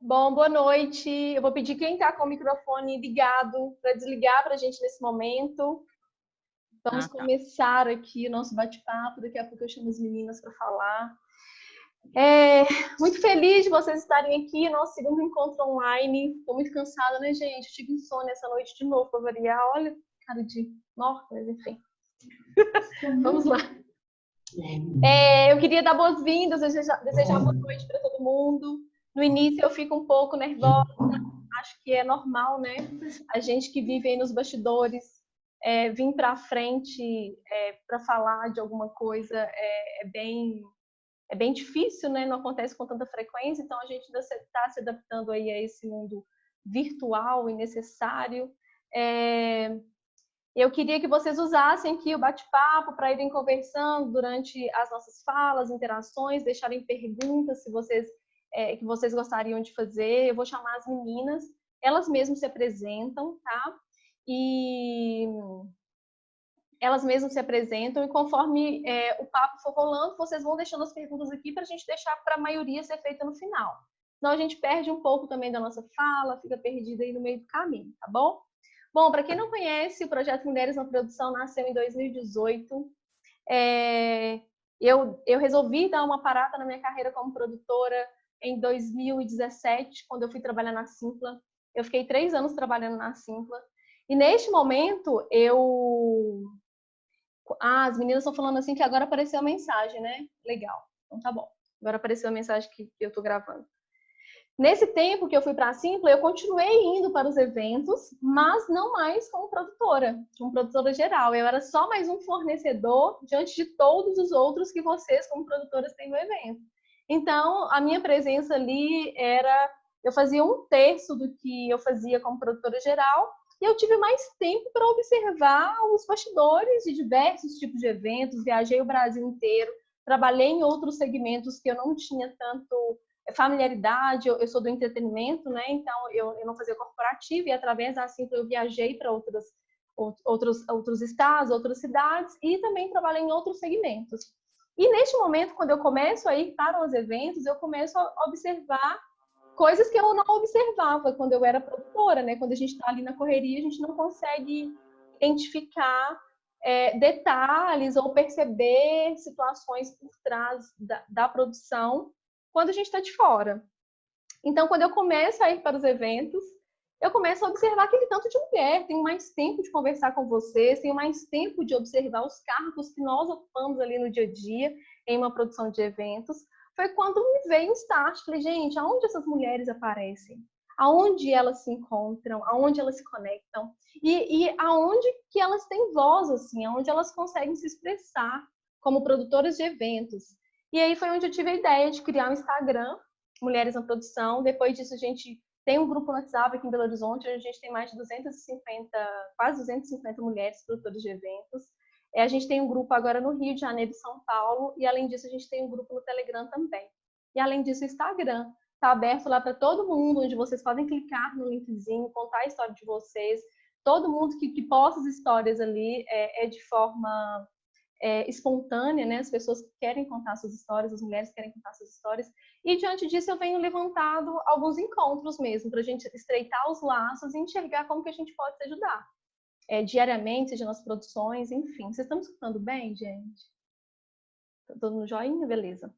Bom, boa noite. Eu vou pedir quem está com o microfone ligado para desligar para a gente nesse momento. Vamos Tá. começar aqui o nosso bate-papo. Daqui a pouco eu chamo as meninas para falar. Muito feliz de vocês estarem aqui, nosso segundo encontro online. Estou muito cansada, né, gente? Eu tive insônia essa noite de novo para variar. Olha, cara de morta, mas enfim. Vamos lá. Eu queria dar boas-vindas, desejar boa noite para todo mundo. No início eu fico um pouco nervosa, acho que é normal, né? A gente que vive aí nos bastidores, vir para frente para falar de alguma coisa é bem difícil, né? Não acontece com tanta frequência, então a gente ainda está se adaptando aí a esse mundo virtual e necessário. Eu queria que vocês usassem aqui o bate-papo para irem conversando durante as nossas falas, interações, deixarem perguntas que vocês gostariam de fazer. Eu vou chamar as meninas, elas mesmas se apresentam, tá? E elas mesmas se apresentam e conforme o papo for rolando, vocês vão deixando as perguntas aqui para a gente deixar para a maioria ser feita no final. Senão a gente perde um pouco também da nossa fala, fica perdida aí no meio do caminho, tá bom? Bom, para quem não conhece, o Projeto Mulheres na Produção nasceu em 2018. Eu resolvi dar uma parada na minha carreira como produtora em 2017, quando eu fui trabalhar na Simpla. Eu fiquei 3 anos trabalhando na Simpla. E neste momento, as meninas estão falando assim que agora apareceu a mensagem, né? Legal. Então tá bom. Agora apareceu a mensagem que eu tô gravando. Nesse tempo que eu fui para a Simpla, eu continuei indo para os eventos, mas não mais como produtora geral. Eu era só mais um fornecedor diante de todos os outros que vocês, como produtoras, têm no evento. Então, a minha presença ali eu fazia 1/3 do que eu fazia como produtora geral, e eu tive mais tempo para observar os bastidores de diversos tipos de eventos, viajei o Brasil inteiro, trabalhei em outros segmentos que eu não tinha tanto familiaridade. Eu sou do entretenimento, né? Então eu não fazia corporativo, e através da Simpla eu viajei para outros estados, outras cidades, e também trabalhei em outros segmentos. E neste momento, quando eu começo a ir para os eventos, eu começo a observar coisas que eu não observava quando eu era produtora, né? Quando a gente está ali na correria, a gente não consegue identificar detalhes ou perceber situações por trás da produção quando a gente está de fora. Então, quando eu começo a ir para os eventos, eu começo a observar aquele tanto de mulher, tenho mais tempo de conversar com vocês, tenho mais tempo de observar os cargos que nós ocupamos ali no dia a dia em uma produção de eventos. Foi quando me veio um start, falei, gente, aonde essas mulheres aparecem? Aonde elas se encontram? Aonde elas se conectam? E aonde que elas têm voz, assim, aonde elas conseguem se expressar como produtoras de eventos? E aí foi onde eu tive a ideia de criar um Instagram, Mulheres na Produção. Depois disso, a gente tem um grupo no WhatsApp aqui em Belo Horizonte, onde a gente tem mais de 250, quase 250 mulheres produtoras de eventos. A gente tem um grupo agora no Rio de Janeiro e São Paulo, e além disso, a gente tem um grupo no Telegram também. E além disso, o Instagram está aberto lá para todo mundo, onde vocês podem clicar no linkzinho, contar a história de vocês. Todo mundo que posta as histórias ali de forma espontânea, né? As pessoas querem contar suas histórias, as mulheres querem contar suas histórias. E diante disso eu venho levantado alguns encontros mesmo, para a gente estreitar os laços e enxergar como que a gente pode se ajudar. Diariamente, seja nas produções, enfim. Vocês estão me escutando bem, gente? Tá todo mundo joinha? Beleza.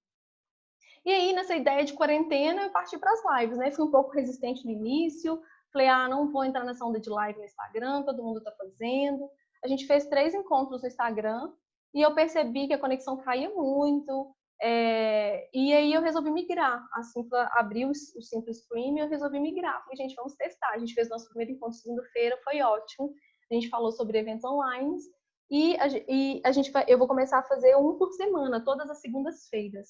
E aí, nessa ideia de quarentena, eu parti para as lives, né? Fui um pouco resistente no início, falei, não vou entrar nessa onda de live no Instagram, todo mundo está fazendo. A gente fez 3 encontros no Instagram, e eu percebi que a conexão caía muito, e aí eu resolvi migrar. A Simpla abriu o Simpla Stream e eu resolvi migrar. Falei, gente, vamos testar. A gente fez nosso primeiro encontro segunda-feira, foi ótimo. A gente falou sobre eventos online, e eu vou começar a fazer um por semana, todas as segundas-feiras.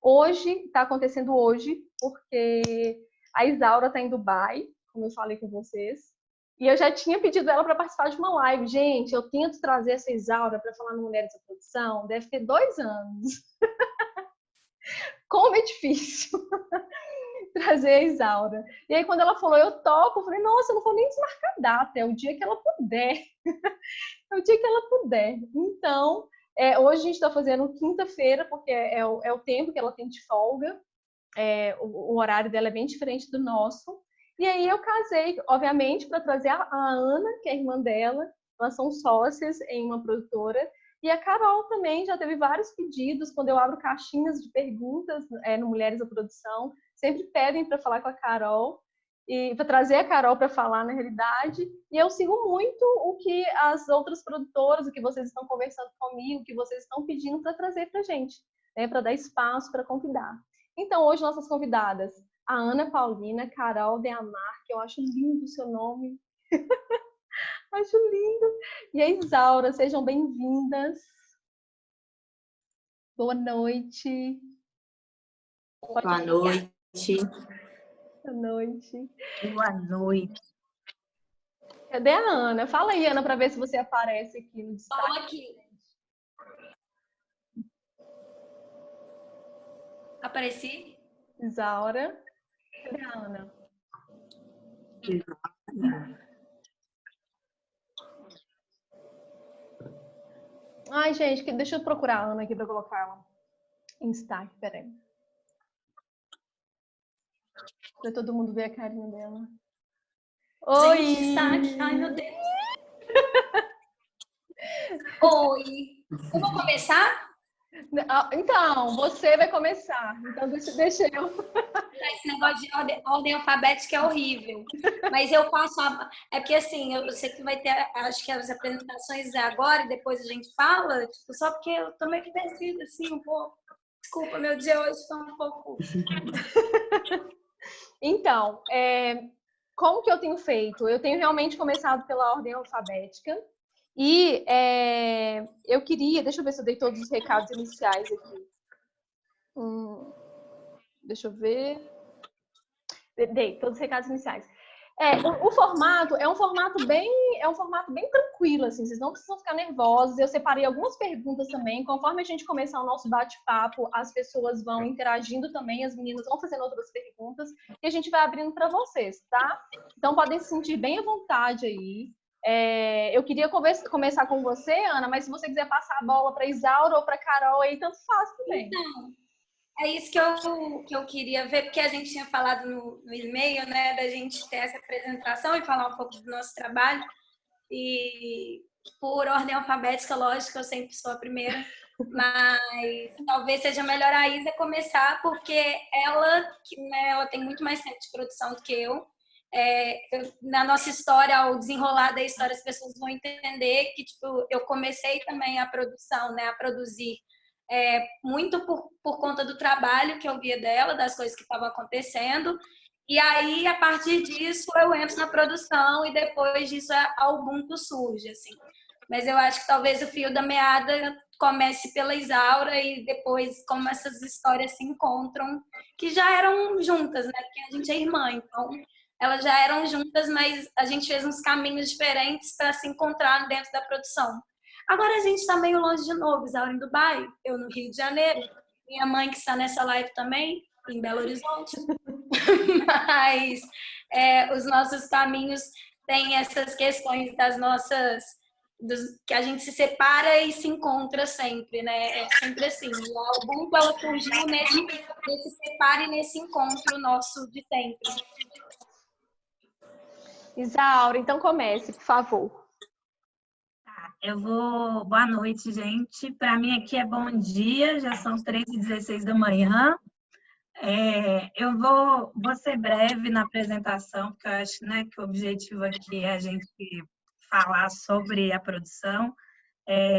Hoje, está acontecendo hoje, porque a Isaura está em Dubai, como eu falei com vocês, e eu já tinha pedido ela para participar de uma live. Gente, eu tento trazer essa Isaura para falar no Mulheres da Produção, deve ter 2 anos. Como é difícil trazer a Isaura. E aí, quando ela falou, eu topo, eu falei, nossa, eu não vou nem desmarcar data, é o dia que ela puder. É o dia que ela puder. Então, hoje a gente está fazendo quinta-feira, porque é o tempo que ela tem de folga. o horário dela é bem diferente do nosso. E aí eu casei, obviamente, para trazer a Ana, que é a irmã dela. Elas são sócias em uma produtora. E a Carol também já teve vários pedidos. Quando eu abro caixinhas de perguntas no Mulheres da Produção, sempre pedem para falar com a Carol e para trazer a Carol para falar na realidade. E eu sigo muito o que as outras produtoras, o que vocês estão conversando comigo, o que vocês estão pedindo para trazer para a gente, né, para dar espaço para convidar. Então, hoje, nossas convidadas, a Ana Paulina, Carol Deamar, que eu acho lindo o seu nome. Acho lindo. E a Isaura, sejam bem-vindas. Boa noite. Boa noite. Boa noite. Boa noite. Cadê a Ana? Fala aí, Ana, para ver se você aparece aqui no destaque. Estou aqui. Apareci? Isaura. Cadê a Ana? Ai, gente, deixa eu procurar a Ana aqui para colocar ela em destaque. Peraí. Para todo mundo ver a carinha dela. Oi! Gente, destaque. Ai, meu Deus. Oi. Eu vou começar? Então, você vai começar. Então, deixa eu. Esse negócio de ordem alfabética é horrível. Mas eu passo. É porque, assim, eu sei que vai ter. Acho que as apresentações é agora e depois a gente fala. Tipo, só porque eu tô meio perdida, assim, um pouco. Desculpa, meu dia hoje foi um pouco. Então, como que eu tenho feito? Eu tenho realmente começado pela ordem alfabética. E eu queria... Deixa eu ver se eu dei todos os recados iniciais aqui. Deixa eu ver. Dei todos os recados iniciais. O formato é um formato bem tranquilo, assim, vocês não precisam ficar nervosos. Eu separei algumas perguntas também. Conforme a gente começar o nosso bate-papo, as pessoas vão interagindo também, as meninas vão fazendo outras perguntas e a gente vai abrindo para vocês, tá? Então podem se sentir bem à vontade aí. Eu queria começar com você, Ana, mas se você quiser passar a bola para Isaura ou para Carol aí, tanto faz também. Então, é isso que eu queria ver, porque a gente tinha falado no e-mail, né, da gente ter essa apresentação e falar um pouco do nosso trabalho. E por ordem alfabética, lógico, eu sempre sou a primeira, mas talvez seja melhor a Isa começar, porque ela tem muito mais tempo de produção do que eu. Na nossa história, ao desenrolar da história, as pessoas vão entender que tipo, eu comecei também a produção, né, a produzir muito por conta do trabalho que eu via dela, das coisas que estavam acontecendo. E aí, a partir disso, eu entro na produção e depois disso a Ubuntu surge, assim. Mas eu acho que talvez o fio da meada comece pela Isaura e depois como essas histórias se encontram, que já eram juntas, né? Porque a gente é irmã, então elas já eram juntas, mas a gente fez uns caminhos diferentes para se encontrar dentro da produção. Agora a gente está meio longe de novo, Isaura em Dubai, eu no Rio de Janeiro, minha mãe que está nessa live também, em Belo Horizonte. Mas os nossos caminhos têm essas questões das nossas... que a gente se separa e se encontra sempre, né? É sempre assim. A Ubuntu, ela surgiu nesse separo e nesse encontro nosso de sempre. Isaura, então comece, por favor. Boa noite, gente. Para mim aqui é bom dia, já são 3h16 da manhã. Eu vou ser breve na apresentação, porque eu acho, né, que o objetivo aqui é a gente falar sobre a produção.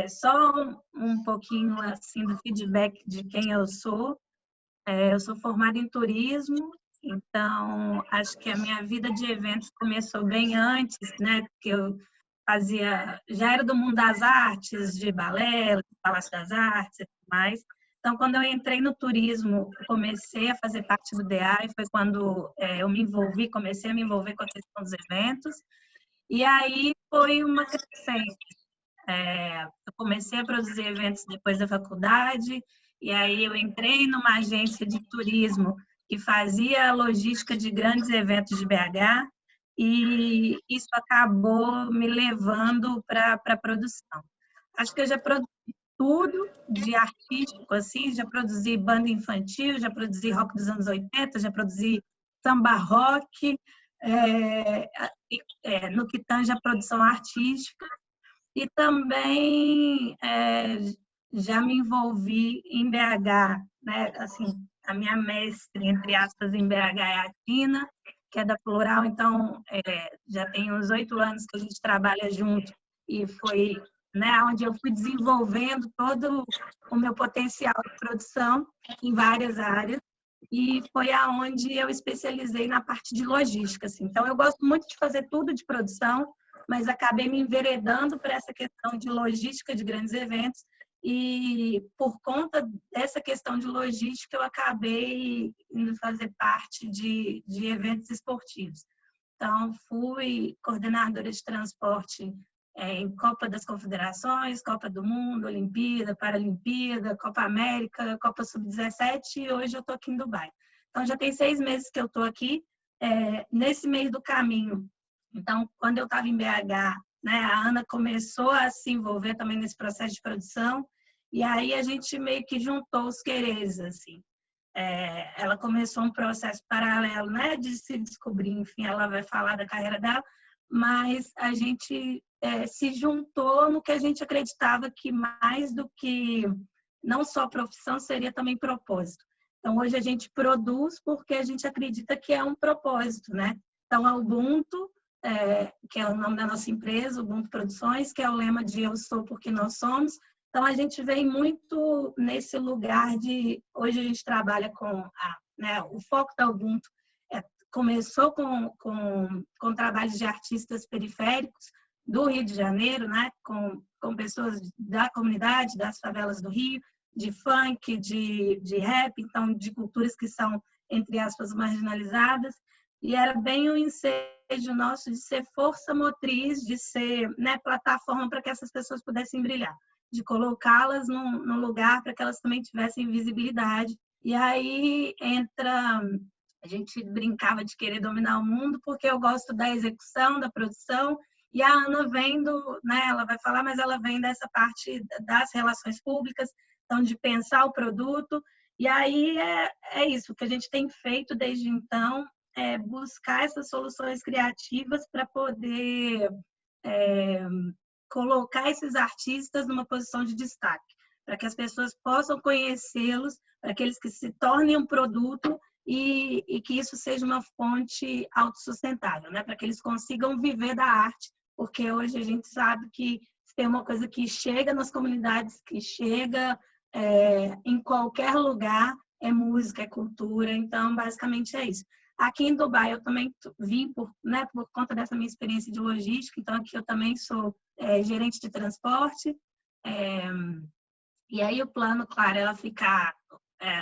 Só um pouquinho assim do feedback de quem eu sou. Eu sou formada em turismo, então acho que a minha vida de eventos começou bem antes, né? Porque eu já era do mundo das artes, de balé, do Palácio das Artes e tudo mais. Então, quando eu entrei no turismo, comecei a fazer parte do DA, e foi quando eu comecei a me envolver com a questão dos eventos. E aí foi uma crescente. Eu comecei a produzir eventos depois da faculdade, e aí eu entrei numa agência de turismo que fazia a logística de grandes eventos de BH, e isso acabou me levando para a produção. Acho que eu já produzi tudo de artístico, assim, já produzi banda infantil, já produzi rock dos anos 80, já produzi samba rock, no que tange a produção artística, e também já me envolvi em BH, né? Assim, a minha mestre, entre aspas, em BH é a Tina, que é da Plural, então já tem uns 8 anos que a gente trabalha junto, e foi, né, onde eu fui desenvolvendo todo o meu potencial de produção em várias áreas, e foi aonde eu especializei na parte de logística, assim. Então, eu gosto muito de fazer tudo de produção, mas acabei me enveredando para essa questão de logística de grandes eventos, e por conta dessa questão de logística, eu acabei indo fazer parte de eventos esportivos. Então, fui coordenadora de transporte em Copa das Confederações, Copa do Mundo, Olimpíada, Paralimpíada, Copa América, Copa Sub-17, e hoje eu estou aqui em Dubai. Então, já tem 6 meses que eu estou aqui. Nesse meio do caminho, então, quando eu estava em BH, né, a Ana começou a se envolver também nesse processo de produção, e aí a gente meio que juntou os quereres, assim. Ela começou um processo paralelo, né, de se descobrir, enfim, ela vai falar da carreira dela, mas a gente se juntou no que a gente acreditava que mais do que não só profissão, seria também propósito. Então, hoje a gente produz porque a gente acredita que é um propósito, né? Então, a Ubuntu, que é o nome da nossa empresa, Ubuntu Produções, que é o lema de Eu Sou Porque Nós Somos. Então, a gente vem muito nesse lugar de... Hoje a gente trabalha com... né, o foco da Ubuntu começou com trabalhos de artistas periféricos do Rio de Janeiro, né, com pessoas da comunidade, das favelas do Rio, de funk, de rap, então, de culturas que são, entre aspas, marginalizadas. E era bem o ensejo nosso de ser força motriz, de ser, né, plataforma para que essas pessoas pudessem brilhar, de colocá-las num lugar para que elas também tivessem visibilidade. E aí a gente brincava de querer dominar o mundo, porque eu gosto da execução, da produção, e a Ana vem né, ela vai falar, mas ela vem dessa parte das relações públicas, então de pensar o produto, e aí é isso que a gente tem feito desde então, buscar essas soluções criativas para poder colocar esses artistas numa posição de destaque, para que as pessoas possam conhecê-los, para que eles que se tornem um produto e que isso seja uma fonte autossustentável, né? Para que eles consigam viver da arte, porque hoje a gente sabe que tem uma coisa que chega nas comunidades, que chega em qualquer lugar, é música, é cultura, então basicamente é isso. Aqui em Dubai eu também vim por conta dessa minha experiência de logística, então aqui eu também sou gerente de transporte, e aí o plano, claro, ela ficar...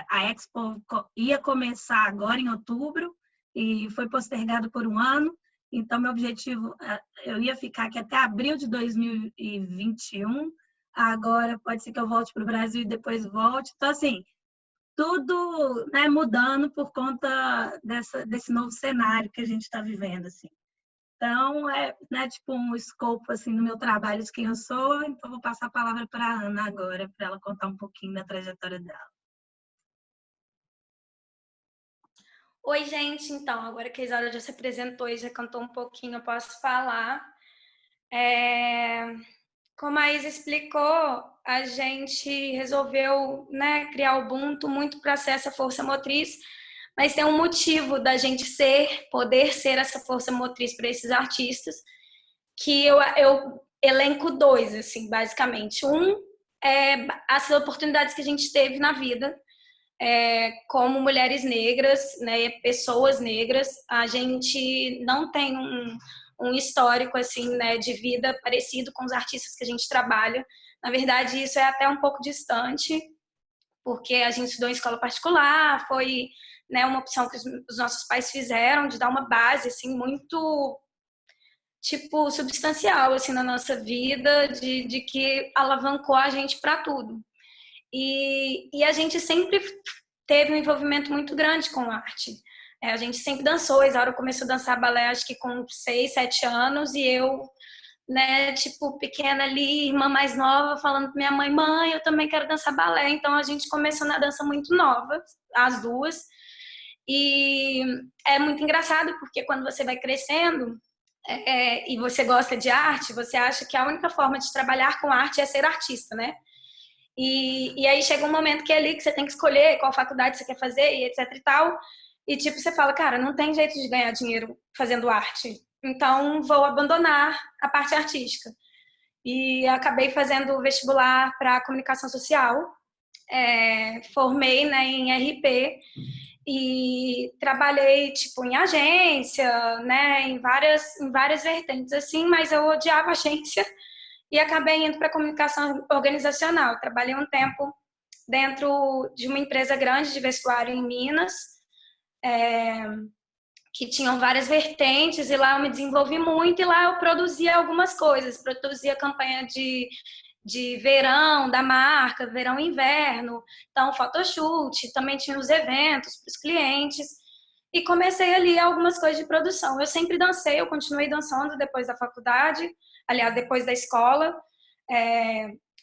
a Expo ia começar agora em outubro e foi postergado por um ano, então meu objetivo, eu ia ficar aqui até abril de 2021, agora pode ser que eu volte para o Brasil e depois volte, então assim, tudo, né, mudando por conta desse novo cenário que a gente está vivendo, assim. Então, né, tipo um escopo assim, do meu trabalho de quem eu sou, então vou passar a palavra para a Ana agora, para ela contar um pouquinho da trajetória dela. Oi, gente. Então, agora que a Isaura já se apresentou e já cantou um pouquinho, eu posso falar. Como a Isa explicou, a gente resolveu, né, criar o Ubuntu muito para ser essa força motriz, mas tem um motivo da gente poder ser essa força motriz para esses artistas, que eu elenco 2, assim, basicamente. Um é as oportunidades que a gente teve na vida, como mulheres negras, né, pessoas negras. A gente não tem um histórico assim, né, de vida parecido com os artistas que a gente trabalha. Na verdade, isso é até um pouco distante, porque a gente estudou em escola particular, foi, né, uma opção que os nossos pais fizeram de dar uma base assim muito tipo substancial assim na nossa vida, de que alavancou a gente para tudo. E a gente sempre teve um envolvimento muito grande com arte. A gente sempre dançou. A Isaura começou a dançar balé acho que com 6, 7 anos, e eu né, tipo, pequena ali, irmã mais nova, falando pra minha mãe, mãe, eu também quero dançar balé. Então a gente começou na dança muito nova, as duas. E é muito engraçado, porque quando você vai crescendo e você gosta de arte, você acha que a única forma de trabalhar com arte é ser artista, né? E aí chega um momento que é ali que você tem que escolher qual faculdade você quer fazer e etc e tal. E tipo, você fala, cara, não tem jeito de ganhar dinheiro fazendo arte. Então vou abandonar a parte artística. E acabei fazendo o vestibular para comunicação social. Formei, né, em RP e trabalhei tipo em agência, né, em várias vertentes assim, mas eu odiava agência e acabei indo para comunicação organizacional. Trabalhei um tempo dentro de uma empresa grande de vestuário em Minas, que tinham várias vertentes, e lá eu me desenvolvi muito, e lá eu produzia algumas coisas, produzia campanha de verão da marca, verão e inverno, então photoshoot, também tinha os eventos para os clientes, e comecei ali algumas coisas de produção. Eu sempre dancei, eu continuei dançando depois da faculdade, aliás, depois da escola,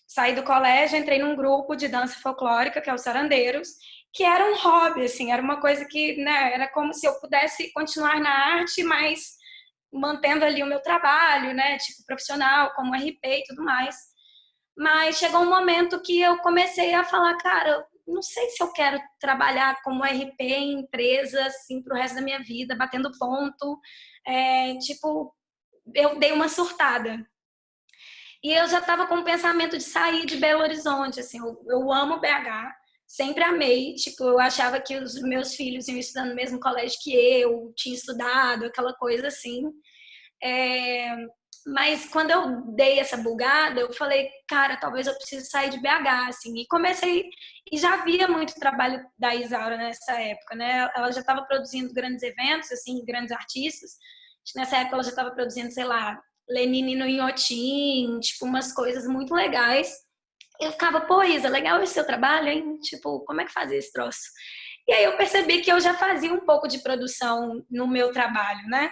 saí do colégio, entrei num grupo de dança folclórica, que é o Sarandeiros, que era um hobby, assim, era uma coisa que, né, era como se eu pudesse continuar na arte, mas mantendo ali o meu trabalho, né, tipo profissional, como RP e tudo mais. Mas chegou um momento que eu comecei a falar, cara, não sei se eu quero trabalhar como RP em empresa, assim, pro resto da minha vida, batendo ponto. Tipo, eu dei uma surtada. E eu já estava com o pensamento de sair de Belo Horizonte, assim, eu amo BH, sempre amei, tipo, eu achava que os meus filhos iam estudar no mesmo colégio que eu, tinha estudado, aquela coisa assim. É, mas quando eu dei essa bugada, eu falei, cara, talvez eu precise sair de BH, assim, e comecei, e já havia muito trabalho da Isaura nessa época, né? Ela já estava produzindo grandes eventos, assim, grandes artistas. Nessa época ela já estava produzindo, sei lá, Lenine no Inhotim, tipo, umas coisas muito legais. Eu ficava, pô, Isa, legal esse seu trabalho, hein? Tipo, como é que fazia esse troço? E aí eu percebi que eu já fazia um pouco de produção no meu trabalho, né?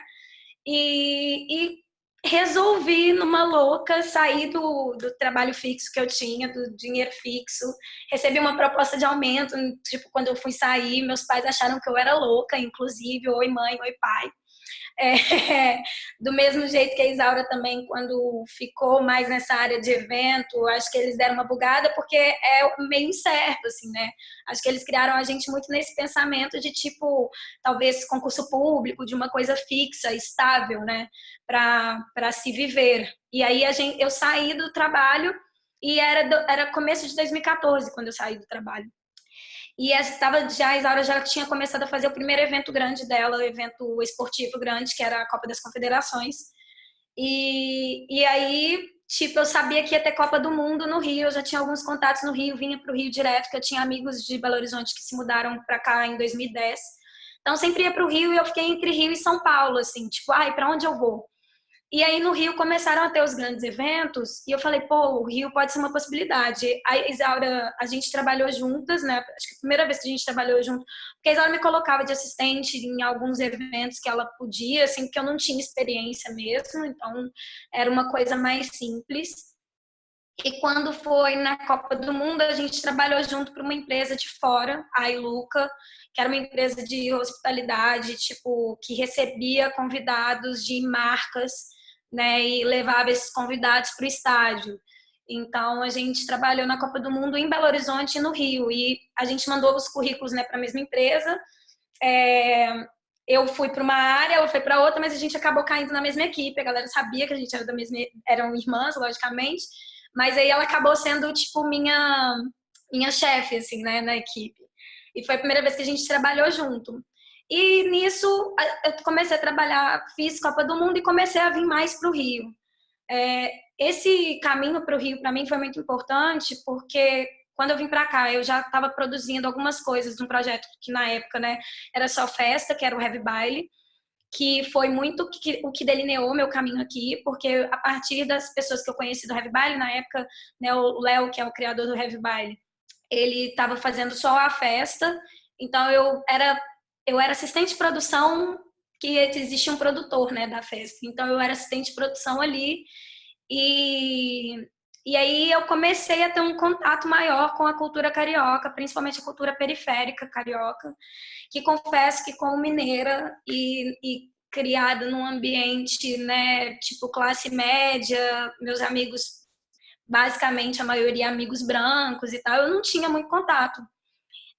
E resolvi, numa louca, sair do trabalho fixo que eu tinha, do dinheiro fixo. Recebi uma proposta de aumento, tipo, quando eu fui sair, meus pais acharam que eu era louca, inclusive, oi mãe, oi pai. Do mesmo jeito que a Isaura também, quando ficou mais nessa área de evento, acho que eles deram uma bugada, porque é meio incerto, assim, né? Acho que eles criaram a gente muito nesse pensamento de, tipo, talvez concurso público, de uma coisa fixa, estável, né? Para se viver. E aí eu saí do trabalho e era começo de 2014 quando eu saí do trabalho. E a Isaura já tinha começado a fazer o primeiro evento grande dela, o evento esportivo grande, que era a Copa das Confederações. E aí, tipo, eu sabia que ia ter Copa do Mundo no Rio, eu já tinha alguns contatos no Rio, vinha para o Rio direto, que eu tinha amigos de Belo Horizonte que se mudaram para cá em 2010. Então, eu sempre ia para o Rio e eu fiquei entre Rio e São Paulo, assim, tipo, ai, para onde eu vou? E aí no Rio começaram a ter os grandes eventos e eu falei, pô, o Rio pode ser uma possibilidade. A Isaura, a gente trabalhou juntas, né? Acho que a primeira vez que a gente trabalhou junto, porque a Isaura me colocava de assistente em alguns eventos que ela podia, assim, porque eu não tinha experiência mesmo, então era uma coisa mais simples. E quando foi na Copa do Mundo, a gente trabalhou junto para uma empresa de fora, a Iluca, que era uma empresa de hospitalidade, tipo, que recebia convidados de marcas, né, e levava esses convidados para o estádio. Então, a gente trabalhou na Copa do Mundo em Belo Horizonte e no Rio, e a gente mandou os currículos, né, para a mesma empresa. Eu fui para uma área, ela foi para outra, mas a gente acabou caindo na mesma equipe. A galera sabia que a gente era da mesma, eram irmãs, logicamente, mas aí ela acabou sendo, tipo, minha chefe, assim, né, na equipe. E foi a primeira vez que a gente trabalhou junto. E nisso, eu comecei a trabalhar, fiz Copa do Mundo e comecei a vir mais para o Rio. Esse caminho para o Rio, para mim, foi muito importante, porque quando eu vim para cá, eu já estava produzindo algumas coisas de um projeto que, na época, né, era só festa, que era o Heavy Baile, que foi muito o que delineou meu caminho aqui, porque a partir das pessoas que eu conheci do Heavy Baile, na época, né, o Léo, que é o criador do Heavy Baile, ele estava fazendo só a festa, então eu era assistente de produção, que existia um produtor, né, da festa, então eu era assistente de produção ali, E aí eu comecei a ter um contato maior com a cultura carioca, principalmente a cultura periférica carioca, que confesso que como mineira e criada num ambiente, né, tipo classe média, meus amigos, basicamente a maioria amigos brancos e tal, eu não tinha muito contato.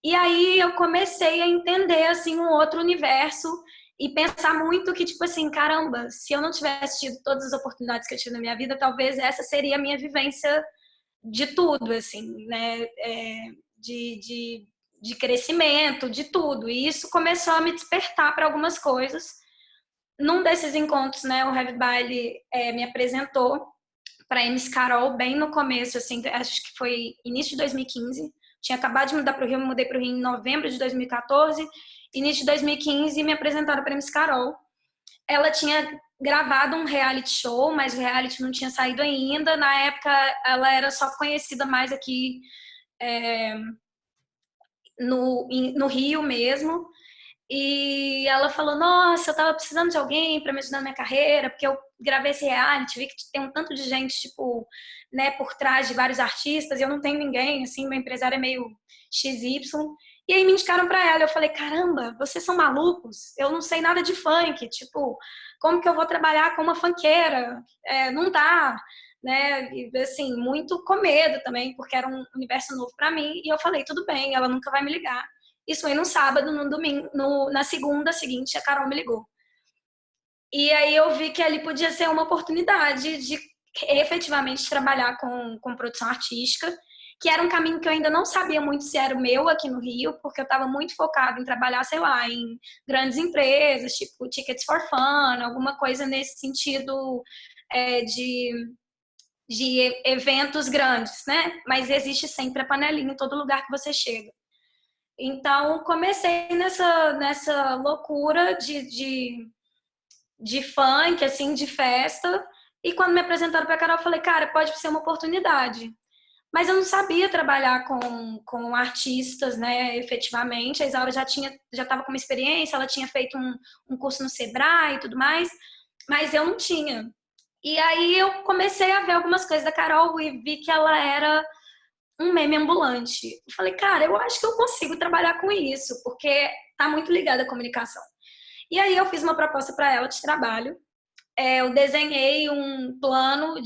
E aí eu comecei a entender, assim, um outro universo e pensar muito que, tipo assim, caramba, se eu não tivesse tido todas as oportunidades que eu tive na minha vida, talvez essa seria a minha vivência de tudo, assim, né? De crescimento, de tudo. E isso começou a me despertar para algumas coisas. Num desses encontros, né, o Heavy Baile me apresentou para a MC Carol bem no começo, assim, acho que foi início de 2015. Tinha acabado de mudar para o Rio, me mudei para o Rio em novembro de 2014. Início de 2015 me apresentaram para a MC Carol. Ela tinha gravado um reality show, mas o reality não tinha saído ainda. Na época, ela era só conhecida mais aqui no Rio mesmo. E ela falou, nossa, eu tava precisando de alguém para me ajudar na minha carreira, porque eu gravei esse reality, vi que tem um tanto de gente, tipo, né, por trás de vários artistas, e eu não tenho ninguém, assim, meu empresário é meio XY. E aí me indicaram para ela, eu falei, caramba, vocês são malucos? Eu não sei nada de funk, tipo, como que eu vou trabalhar com uma funkeira? Não dá, né? E, assim, muito com medo também, porque era um universo novo para mim, e eu falei, tudo bem, ela nunca vai me ligar. Isso foi no sábado, no domingo, na segunda seguinte, a Carol me ligou. E aí eu vi que ali podia ser uma oportunidade de efetivamente trabalhar com produção artística, que era um caminho que eu ainda não sabia muito se era o meu aqui no Rio, porque eu estava muito focada em trabalhar, sei lá, em grandes empresas, tipo Tickets for Fun, alguma coisa nesse sentido de eventos grandes, né? Mas existe sempre a panelinha em todo lugar que você chega. Então, comecei nessa loucura de funk, assim, de festa. E quando me apresentaram para a Carol, eu falei, cara, pode ser uma oportunidade. Mas eu não sabia trabalhar com artistas, né, efetivamente. A Isaura já estava com uma experiência, ela tinha feito um curso no Sebrae e tudo mais, mas eu não tinha. E aí eu comecei a ver algumas coisas da Carol e vi que ela era um meme ambulante. Eu falei, cara, eu acho que eu consigo trabalhar com isso, porque tá muito ligada à comunicação. E aí eu fiz uma proposta para ela de trabalho. Eu desenhei um plano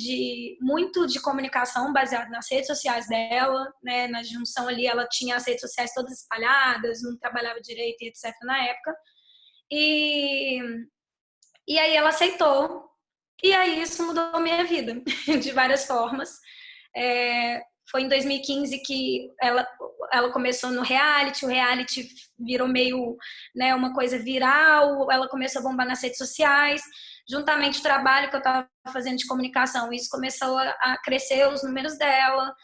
muito de comunicação baseado nas redes sociais dela, né? Na junção ali, ela tinha as redes sociais todas espalhadas, não trabalhava direito e etc. na época. E aí ela aceitou. E aí isso mudou a minha vida de várias formas. Foi em 2015 que ela começou no reality, o reality virou meio, né, uma coisa viral, ela começou a bombar nas redes sociais, juntamente o trabalho que eu estava fazendo de comunicação, isso começou a crescer os números dela.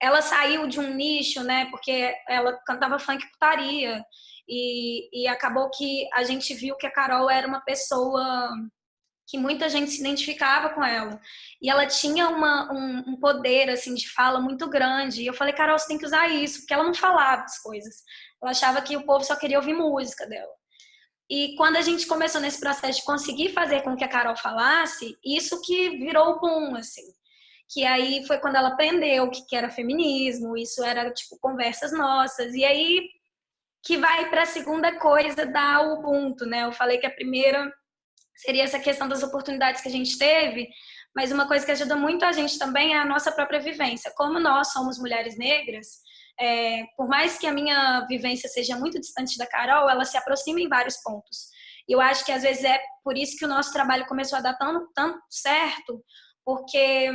Ela saiu de um nicho, né, porque ela cantava funk putaria, e acabou que a gente viu que a Carol era uma pessoa que muita gente se identificava com ela. E ela tinha um poder, assim, de fala muito grande. E eu falei, Carol, você tem que usar isso, porque ela não falava as coisas. Ela achava que o povo só queria ouvir música dela. E quando a gente começou nesse processo de conseguir fazer com que a Carol falasse, isso que virou o boom, assim. Que aí foi quando ela aprendeu o que era feminismo, isso era, tipo, conversas nossas. E aí que vai para a segunda coisa da Ubuntu, né? Eu falei que a primeira seria essa questão das oportunidades que a gente teve, mas uma coisa que ajuda muito a gente também é a nossa própria vivência. Como nós somos mulheres negras, por mais que a minha vivência seja muito distante da Carol, ela se aproxima em vários pontos. E eu acho que às vezes é por isso que o nosso trabalho começou a dar tanto certo, porque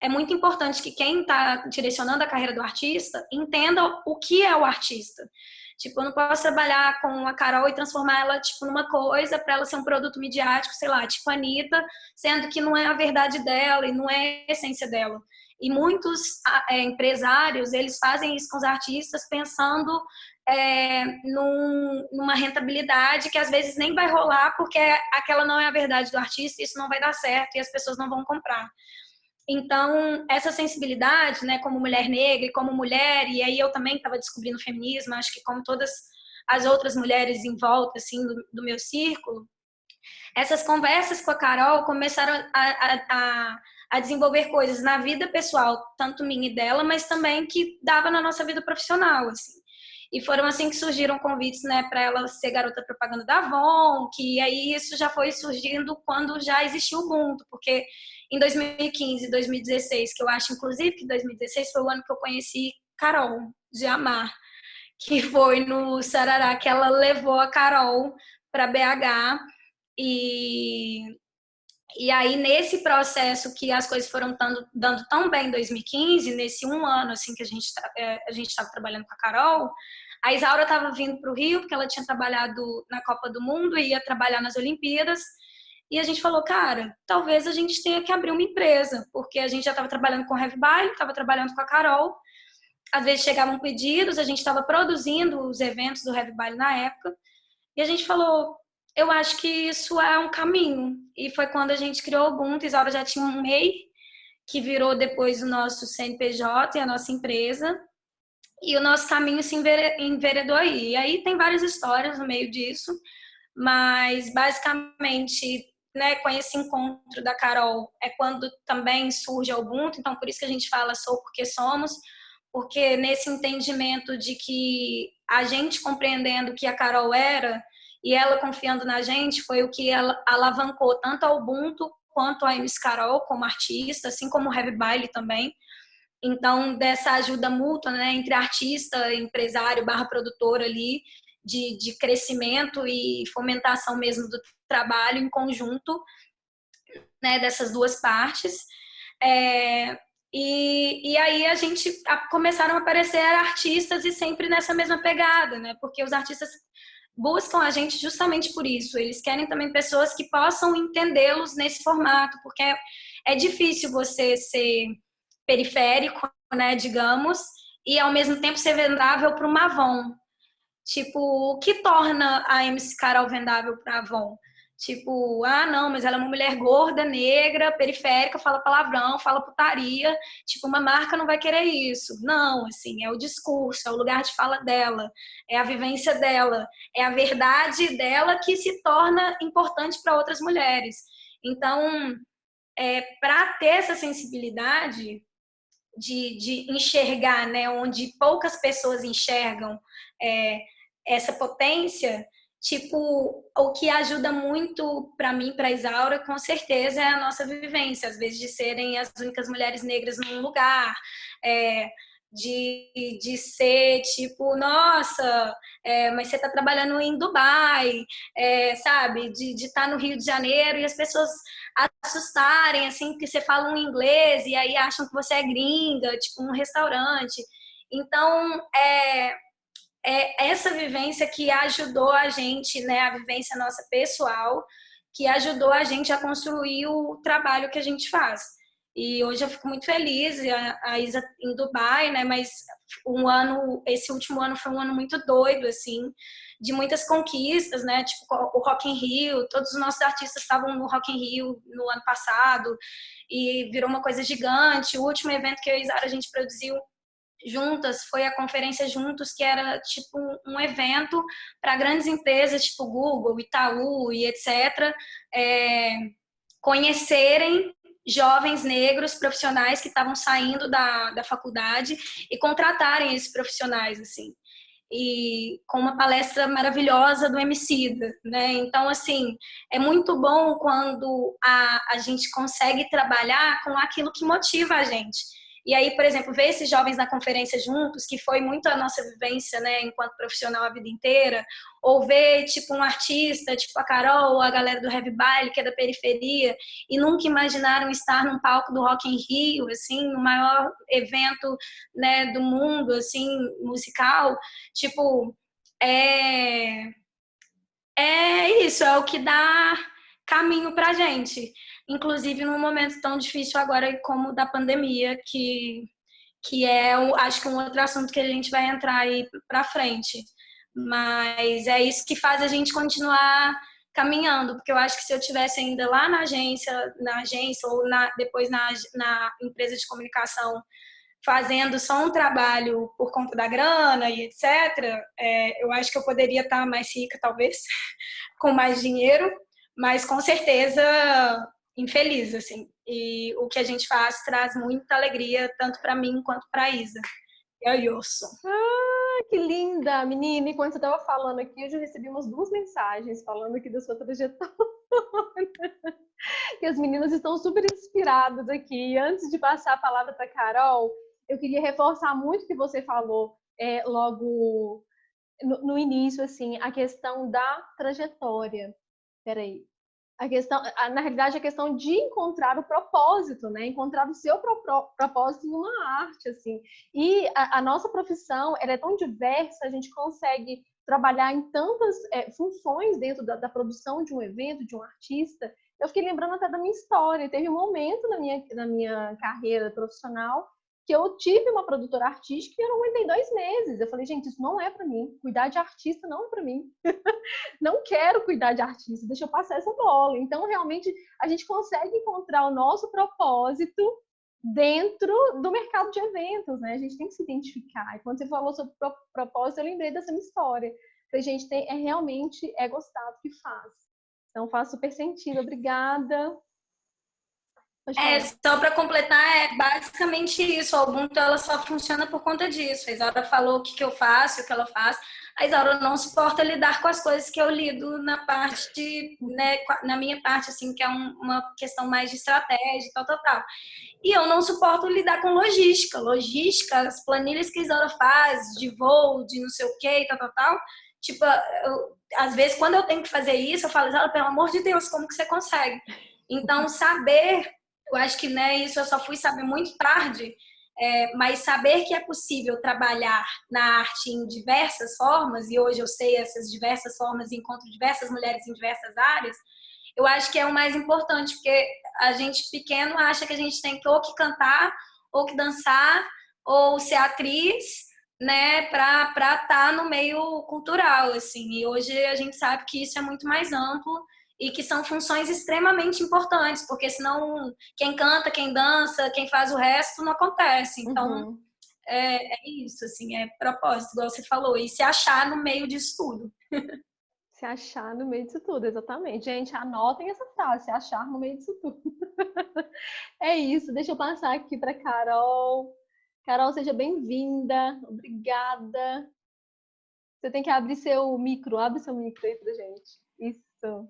é muito importante que quem está direcionando a carreira do artista entenda o que é o artista. Tipo, eu não posso trabalhar com a Carol e transformar ela, tipo, numa coisa para ela ser um produto midiático, sei lá, tipo a Anitta, sendo que não é a verdade dela e não é a essência dela. E muitos empresários, eles fazem isso com os artistas pensando numa rentabilidade que às vezes nem vai rolar porque aquela não é a verdade do artista, isso não vai dar certo e as pessoas não vão comprar. Então, essa sensibilidade, né, como mulher negra e como mulher, e aí eu também estava descobrindo o feminismo, acho que como todas as outras mulheres em volta, assim, do meu círculo, Essas conversas com a Carol começaram a desenvolver coisas na vida pessoal, tanto minha e dela, mas também que dava na nossa vida profissional, assim. E foram assim que surgiram convites, né, para ela ser garota propaganda da Avon, que aí isso já foi surgindo quando já existia o Ubuntu, porque em 2015 e 2016, que eu acho inclusive que 2016 foi o ano que eu conheci Carol de Amar, que foi no Sarará que ela levou a Carol para BH e aí, nesse processo que as coisas foram dando tão bem em 2015, nesse um ano assim que a gente estava trabalhando com a Carol, a Isaura estava vindo para o Rio, porque ela tinha trabalhado na Copa do Mundo e ia trabalhar nas Olimpíadas. E a gente falou, cara, talvez a gente tenha que abrir uma empresa, porque a gente já estava trabalhando com o Heavy Baile, estava trabalhando com a Carol. Às vezes chegavam pedidos, a gente estava produzindo os eventos do Heavy Baile na época. E a gente falou, eu acho que isso é um caminho. E foi quando a gente criou o Ubuntu. Isaura já tinha um MEI, que virou depois o nosso CNPJ e a nossa empresa. E o nosso caminho se enveredou aí. E aí tem várias histórias no meio disso, mas basicamente, né, com esse encontro da Carol é quando também surge o Ubuntu. Então por isso que a gente fala Sou Porque Somos, porque nesse entendimento de que a gente compreendendo o que a Carol era e ela confiando na gente foi o que ela alavancou tanto ao Ubuntu quanto a MC Carol como artista, assim como o Heavy Baile também. Então, dessa ajuda mútua, né, entre artista, empresário, barra produtor ali, de crescimento e fomentação mesmo do trabalho em conjunto, né, dessas duas partes. E aí a gente começaram a aparecer artistas e sempre nessa mesma pegada, né? Porque os artistas buscam a gente justamente por isso. Eles querem também pessoas que possam entendê-los nesse formato, porque é difícil você ser periférico, né, digamos, e ao mesmo tempo ser vendável para uma Avon. Tipo, o que torna a MC Carol vendável para a Avon? Tipo, ah, não, mas ela é uma mulher gorda, negra, periférica, fala palavrão, fala putaria. Tipo, uma marca não vai querer isso. Não, assim, é o discurso, é o lugar de fala dela, é a vivência dela, é a verdade dela que se torna importante para outras mulheres. Então, para ter essa sensibilidade de enxergar, né, onde poucas pessoas enxergam essa potência, tipo, o que ajuda muito para mim, para a Isaura, com certeza é a nossa vivência, às vezes de serem as únicas mulheres negras num lugar, de ser tipo, nossa, mas você está trabalhando em Dubai, sabe? De estar no Rio de Janeiro e as pessoas assustarem, assim, porque você fala um inglês e aí acham que você é gringa, tipo, um restaurante. Então, essa vivência que ajudou a gente, né, a vivência nossa pessoal, que ajudou a gente a construir o trabalho que a gente faz. E hoje eu fico muito feliz, a Isa em Dubai, né, mas esse último ano foi um ano muito doido, assim, de muitas conquistas, né, tipo o Rock in Rio, todos os nossos artistas estavam no Rock in Rio no ano passado, e virou uma coisa gigante. O último evento que eu e a Isara, a gente produziu juntas foi a conferência Juntos, que era tipo um evento para grandes empresas tipo Google, Itaú e etc. Conhecerem jovens negros profissionais que estavam saindo da faculdade e contratarem esses profissionais, assim. E com uma palestra maravilhosa do Emicida, né? Então, assim, é muito bom quando a gente consegue trabalhar com aquilo que motiva a gente. E aí, por exemplo, ver esses jovens na conferência juntos, que foi muito a nossa vivência, né, enquanto profissional a vida inteira, ou ver, tipo, um artista, tipo a Carol, ou a galera do Heavy Baile, que é da periferia, e nunca imaginaram estar num palco do Rock in Rio, assim, no maior evento, né, do mundo, assim, musical, tipo, isso, é o que dá caminho pra gente. Inclusive num momento tão difícil agora como o da pandemia, que acho que um outro assunto que a gente vai entrar aí para frente. Mas é isso que faz a gente continuar caminhando, porque eu acho que se eu tivesse ainda lá na agência ou depois na empresa de comunicação, fazendo só um trabalho por conta da grana e etc., eu acho que eu poderia estar mais rica, talvez, com mais dinheiro, mas com certeza infeliz, assim. E o que a gente faz traz muita alegria, tanto para mim quanto para a Isa. E a Yosso. Que linda, menina! E quando você estava falando aqui, eu já recebi umas 2 mensagens falando aqui da sua trajetória. E as meninas estão super inspiradas aqui. E antes de passar a palavra para Carol, eu queria reforçar muito o que você falou logo no início, assim, a questão da trajetória. Peraí. Na realidade, a questão de encontrar o propósito, né? Encontrar o seu propósito em uma arte, assim. E a nossa profissão, ela é tão diversa, a gente consegue trabalhar em tantas funções dentro da produção de um evento, de um artista. Eu fiquei lembrando até da minha história. Teve um momento na minha carreira profissional que eu tive uma produtora artística e eu não aguentei 2 meses. Eu falei, gente, isso não é para mim. Cuidar de artista não é para mim. Não quero cuidar de artista, deixa eu passar essa bola. Então, realmente, a gente consegue encontrar o nosso propósito dentro do mercado de eventos, né? A gente tem que se identificar. E quando você falou sobre propósito, eu lembrei dessa minha história. Que a gente realmente gostar do que faz. Então, faz super sentido. Obrigada. Só para completar, é basicamente isso. A Ubuntu ela só funciona por conta disso. A Isaura falou o que eu faço, o que ela faz. A Isaura não suporta lidar com as coisas que eu lido na parte, né, na minha parte, assim, que é uma questão mais de estratégia, tal. E eu não suporto lidar com logística. Logística, as planilhas que a Isaura faz, de voo, de não sei o que, tal. Tipo, às vezes, quando eu tenho que fazer isso, eu falo, Isaura, pelo amor de Deus, como que você consegue? Então, saber... Eu acho que isso eu só fui saber muito tarde, mas saber que é possível trabalhar na arte em diversas formas, e hoje eu sei essas diversas formas e encontro diversas mulheres em diversas áreas, eu acho que é o mais importante, porque a gente pequeno acha que a gente tem que ou que cantar, ou que dançar, ou ser atriz, né, para estar no meio cultural, assim. E hoje a gente sabe que isso é muito mais amplo e que são funções extremamente importantes, porque senão quem canta, quem dança, quem faz o resto não acontece. Então, é isso, assim, é propósito, igual você falou, e se achar no meio disso tudo. Se achar no meio disso tudo, exatamente. Gente, anotem essa frase, se achar no meio disso tudo. É isso, deixa eu passar aqui para Carol. Carol, seja bem-vinda, obrigada. Você tem que abrir seu micro, abre seu micro aí pra gente. Isso.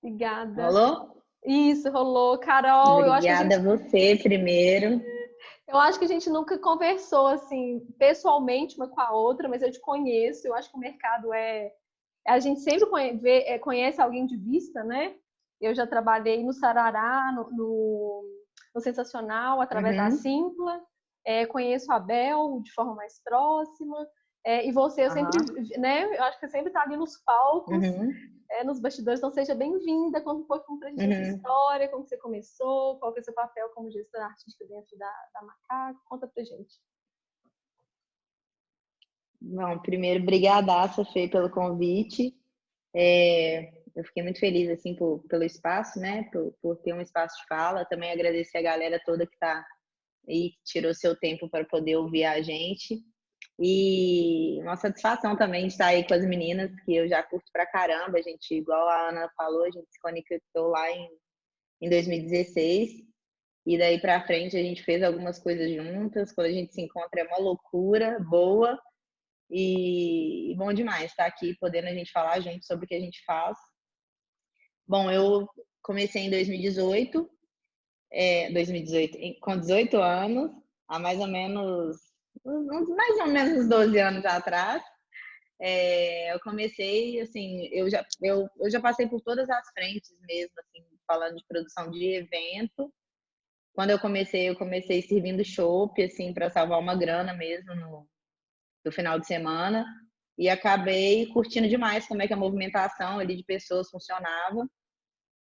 Obrigada. Rolou? Isso, rolou. Carol, Obrigada a você primeiro. Eu acho que a gente nunca conversou, assim, pessoalmente uma com a outra, mas eu te conheço. Eu acho que o mercado a gente sempre conhece alguém de vista, né? Eu já trabalhei no Sarará, no Sensacional, através da Simpla. Conheço a Bel de forma mais próxima. E você, eu sempre, né? Eu acho que você sempre está ali nos palcos, nos bastidores. Então, seja bem-vinda. Conta um pouquinho pra gente a sua história, como você começou, qual que é o seu papel como gestora artística dentro da Macaco. Conta pra gente. Bom, primeiro, brigadaça, Fê, pelo convite. Eu fiquei muito feliz, assim, pelo espaço, né? Por ter um espaço de fala. Também agradecer a galera toda que está aí, que tirou seu tempo para poder ouvir a gente. E uma satisfação também de estar aí com as meninas, que eu já curto pra caramba. A gente, igual a Ana falou, a gente se conectou lá em 2016. E daí pra frente a gente fez algumas coisas juntas. Quando a gente se encontra é uma loucura boa. E bom demais estar aqui podendo a gente falar junto sobre o que a gente faz. Bom, eu comecei em 2018, com 18 anos, há mais ou menos uns 12 anos atrás. Eu comecei, assim, eu já passei por todas as frentes mesmo, assim, falando de produção de evento. Quando eu comecei servindo chopp, assim, para salvar uma grana mesmo no final de semana. E acabei curtindo demais como é que a movimentação ali de pessoas funcionava.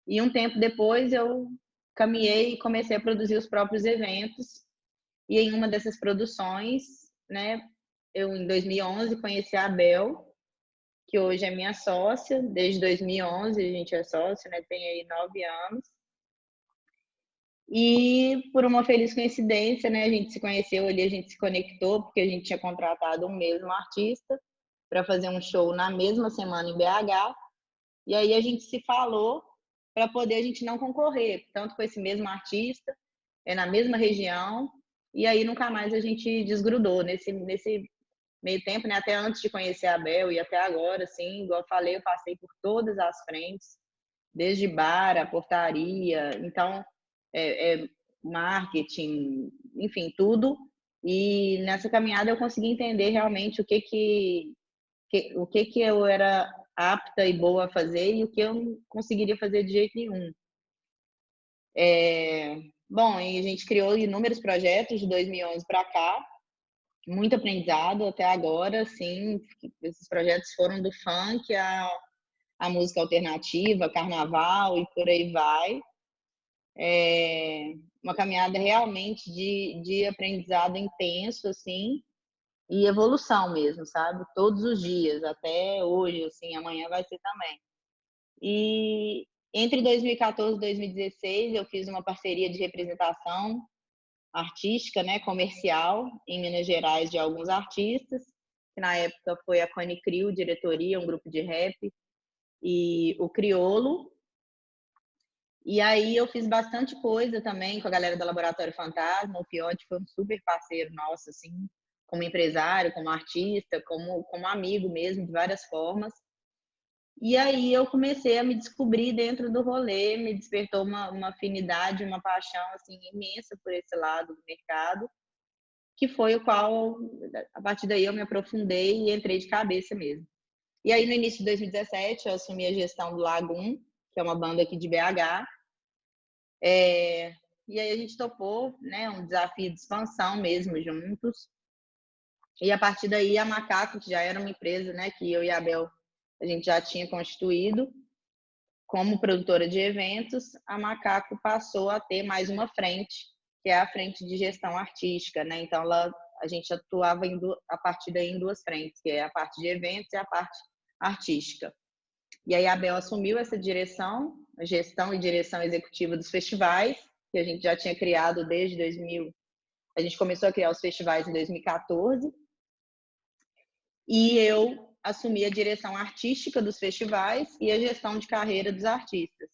E um tempo depois eu caminhei e comecei a produzir os próprios eventos. E em uma dessas produções, né, eu em 2011 conheci a Bel, que hoje é minha sócia. Desde 2011 a gente é sócio, né, tem aí 9 anos. E por uma feliz coincidência, né, a gente se conheceu ali, a gente se conectou, porque a gente tinha contratado um mesmo artista para fazer um show na mesma semana em BH. E aí a gente se falou para poder a gente não concorrer, tanto com esse mesmo artista, na mesma região, e aí nunca mais a gente desgrudou nesse meio tempo, né? Até antes de conhecer a Bel e até agora, assim, igual eu falei, eu passei por todas as frentes, desde bar, a portaria, então, marketing, enfim, tudo. E nessa caminhada eu consegui entender realmente o que eu era apta e boa a fazer e o que eu não conseguiria fazer de jeito nenhum. Bom, e a gente criou inúmeros projetos de 2011 para cá, muito aprendizado até agora, sim. Esses projetos foram do funk a música alternativa, carnaval e por aí vai. Uma caminhada realmente de aprendizado intenso, assim, e evolução mesmo, sabe? Todos os dias, até hoje, assim, amanhã vai ser também. E entre 2014 e 2016, eu fiz uma parceria de representação artística, né, comercial, em Minas Gerais, de alguns artistas, que na época foi a Cone Crew, diretoria, um grupo de rap, e o Criolo. E aí eu fiz bastante coisa também com a galera do Laboratório Fantasma. O Fiote foi um super parceiro nosso, assim, como empresário, como artista, como amigo mesmo, de várias formas. E aí eu comecei a me descobrir dentro do rolê, me despertou uma afinidade, uma paixão, assim, imensa por esse lado do mercado, que foi o qual, a partir daí, eu me aprofundei e entrei de cabeça mesmo. E aí, no início de 2017, eu assumi a gestão do Lagoon, que é uma banda aqui de BH. E aí a gente topou, né, um desafio de expansão mesmo juntos. E a partir daí, a Macaco, que já era uma empresa, né, que eu e a Bel, a gente já tinha constituído como produtora de eventos, a Macaco passou a ter mais uma frente, que é a frente de gestão artística, né? Então, a gente atuava a partir daí em duas frentes, que é a parte de eventos e a parte artística. E aí a Bel assumiu essa direção, a gestão e direção executiva dos festivais, que a gente já tinha criado desde 2000. A gente começou a criar os festivais em 2014. E eu assumi a direção artística dos festivais e a gestão de carreira dos artistas.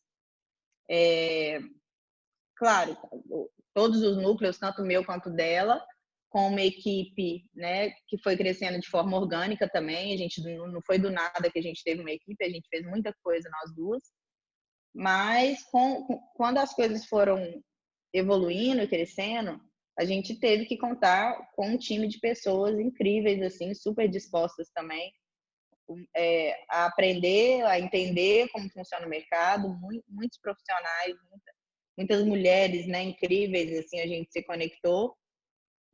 Claro, todos os núcleos, tanto meu quanto dela, com uma equipe, né, que foi crescendo de forma orgânica também. A gente não foi do nada que a gente teve uma equipe, a gente fez muita coisa nós duas. Mas quando as coisas foram evoluindo e crescendo, a gente teve que contar com um time de pessoas incríveis, assim, super dispostas também a aprender, a entender como funciona o mercado, muitos profissionais, muitas mulheres, né, incríveis, assim, a gente se conectou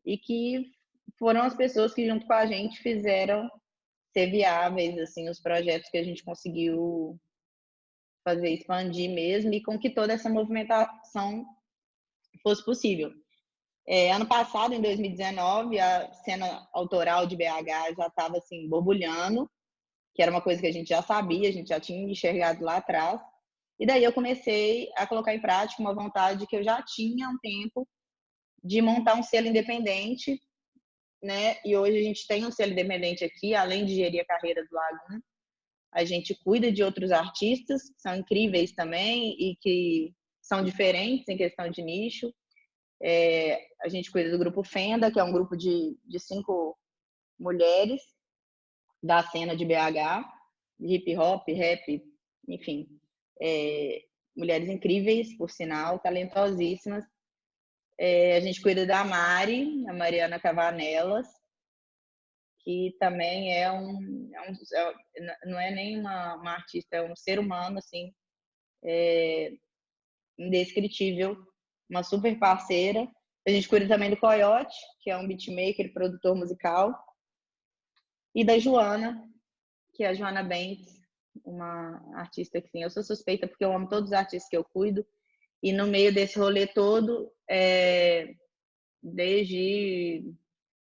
e que foram as pessoas que junto com a gente fizeram ser viáveis, assim, os projetos que a gente conseguiu fazer expandir mesmo e com que toda essa movimentação fosse possível. Ano passado, em 2019, a cena autoral de BH já estava assim borbulhando, que era uma coisa que a gente já sabia, a gente já tinha enxergado lá atrás. E daí eu comecei a colocar em prática uma vontade que eu já tinha há um tempo de montar um selo independente, né? E hoje a gente tem um selo independente aqui, além de gerir a carreira do Lagoon, a gente cuida de outros artistas que são incríveis também e que são diferentes em questão de nicho. A gente cuida do grupo Fenda, que é um grupo de 5 mulheres da cena de BH, de hip hop, rap, enfim. Mulheres incríveis, por sinal, talentosíssimas. A gente cuida da Mari, a Mariana Cavanelas, que também não é nem uma artista, é um ser humano, assim, indescritível, uma super parceira. A gente cuida também do Coyote, que é um beatmaker, produtor musical, e da Joana, que é a Joana Bentes, uma artista que, sim, eu sou suspeita porque eu amo todos os artistas que eu cuido, e no meio desse rolê todo, desde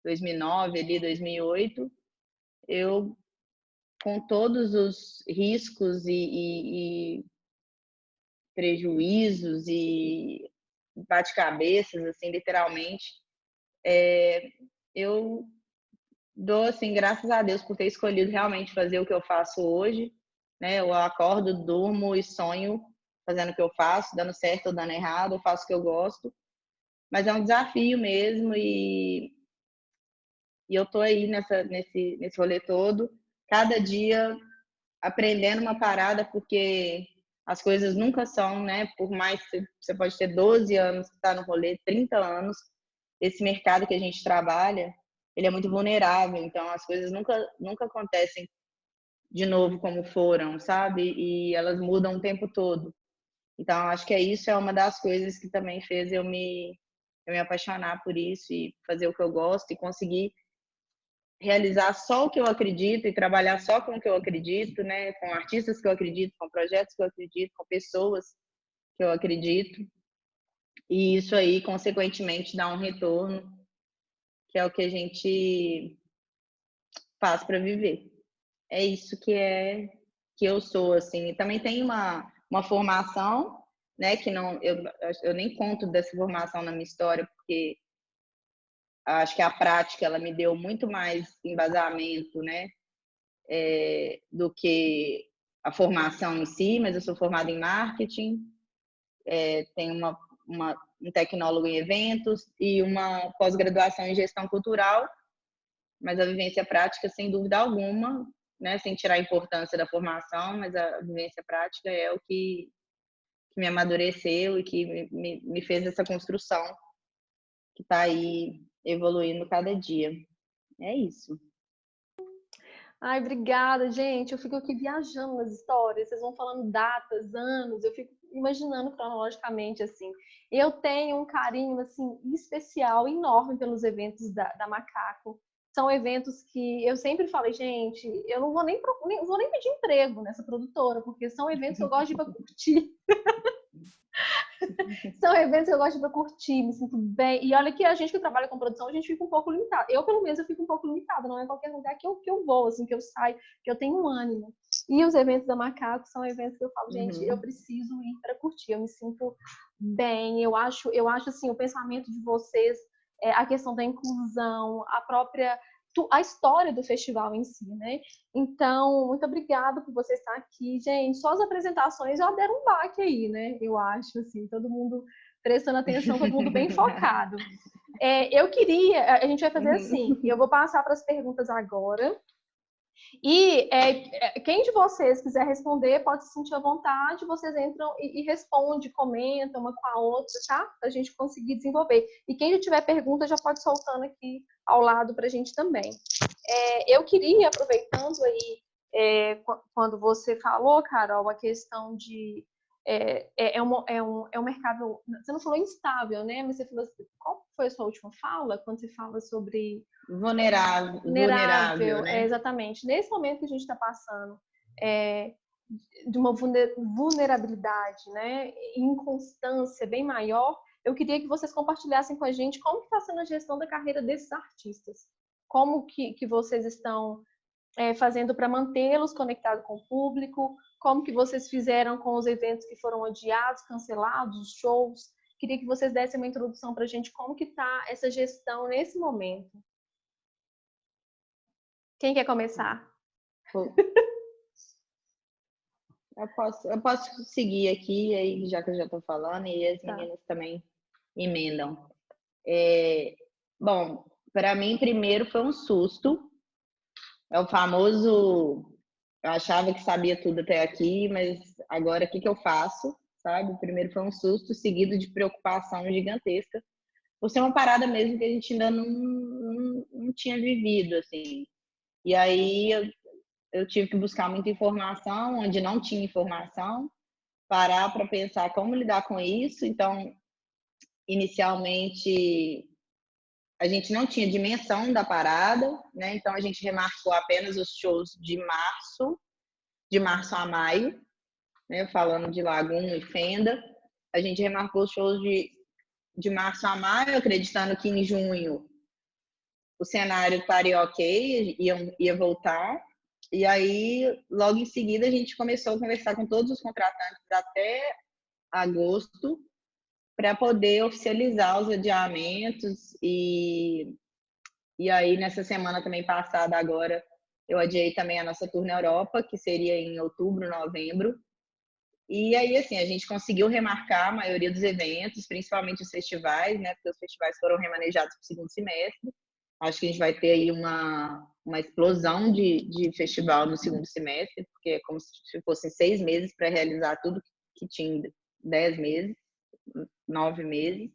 2009, ali, 2008, eu, com todos os riscos e prejuízos e bate-cabeças, assim, literalmente, eu dou, assim, graças a Deus por ter escolhido realmente fazer o que eu faço hoje, né? Eu acordo, durmo e sonho fazendo o que eu faço, dando certo ou dando errado, eu faço o que eu gosto. Mas é um desafio mesmo e eu tô aí nesse rolê todo, cada dia aprendendo uma parada, porque as coisas nunca são, né? Por mais que você pode ter 12 anos que está no rolê, 30 anos, esse mercado que a gente trabalha, ele é muito vulnerável, então as coisas nunca acontecem de novo como foram, sabe? E elas mudam o tempo todo. Então, acho que isso é uma das coisas que também fez eu me apaixonar por isso e fazer o que eu gosto e conseguir realizar só o que eu acredito e trabalhar só com o que eu acredito, né? Com artistas que eu acredito, com projetos que eu acredito, com pessoas que eu acredito. E isso aí, consequentemente, dá um retorno, que é o que a gente faz para viver. É isso que eu sou, assim. E também tem uma formação, né? Que não eu nem conto dessa formação na minha história, porque acho que a prática ela me deu muito mais embasamento, né? Do que a formação em si, mas eu sou formada em marketing, tenho um tecnólogo em eventos e uma pós-graduação em gestão cultural, mas a vivência prática, sem dúvida alguma, né, sem tirar a importância da formação, mas a vivência prática é o que me amadureceu e que me fez essa construção que está aí evoluindo cada dia. É isso. Ai, obrigada, gente. Eu fico aqui viajando nas histórias. Vocês vão falando datas, anos. Eu fico imaginando cronologicamente assim. Eu tenho um carinho assim especial, enorme pelos eventos da Macaco. São eventos que eu sempre falei, gente, eu não vou nem pedir emprego nessa produtora, porque são eventos que eu gosto de ir para curtir. São eventos que eu gosto de curtir, me sinto bem. E olha que a gente que trabalha com produção, a gente fica um pouco limitado. Eu, pelo menos, eu fico um pouco limitada. Não é qualquer lugar que eu vou, assim, que eu saio, que eu tenho um ânimo. E os eventos da Macaco são eventos que eu falo, gente, eu preciso ir para curtir. Eu me sinto bem. Eu acho assim, o pensamento de vocês, a questão da inclusão, a história do festival em si, né? Então, muito obrigada por você estar aqui, gente. Só as apresentações já deram um baque aí, né? Eu acho, assim, todo mundo prestando atenção, todo mundo bem focado. A gente vai fazer assim, eu vou passar para as perguntas agora. E quem de vocês quiser responder, pode se sentir à vontade, vocês entram e respondem, comentam uma com a outra, tá? Para a gente conseguir desenvolver. E quem já tiver pergunta, já pode soltando aqui ao lado para a gente também. Eu queria, aproveitando aí, quando você falou, Carol, a questão de um mercado, você não falou instável, né? Mas você falou assim, qual foi a sua última fala? Quando você fala sobre vulnerável, né? Exatamente. Nesse momento que a gente está passando, de uma vulnerabilidade, né? Inconstância bem maior, eu queria que vocês compartilhassem com a gente como está sendo a gestão da carreira desses artistas. Como que vocês estão fazendo para mantê-los conectados com o público, como que vocês fizeram com os eventos que foram adiados, cancelados, os shows. Queria que vocês dessem uma introdução para a gente, como que está essa gestão nesse momento. Quem quer começar? Eu posso seguir aqui, aí, já que eu já estou falando, e as meninas também emendam. Bom, para mim, primeiro foi um susto. É o famoso, eu achava que sabia tudo até aqui, mas agora o que eu faço, sabe? Primeiro foi um susto, seguido de preocupação gigantesca, por ser uma parada mesmo que a gente ainda não tinha vivido, assim. E aí eu tive que buscar muita informação, onde não tinha informação, parar para pensar como lidar com isso. Então, inicialmente, a gente não tinha dimensão da parada, né? Então a gente remarcou apenas os shows de março a maio, né? Falando de Lagoon e Fenda. A gente remarcou os shows de março a maio, acreditando que em junho o cenário estaria ok, ia voltar. E aí, logo em seguida, a gente começou a conversar com todos os contratantes até agosto, para poder oficializar os adiamentos. E aí, nessa semana também passada agora, eu adiei também a nossa tour na Europa, que seria em outubro, novembro. E aí, assim, a gente conseguiu remarcar a maioria dos eventos, principalmente os festivais, né? Porque os festivais foram remanejados para o segundo semestre. Acho que a gente vai ter aí uma explosão de festival no segundo semestre, porque é como se fossem 6 meses para realizar tudo que tinha 10 meses, 9 meses.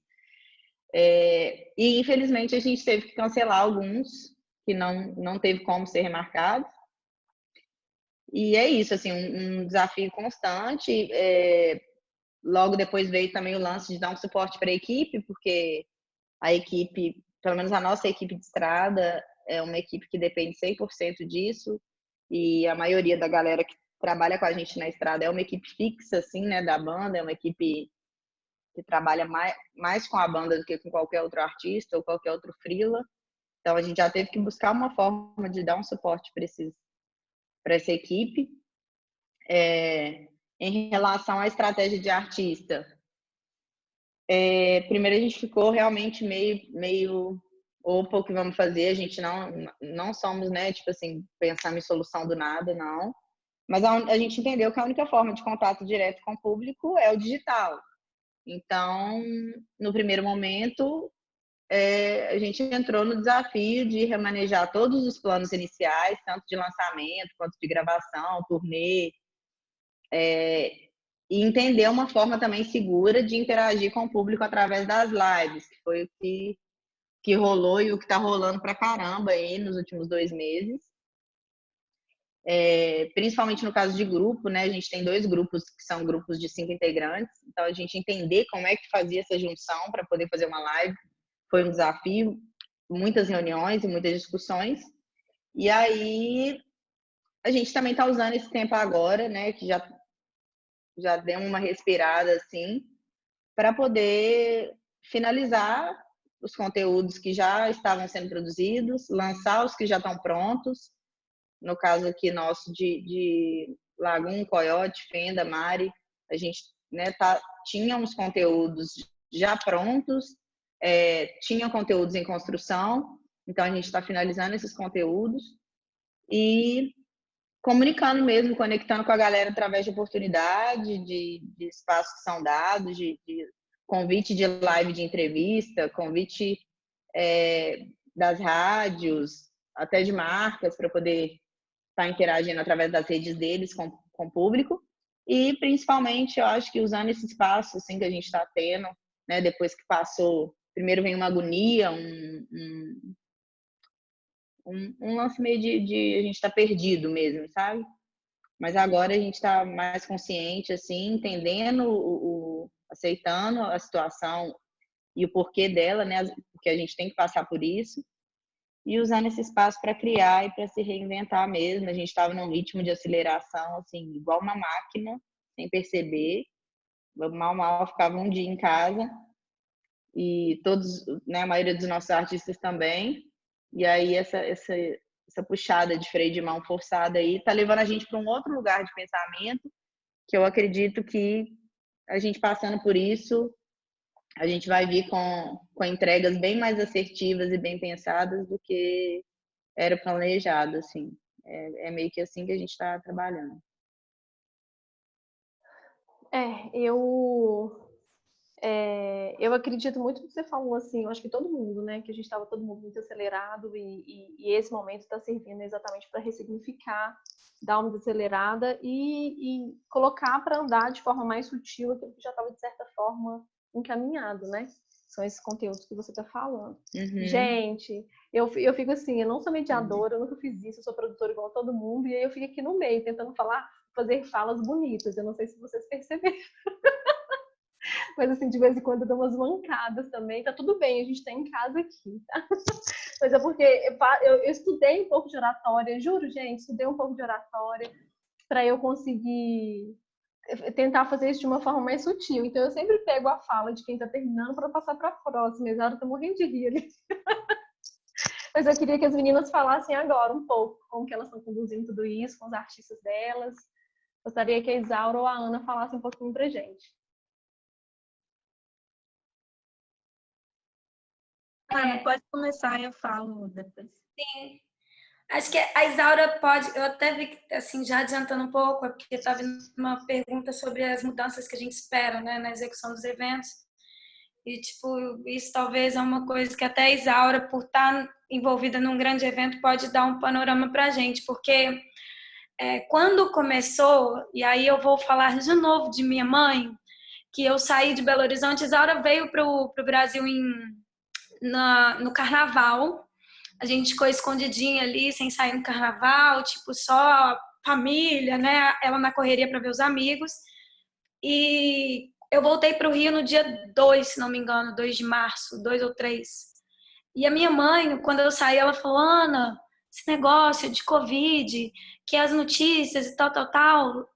E, infelizmente, a gente teve que cancelar alguns que não teve como ser remarcados. E é isso, assim, um desafio constante. Logo depois veio também o lance de dar um suporte para a equipe, porque a equipe, pelo menos a nossa equipe de estrada, é uma equipe que depende 100% disso, e a maioria da galera que trabalha com a gente na estrada é uma equipe fixa, assim, né, da banda, é uma equipe que trabalha mais com a banda do que com qualquer outro artista ou qualquer outro freela. Então, a gente já teve que buscar uma forma de dar um suporte para essa equipe. Em relação à estratégia de artista, primeiro a gente ficou realmente meio opa, o que vamos fazer? A gente não somos, né, tipo assim, pensando em solução do nada, não. Mas a gente entendeu que a única forma de contato direto com o público é o digital. Então, no primeiro momento, a gente entrou no desafio de remanejar todos os planos iniciais, tanto de lançamento quanto de gravação, turnê, e entender uma forma também segura de interagir com o público através das lives, que foi o que rolou e o que está rolando pra caramba aí nos últimos 2 meses. Principalmente no caso de grupo, né? A gente tem 2 grupos que são grupos de 5 integrantes, então a gente entender como é que fazia essa junção para poder fazer uma live foi um desafio, muitas reuniões e muitas discussões. E aí a gente também está usando esse tempo agora, né? Que já deu uma respirada assim, para poder finalizar os conteúdos que já estavam sendo produzidos, lançar os que já estão prontos. No caso aqui nosso de Lagoon, Coyote, Fenda, Mari, a gente, né, tinha uns conteúdos já prontos, tinha conteúdos em construção, então a gente está finalizando esses conteúdos e comunicando mesmo, conectando com a galera através de oportunidade, de espaços que são dados, de convite de live de entrevista, convite das rádios, até de marcas, para poder estar interagindo através das redes deles com o público. E, principalmente, eu acho que usando esse espaço assim, que a gente está tendo, né, depois que passou, primeiro vem uma agonia, um lance meio de a gente estar perdido mesmo, sabe? Mas agora a gente está mais consciente, assim, entendendo, aceitando a situação e o porquê dela, né? Porque a gente tem que passar por isso. E usando esse espaço para criar e para se reinventar mesmo. A gente estava num ritmo de aceleração, assim, igual uma máquina, sem perceber. Mal ficava um dia em casa. E todos, né, a maioria dos nossos artistas também. E aí essa puxada de freio de mão forçada aí tá levando a gente para um outro lugar de pensamento, que eu acredito que a gente passando por isso, a gente vai vir com entregas bem mais assertivas e bem pensadas do que era planejado, assim. É meio que assim que a gente está trabalhando. Eu acredito muito no que você falou, assim, eu acho que todo mundo, né, que a gente estava todo mundo muito acelerado e esse momento está servindo exatamente para ressignificar, dar uma desacelerada e colocar para andar de forma mais sutil aquilo que já estava, de certa forma, encaminhado, né? São esses conteúdos que você está falando. Uhum. Gente, eu fico assim, eu não sou mediadora, eu nunca fiz isso, eu sou produtora igual a todo mundo, e aí eu fico aqui no meio, tentando fazer falas bonitas, eu não sei se vocês perceberam. Mas assim, de vez em quando eu dou umas mancadas também. Tá tudo bem, a gente tá em casa aqui, tá? Mas é porque eu estudei um pouco de oratória, juro, gente, estudei um pouco de oratória para eu conseguir tentar fazer isso de uma forma mais sutil. Então eu sempre pego a fala de quem tá terminando para passar para a próxima. Exato, eu tô morrendo de rir ali. Mas eu queria que as meninas falassem agora um pouco como que elas estão conduzindo tudo isso com os artistas delas. Gostaria que a Isaura ou a Ana falassem um pouquinho pra gente. Ana, pode começar, eu falo depois. Sim. Acho que a Isaura pode, eu até vi que, assim, já adiantando um pouco, é porque estava vindo uma pergunta sobre as mudanças que a gente espera, né, na execução dos eventos. E, tipo, isso talvez é uma coisa que até a Isaura, por estar envolvida num grande evento, pode dar um panorama para a gente, porque quando começou, e aí eu vou falar de novo de minha mãe, que eu saí de Belo Horizonte, a Isaura veio para o Brasil no carnaval. A gente ficou escondidinha ali, sem sair no carnaval, tipo, só família, né? Ela na correria para ver os amigos. E eu voltei para o Rio no dia 2, se não me engano, 2 de março, 2 ou 3. E a minha mãe, quando eu saí, ela falou: Ana, esse negócio de Covid, que as notícias e tal, tal, tal,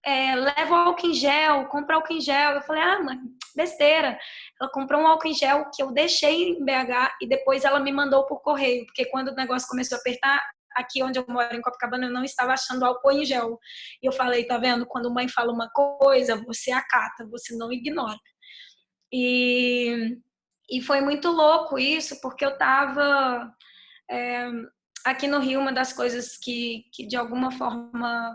leva o álcool em gel, compra álcool em gel. Eu falei: ah, mãe, besteira. Ela comprou um álcool em gel que eu deixei em BH e depois ela me mandou por correio, porque quando o negócio começou a apertar, aqui onde eu moro, em Copacabana, eu não estava achando álcool em gel. E eu falei: tá vendo? Quando mãe fala uma coisa, você acata, você não ignora. E foi muito louco isso, porque eu estava aqui no Rio. Uma das coisas que de alguma forma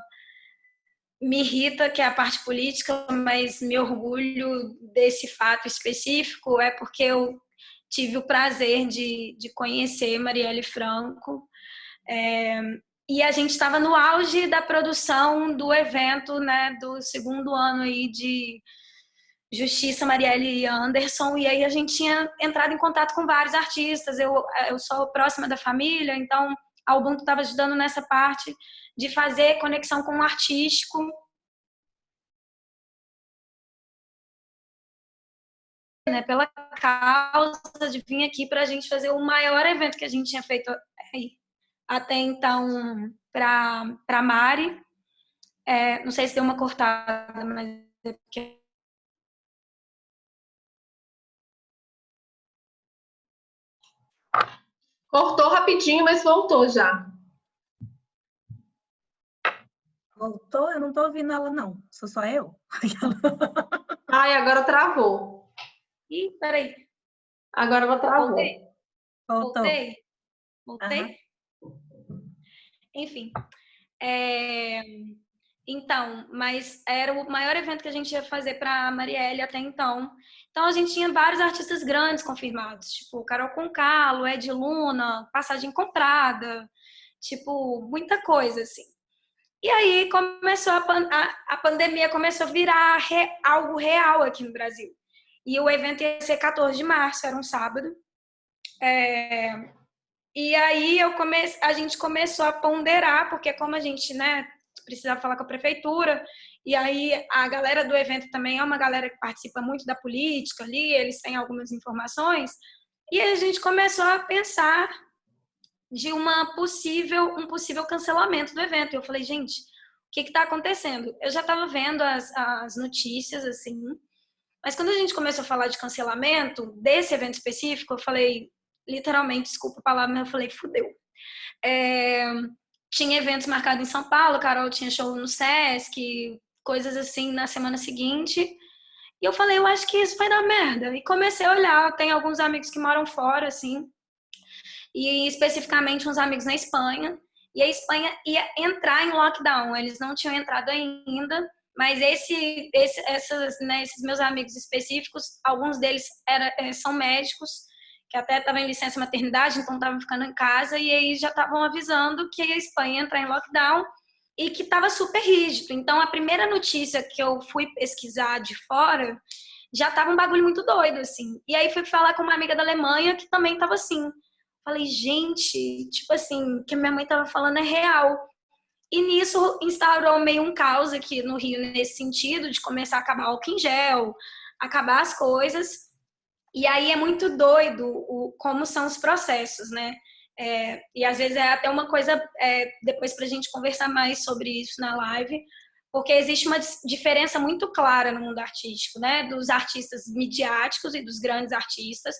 me irrita, que é a parte política, mas me orgulho desse fato específico, é porque eu tive o prazer de conhecer Marielle Franco, e a gente estava no auge da produção do evento, né, do segundo ano aí de Justiça Marielle Anderson, e aí a gente tinha entrado em contato com vários artistas. Eu sou próxima da família, então a Ubuntu estava ajudando nessa parte de fazer conexão com o artístico, né, pela causa de vir aqui para a gente fazer o maior evento que a gente tinha feito até então para Mari. Não sei se deu uma cortada, mas é porque... Cortou rapidinho, mas voltou já. Voltou? Eu não estou ouvindo ela, não. Sou só eu? Ai, agora travou. Ih, peraí. Agora ela travou. Voltou. Voltei? Enfim. Então, mas era o maior evento que a gente ia fazer para a Marielle até então. Então, a gente tinha vários artistas grandes confirmados, tipo Carol Conká, Lued Luna, Passagem Comprada, tipo, muita coisa, assim. E aí começou a pandemia começou a virar algo real aqui no Brasil. E o evento ia ser 14 de março, era um sábado. E aí a gente começou a ponderar, porque como a gente, né, precisava falar com a prefeitura, e aí a galera do evento também é uma galera que participa muito da política ali, eles têm algumas informações, e a gente começou a pensar de um possível cancelamento do evento. Eu falei: gente, o que está acontecendo? Eu já estava vendo as notícias, assim, mas quando a gente começou a falar de cancelamento desse evento específico, eu falei, literalmente, desculpa a palavra, mas eu falei: fudeu. Tinha eventos marcados em São Paulo, Carol tinha show no Sesc, coisas assim na semana seguinte. E eu falei: eu acho que isso vai dar merda. E comecei a olhar, tem alguns amigos que moram fora, assim, e especificamente uns amigos na Espanha. E a Espanha ia entrar em lockdown, eles não tinham entrado ainda, mas esses meus amigos específicos, alguns deles são médicos, que até estavam em licença maternidade, então estavam ficando em casa, e aí já estavam avisando que a Espanha ia entrar em lockdown e que estava super rígido. Então, a primeira notícia que eu fui pesquisar de fora já estava um bagulho muito doido, assim. E aí fui falar com uma amiga da Alemanha que também estava assim. Falei: gente, tipo assim, o que minha mãe estava falando é real. E nisso instaurou meio um caos aqui no Rio nesse sentido, de começar a acabar o álcool em gel, acabar as coisas. E aí é muito doido como são os processos, né? E às vezes é até uma coisa, depois para a gente conversar mais sobre isso na live, porque existe uma diferença muito clara no mundo artístico, né? Dos artistas midiáticos e dos grandes artistas,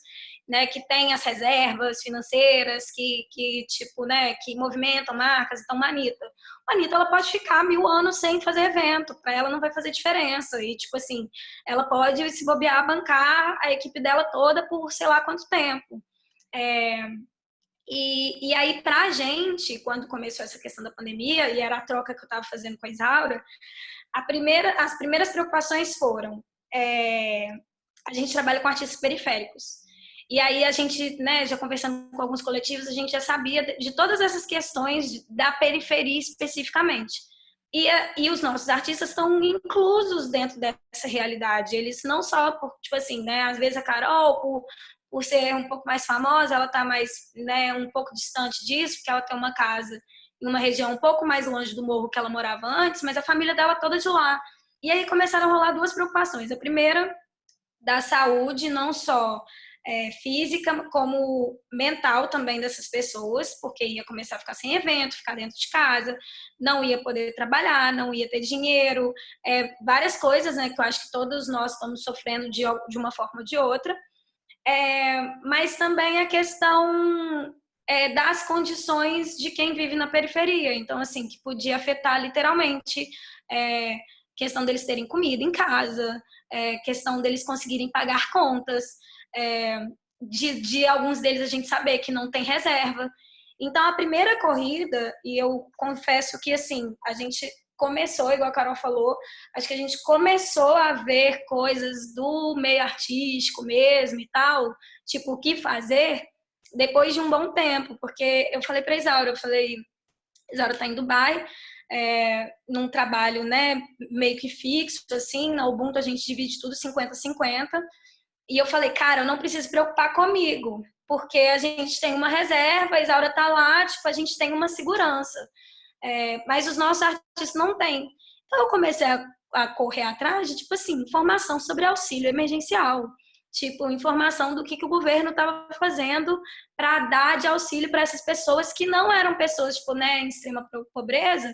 né? Que têm as reservas financeiras, que tipo, né? Que movimentam marcas. Então, a Anitta, ela pode ficar 1000 anos sem fazer evento, para ela não vai fazer diferença. E, tipo assim, ela pode, se bobear, bancar a equipe dela toda por sei lá quanto tempo. E aí, pra gente, quando começou essa questão da pandemia, e era a troca que eu estava fazendo com a Isaura, as primeiras preocupações foram: a gente trabalha com artistas periféricos. E aí a gente, né, já conversando com alguns coletivos, a gente já sabia de todas essas questões da periferia especificamente. E os nossos artistas estão inclusos dentro dessa realidade. Eles não só por, tipo assim, né, às vezes a Carol, por ser um pouco mais famosa, ela está mais, né, um pouco distante disso, porque ela tem uma casa em uma região um pouco mais longe do morro que ela morava antes, mas a família dela toda de lá. E aí começaram a rolar duas preocupações. A primeira, da saúde, não só física, como mental também dessas pessoas, porque ia começar a ficar sem evento, ficar dentro de casa, não ia poder trabalhar, não ia ter dinheiro, várias coisas, né, que eu acho que todos nós estamos sofrendo de uma forma ou de outra. Mas também a questão das condições de quem vive na periferia. Então, assim, que podia afetar literalmente questão deles terem comida em casa, questão deles conseguirem pagar contas, de alguns deles a gente saber que não tem reserva. Então, a primeira corrida, e eu confesso que, assim, a gente começou, igual a Carol falou, acho que a gente começou a ver coisas do meio artístico mesmo e tal, tipo, o que fazer, depois de um bom tempo, porque eu falei pra Isaura, Isaura tá em Dubai, num trabalho, né, meio que fixo, assim, na Ubuntu a gente divide tudo 50-50, e eu falei, cara, eu não preciso preocupar comigo, porque a gente tem uma reserva, a Isaura tá lá, tipo, a gente tem uma segurança. Mas os nossos artistas não têm. Então eu comecei a correr atrás de, tipo assim, informação sobre auxílio emergencial. Tipo, informação do que o governo estava fazendo para dar de auxílio para essas pessoas que não eram pessoas, tipo, né, em extrema pobreza,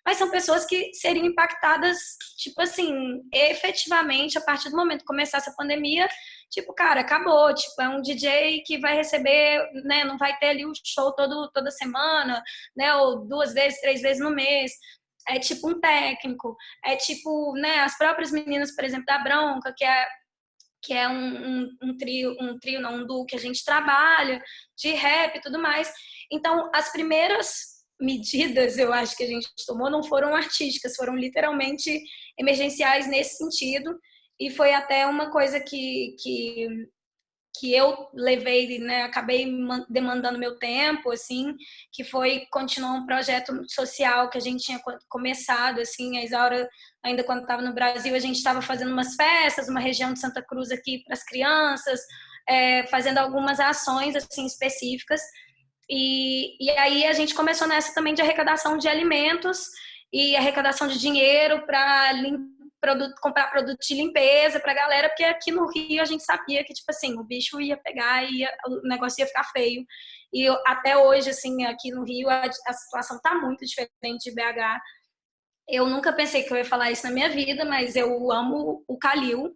mas são pessoas que seriam impactadas, tipo assim, efetivamente a partir do momento que começasse a pandemia. Tipo, cara, acabou. Tipo, é um DJ que vai receber, né? Não vai ter ali o show toda semana, né? Ou 2 vezes, 3 vezes no mês. É tipo um técnico. É tipo, né? As próprias meninas, por exemplo, da Bronca, que é um trio, não, um duo que a gente trabalha, de rap e tudo mais. Então, as primeiras medidas, eu acho, que a gente tomou não foram artísticas, foram literalmente emergenciais nesse sentido. E foi até uma coisa que eu levei, né, acabei demandando meu tempo, assim, que foi continuar um projeto social que a gente tinha começado, assim, a Isaura, ainda quando estava no Brasil, a gente estava fazendo umas festas, uma região de Santa Cruz aqui para as crianças, fazendo algumas ações, assim, específicas, e aí a gente começou nessa também de arrecadação de alimentos e arrecadação de dinheiro para comprar produto de limpeza pra galera, porque aqui no Rio a gente sabia que, tipo assim, o bicho ia pegar e o negócio ia ficar feio. E até hoje, assim, aqui no Rio, a situação tá muito diferente de BH. Eu nunca pensei que eu ia falar isso na minha vida, mas eu amo o Calil.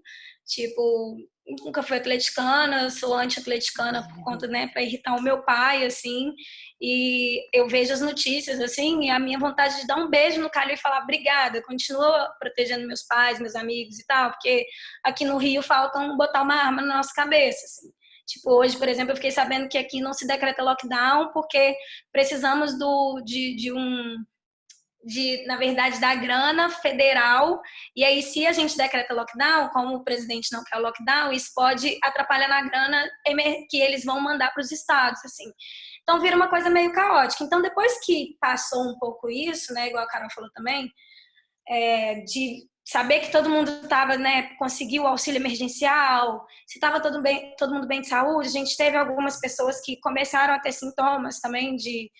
Tipo, nunca fui atleticana, sou anti-atleticana por conta, né, para irritar o meu pai, assim. E eu vejo as notícias, assim, e a minha vontade de dar um beijo no Calil e falar obrigada, continua protegendo meus pais, meus amigos e tal, porque aqui no Rio faltam botar uma arma na nossa cabeça, assim. Tipo, hoje, por exemplo, eu fiquei sabendo que aqui não se decreta lockdown porque precisamos na verdade, da grana federal. E aí, se a gente decreta lockdown, como o presidente não quer lockdown, isso pode atrapalhar na grana que eles vão mandar para os estados, assim. Então, vira uma coisa meio caótica. Então, depois que passou um pouco isso, né, igual a Carol falou também, de saber que todo mundo estava, né, conseguiu o auxílio emergencial, se estava todo mundo bem de saúde, a gente teve algumas pessoas que começaram a ter sintomas também de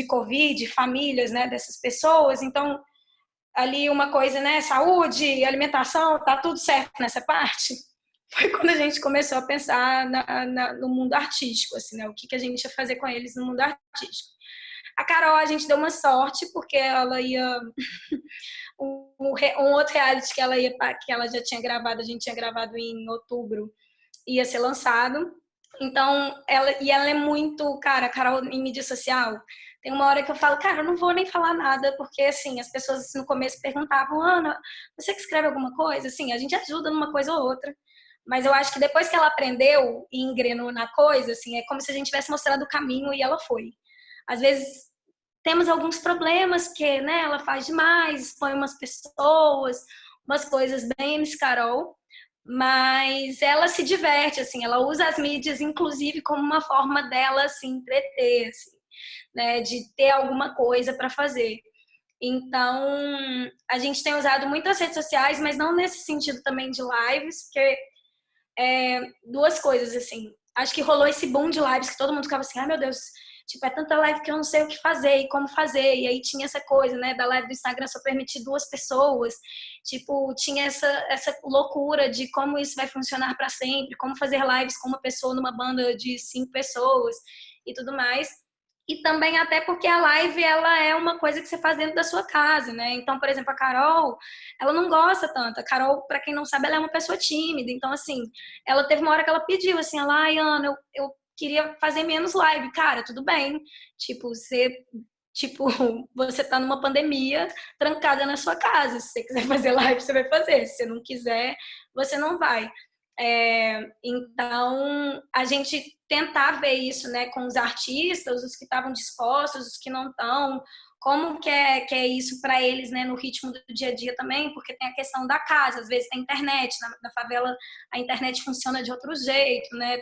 Covid, famílias, né, dessas pessoas. Então, ali uma coisa, né, saúde, alimentação, tá tudo certo nessa parte. Foi quando a gente começou a pensar no mundo artístico, assim, né, o que a gente ia fazer com eles no mundo artístico. A Carol, a gente deu uma sorte, porque ela ia... um outro reality que ela já tinha gravado, a gente tinha gravado em outubro, ia ser lançado. Então, ela é muito, cara, a Carol em mídia social. Tem uma hora que eu falo, cara, eu não vou nem falar nada, porque, assim, as pessoas assim, no começo perguntavam, Ana, você que escreve alguma coisa? Assim, a gente ajuda numa coisa ou outra, Mas eu acho que depois que ela aprendeu e engrenou na coisa, assim, é como se a gente tivesse mostrado o caminho e ela foi. Às vezes temos alguns problemas, porque, né, ela faz demais, expõe umas pessoas, umas coisas bem MC Carol, mas ela se diverte, assim, ela usa as mídias, inclusive, como uma forma dela se entreter, assim, né, de ter alguma coisa para fazer. Então, a gente tem usado muitas redes sociais, mas não nesse sentido também de lives, porque duas coisas, assim. Acho que rolou esse boom de lives que todo mundo ficava assim, ai meu Deus, tipo, é tanta live que eu não sei o que fazer e como fazer. E aí tinha essa coisa, né, da live do Instagram só permitir 2 pessoas. Tipo, tinha essa loucura de como isso vai funcionar para sempre, como fazer lives com uma pessoa numa banda de 5 pessoas e tudo mais. E também até porque a live, ela é uma coisa que você faz dentro da sua casa, né? Então, por exemplo, a Carol, ela não gosta tanto. A Carol, para quem não sabe, ela é uma pessoa tímida. Então, assim, ela teve uma hora que ela pediu, assim, ela, ai, Ana, eu queria fazer menos live. Cara, tudo bem. Tipo, você tá numa pandemia trancada na sua casa. Se você quiser fazer live, você vai fazer. Se você não quiser, você não vai. Então, a gente tentar ver isso, né, com os artistas, os que estavam dispostos, os que não estão, como que é isso para eles, né, no ritmo do dia a dia também, porque tem a questão da casa, às vezes tem internet, na favela a internet funciona de outro jeito, né,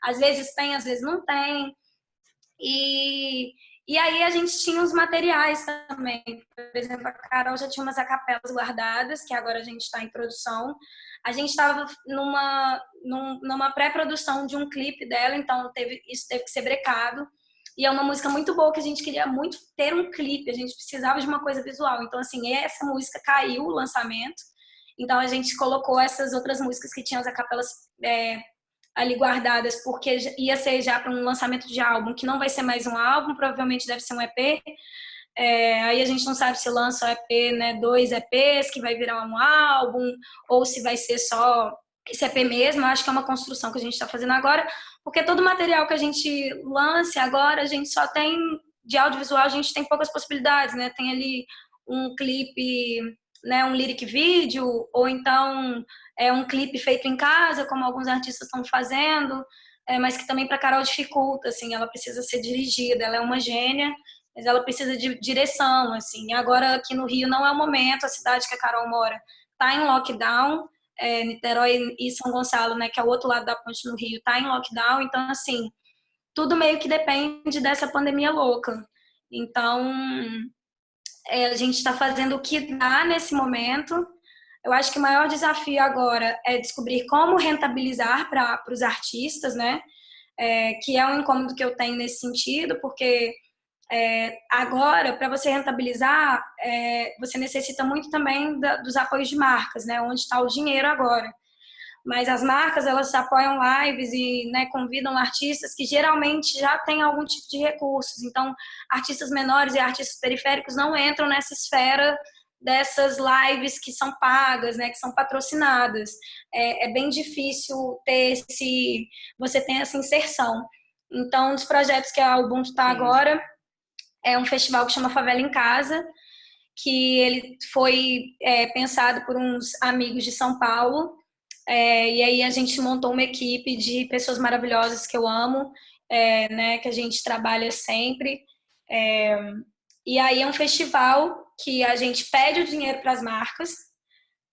às vezes tem, às vezes não tem, e aí a gente tinha os materiais também, por exemplo, a Carol já tinha umas acapelas guardadas, que agora a gente está em produção. A gente estava numa pré-produção de um clipe dela, então isso teve que ser brecado. E é uma música muito boa que a gente queria muito ter um clipe, a gente precisava de uma coisa visual. Então, assim, essa música caiu o lançamento. Então, a gente colocou essas outras músicas que tinham as acapelas ali guardadas, porque ia ser já para um lançamento de álbum, que não vai ser mais um álbum, provavelmente deve ser um EP. Aí a gente não sabe se lança o EP, né, 2 EPs, que vai virar um álbum, ou se vai ser só esse EP mesmo. Eu acho que é uma construção que a gente está fazendo agora, porque todo o material que a gente lance agora, a gente só tem, de audiovisual, a gente tem poucas possibilidades, né? Tem ali um clipe, né, um lyric vídeo, ou então um clipe feito em casa, como alguns artistas estão fazendo, mas que também para Carol dificulta, assim, ela precisa ser dirigida, ela é uma gênia, mas ela precisa de direção, assim. Agora, aqui no Rio, não é o momento, a cidade que a Carol mora está em lockdown, Niterói e São Gonçalo, né, que é o outro lado da ponte no Rio, está em lockdown, então, assim, tudo meio que depende dessa pandemia louca. Então, a gente está fazendo o que dá nesse momento. Eu acho que o maior desafio agora é descobrir como rentabilizar para os artistas, né, que é um incômodo que eu tenho nesse sentido, porque agora, para você rentabilizar, você necessita muito também dos apoios de marcas, né? Onde está o dinheiro agora. Mas as marcas, elas apoiam lives e, né, convidam artistas que geralmente já têm algum tipo de recursos. Então, artistas menores e artistas periféricos não entram nessa esfera dessas lives que são pagas, né, que são patrocinadas. É bem difícil você ter essa inserção. Então, um dos projetos que a Ubuntu está agora é um festival que chama Favela em Casa, que ele foi pensado por uns amigos de São Paulo, e aí a gente montou uma equipe de pessoas maravilhosas que eu amo, né, que a gente trabalha sempre, e aí é um festival que a gente pede o dinheiro para as marcas.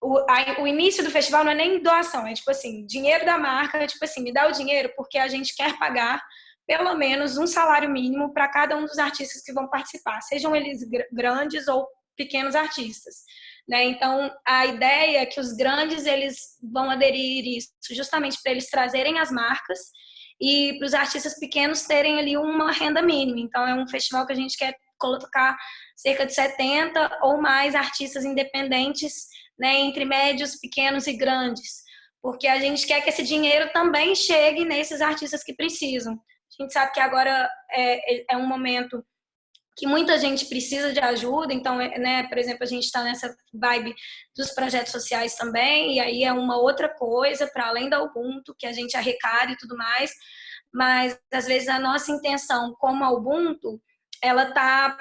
O início do festival não é nem doação, é tipo assim, dinheiro da marca, é tipo assim, me dá o dinheiro porque a gente quer pagar pelo menos um salário mínimo para cada um dos artistas que vão participar, sejam eles grandes ou pequenos artistas, né? Então, a ideia é que os grandes eles vão aderir isso justamente para eles trazerem as marcas e para os artistas pequenos terem ali uma renda mínima. Então, é um festival que a gente quer colocar cerca de 70 ou mais artistas independentes, né, entre médios, pequenos e grandes, porque a gente quer que esse dinheiro também chegue nesses artistas que precisam. A gente sabe que agora é um momento que muita gente precisa de ajuda, então, né, por exemplo, a gente está nessa vibe dos projetos sociais também, e aí é uma outra coisa, para além da Ubuntu, que a gente arrecada e tudo mais, mas, às vezes, a nossa intenção como a Ubuntu, ela está,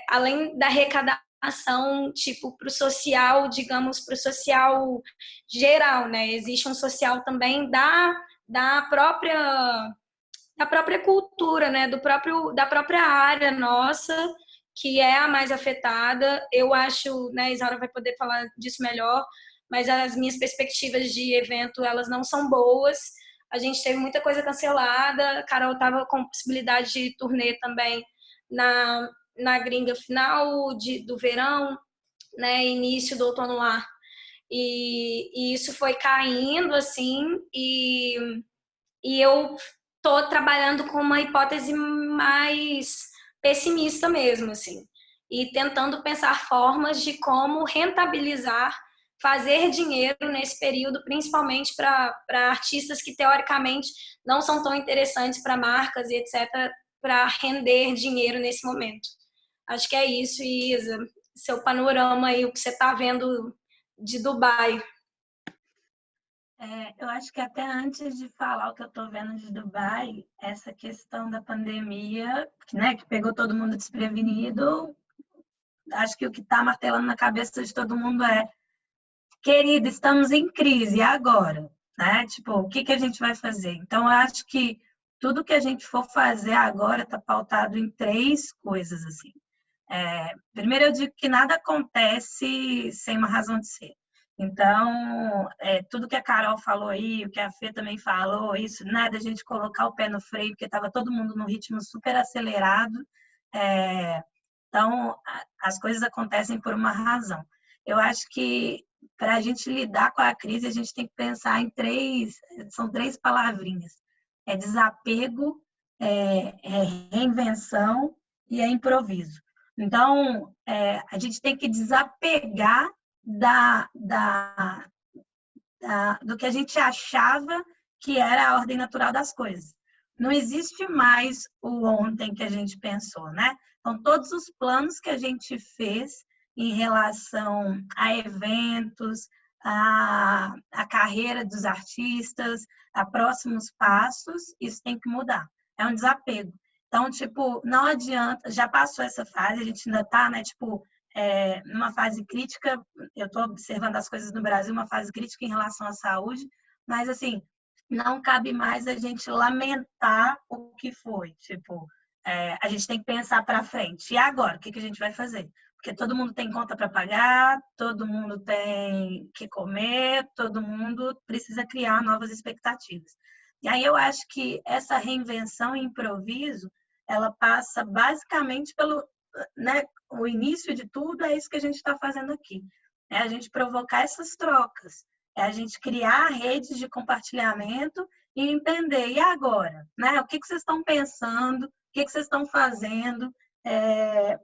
além da arrecadação ação, tipo, para o social, digamos, para o social geral, né? Existe um social também da própria cultura, né? Da própria área nossa, que é a mais afetada. Eu acho, né, a Isaura vai poder falar disso melhor, mas as minhas perspectivas de evento, elas não são boas. A gente teve muita coisa cancelada, a Carol estava com possibilidade de turnê também na gringa final do verão, né, início do outono lá. E isso foi caindo, assim, e eu tô trabalhando com uma hipótese mais pessimista mesmo, assim, e tentando pensar formas de como rentabilizar, fazer dinheiro nesse período, principalmente para artistas que teoricamente não são tão interessantes para marcas e etc, para render dinheiro nesse momento. Acho que é isso, Isa. Seu panorama aí, o que você está vendo de Dubai. Eu acho que até antes de falar o que eu estou vendo de Dubai, essa questão da pandemia, né, que pegou todo mundo desprevenido, acho que o que está martelando na cabeça de todo mundo é: querido, estamos em crise, e agora? Né? Tipo, o que a gente vai fazer? Então, eu acho que tudo que a gente for fazer agora está pautado em 3 coisas, assim. Primeiro, eu digo que nada acontece sem uma razão de ser. Então, tudo que a Carol falou aí, o que a Fê também falou, isso, nada a gente colocar o pé no freio, porque estava todo mundo num ritmo super acelerado. Então, as coisas acontecem por uma razão. Eu acho que para a gente lidar com a crise, a gente tem que pensar em são 3 palavrinhas. É desapego, reinvenção e improviso. Então, a gente tem que desapegar do que a gente achava que era a ordem natural das coisas. Não existe mais o ontem que a gente pensou, né? Então, todos os planos que a gente fez em relação a eventos, a carreira dos artistas, a próximos passos, isso tem que mudar. É um desapego. Então, tipo, não adianta, já passou essa fase, a gente ainda está, né, tipo, numa fase crítica. Eu estou observando as coisas no Brasil, uma fase crítica em relação à saúde, mas, assim, não cabe mais a gente lamentar o que foi. Tipo, a gente tem que pensar para frente. E agora, o que a gente vai fazer? Porque todo mundo tem conta para pagar, todo mundo tem que comer, todo mundo precisa criar novas expectativas. E aí eu acho que essa reinvenção e improviso, ela passa basicamente pelo, né, o início de tudo é isso que a gente está fazendo aqui. É a gente provocar essas trocas, é a gente criar redes de compartilhamento e entender, e agora? Né? O que vocês estão pensando? O que vocês estão fazendo?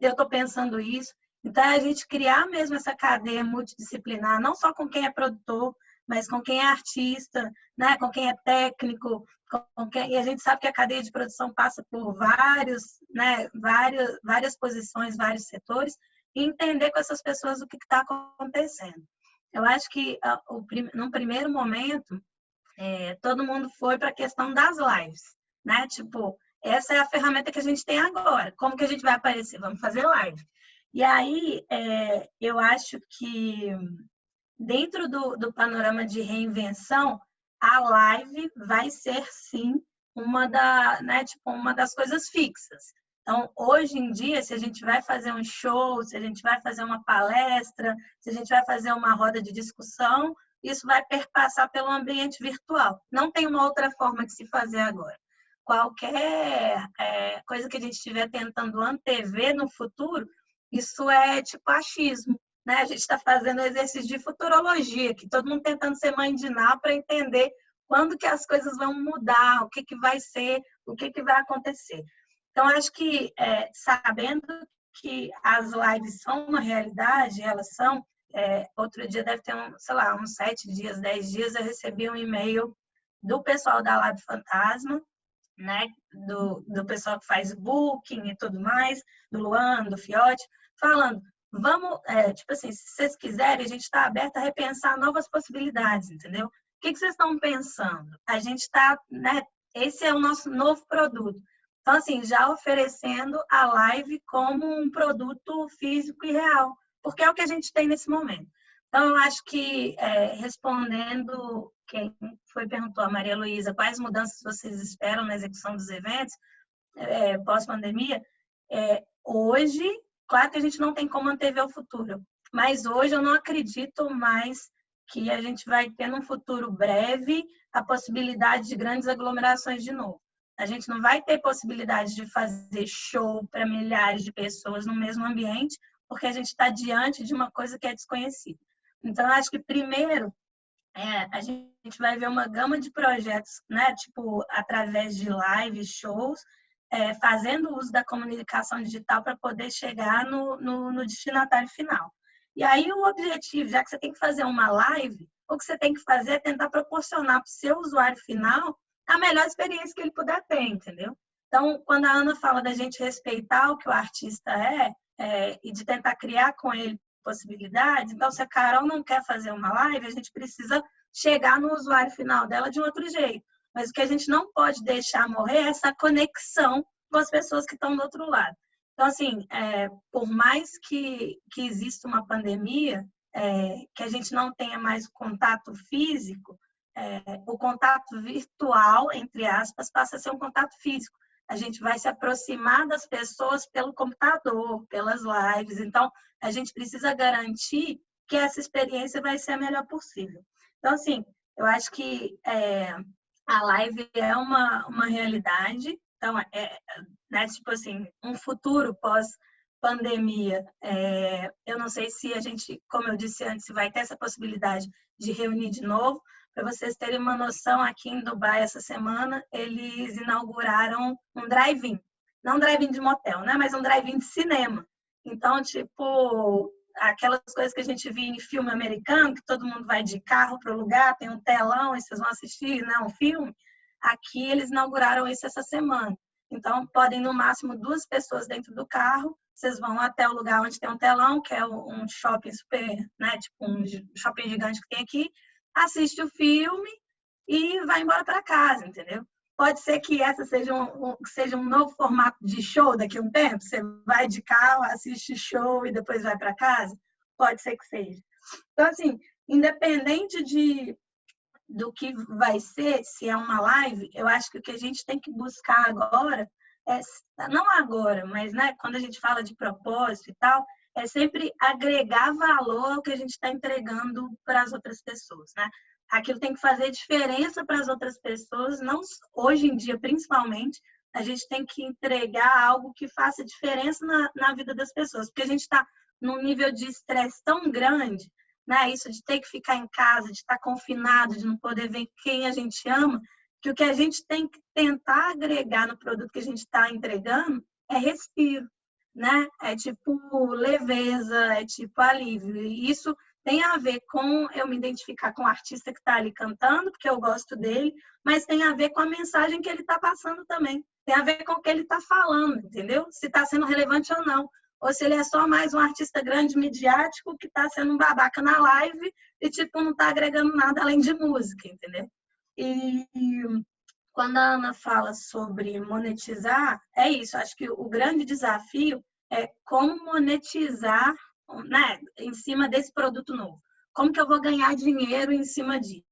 Eu estou pensando isso. Então, é a gente criar mesmo essa cadeia multidisciplinar, não só com quem é produtor, mas com quem é artista, né? Com quem é técnico, e a gente sabe que a cadeia de produção passa por várias posições, vários setores, e entender com essas pessoas o que está acontecendo. Eu acho que, num primeiro momento, todo mundo foi para a questão das lives, né? Tipo, essa é a ferramenta que a gente tem agora. Como que a gente vai aparecer? Vamos fazer live. E aí, eu acho que dentro do panorama de reinvenção, a live vai ser, sim, uma das coisas fixas. Então, hoje em dia, se a gente vai fazer um show, se a gente vai fazer uma palestra, se a gente vai fazer uma roda de discussão, isso vai perpassar pelo ambiente virtual. Não tem uma outra forma de se fazer agora. Qualquer coisa que a gente estiver tentando antever no futuro, isso é tipo achismo. Né? A gente está fazendo exercício de futurologia, que todo mundo tentando ser mãe de Ná para entender quando que as coisas vão mudar, o que vai ser, o que vai acontecer. Então, acho que sabendo que as lives são uma realidade, elas são, outro dia deve ter, uns 7 dias, 10 dias, eu recebi um e-mail do pessoal da Lab Fantasma, né? do pessoal que faz booking e tudo mais, do Luan, do Fiote, falando: vamos, tipo assim, se vocês quiserem, a gente está aberto a repensar novas possibilidades, entendeu? O que vocês estão pensando? A gente está, né? Esse é o nosso novo produto. Então, assim, já oferecendo a live como um produto físico e real. porque é o que a gente tem nesse momento. Então, eu acho que, respondendo quem perguntou, a Maria Luísa, quais mudanças vocês esperam na execução dos eventos pós-pandemia, hoje, claro que a gente não tem como antever o futuro, mas hoje eu não acredito mais que a gente vai ter num futuro breve a possibilidade de grandes aglomerações de novo. A gente não vai ter possibilidade de fazer show para milhares de pessoas no mesmo ambiente, porque a gente está diante de uma coisa que é desconhecida. Então, eu acho que, primeiro, a gente vai ver uma gama de projetos, né? Tipo, através de lives, shows, fazendo uso da comunicação digital para poder chegar no destinatário final. E aí, o objetivo, já que você tem que fazer uma live, o que você tem que fazer é tentar proporcionar para o seu usuário final a melhor experiência que ele puder ter, entendeu? Então, quando a Ana fala da gente respeitar o que o artista e de tentar criar com ele possibilidades, então, se a Carol não quer fazer uma live, a gente precisa chegar no usuário final dela de um outro jeito. Mas o que a gente não pode deixar morrer é essa conexão com as pessoas que estão do outro lado. Então, assim, por mais que exista uma pandemia, que a gente não tenha mais contato físico, o contato virtual, entre aspas, passa a ser um contato físico. A gente vai se aproximar das pessoas pelo computador, pelas lives. Então, a gente precisa garantir que essa experiência vai ser a melhor possível. Então, assim, eu acho que a live é uma realidade. Então, né, tipo assim, um futuro pós-pandemia. Eu não sei se a gente, como eu disse antes, vai ter essa possibilidade de reunir de novo. Para vocês terem uma noção, aqui em Dubai, essa semana, eles inauguraram um drive-in. Não um drive-in de motel, né? Mas um drive-in de cinema. Então, tipo, aquelas coisas que a gente vê em filme americano, que todo mundo vai de carro para o lugar, tem um telão e vocês vão assistir, né, um filme. Aqui eles inauguraram isso essa semana. Então, podem, no máximo, 2 pessoas dentro do carro. Vocês vão até o lugar onde tem um telão, que é um shopping super, né, tipo um shopping gigante que tem aqui, assiste o filme e vai embora para casa, entendeu? Pode ser que essa seja um novo formato de show daqui a um tempo. Você vai de carro, assiste show e depois vai para casa. Pode ser que seja. Então, assim, independente do que vai ser, se é uma live, eu acho que o que a gente tem que buscar agora, não agora, mas, né, quando a gente fala de propósito e tal, é sempre agregar valor ao que a gente está entregando para as outras pessoas, né? Aquilo tem que fazer diferença para as outras pessoas, não hoje em dia, principalmente, a gente tem que entregar algo que faça diferença na vida das pessoas, porque a gente está num nível de estresse tão grande, né? Isso de ter que ficar em casa, de estar confinado, de não poder ver quem a gente ama, que o que a gente tem que tentar agregar no produto que a gente está entregando é respiro, né? É tipo leveza, é tipo alívio. E isso tem a ver com eu me identificar com o artista que está ali cantando, porque eu gosto dele, mas tem a ver com a mensagem que ele está passando também. Tem a ver com o que ele está falando, entendeu? Se está sendo relevante ou não. Ou se ele é só mais um artista grande, midiático, que está sendo um babaca na live e, tipo, não está agregando nada além de música, entendeu? E quando a Ana fala sobre monetizar, é isso. Acho que o grande desafio é como monetizar, né, em cima desse produto novo. Como que eu vou ganhar dinheiro em cima disso?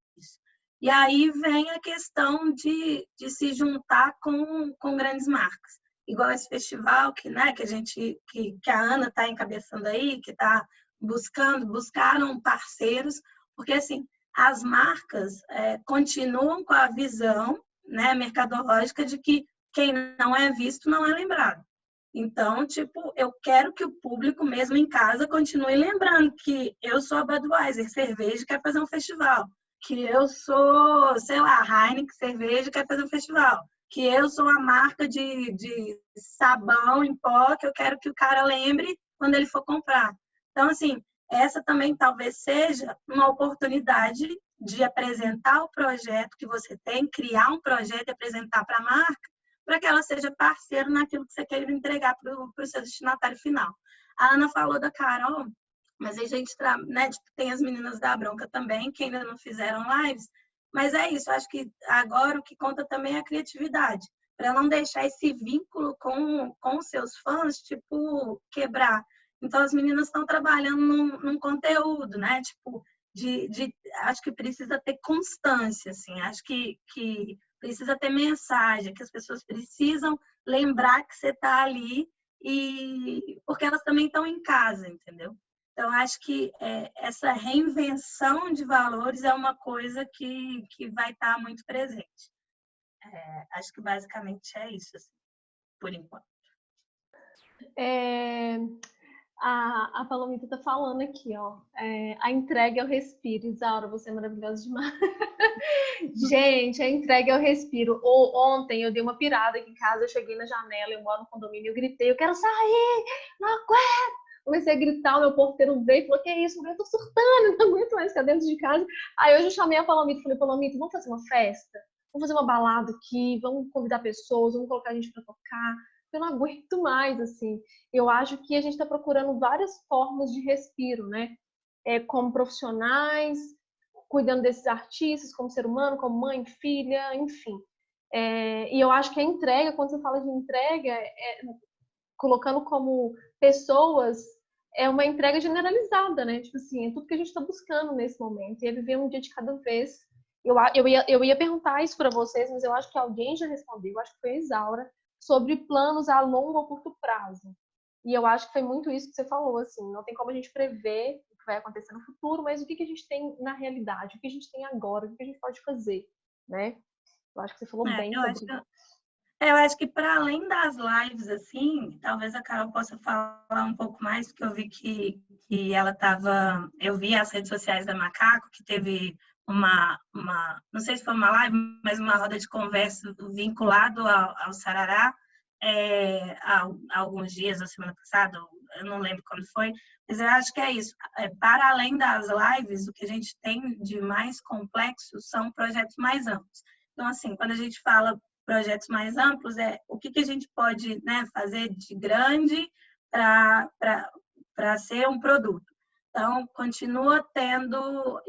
E aí vem a questão de se juntar com grandes marcas. Igual esse festival né, que a Ana está encabeçando aí, que está buscaram parceiros, porque assim, as marcas continuam com a visão, né, mercadológica de que quem não é visto não é lembrado. Então, tipo, eu quero que o público, mesmo em casa, continue lembrando que eu sou a Budweiser cerveja e quer fazer um festival. Que eu sou, sei lá, Heineken cerveja e quer fazer um festival. Que eu sou a marca de sabão em pó que eu quero que o cara lembre quando ele for comprar. Então, assim, essa também talvez seja uma oportunidade de apresentar o projeto que você tem, criar um projeto e apresentar para a marca, para que ela seja parceiro naquilo que você quer entregar para o seu destinatário final. A Ana falou da Carol, mas a gente né, tem as meninas da Bronca também, que ainda não fizeram lives, mas é isso, acho que agora o que conta também é a criatividade, para não deixar esse vínculo com os seus fãs, tipo, quebrar. Então, as meninas estão trabalhando num conteúdo, né? Tipo, acho que precisa ter constância, assim. Acho que precisa ter mensagem, que as pessoas precisam lembrar que você está ali porque elas também estão em casa, entendeu? Então, acho que essa reinvenção de valores é uma coisa que vai estar muito presente. Acho que basicamente é isso, assim, por enquanto. A Palomita tá falando aqui, ó. A entrega é o respiro. Isaura, você é maravilhosa demais. Gente, a entrega é o respiro. Ontem eu dei uma pirada aqui em casa, eu cheguei na janela, eu moro no condomínio, eu gritei, eu quero sair, não aguento. Comecei a gritar, o meu porteiro veio e falou, que é isso? Eu tô surtando, não aguento mais ficar dentro de casa. Aí hoje eu chamei a Palomita e falei, Palomita, vamos fazer uma festa? Vamos fazer uma balada aqui, vamos convidar pessoas, vamos colocar a gente pra tocar. Eu não aguento mais, assim. Eu acho que a gente está procurando várias formas de respiro, né? Como profissionais, cuidando desses artistas, como ser humano, como mãe, filha, enfim. E eu acho que a entrega, quando você fala de entrega, colocando como pessoas, é uma entrega generalizada, né? Tipo assim, é tudo que a gente está buscando nesse momento. E é viver um dia de cada vez. Eu ia perguntar isso para vocês, mas eu acho que alguém já respondeu, eu acho que foi a Isaura, sobre planos a longo ou curto prazo. E eu acho que foi muito isso que você falou, assim, não tem como a gente prever o que vai acontecer no futuro, mas o que a gente tem na realidade, o que a gente tem agora, o que a gente pode fazer, né? Eu acho que você falou bem sobre isso. Eu acho que para além das lives, assim, talvez a Carol possa falar um pouco mais, porque eu vi que ela estava... Eu vi as redes sociais da Macaco, que teve não sei se foi uma live, mas uma roda de conversa vinculado ao Sarará, há alguns dias, a semana passada, eu não lembro quando foi, mas eu acho que é isso. Para além das lives, o que a gente tem de mais complexo são projetos mais amplos. Então, assim, quando a gente fala projetos mais amplos, o que a gente pode, né, fazer de grande para ser um produto. Então, continua tendo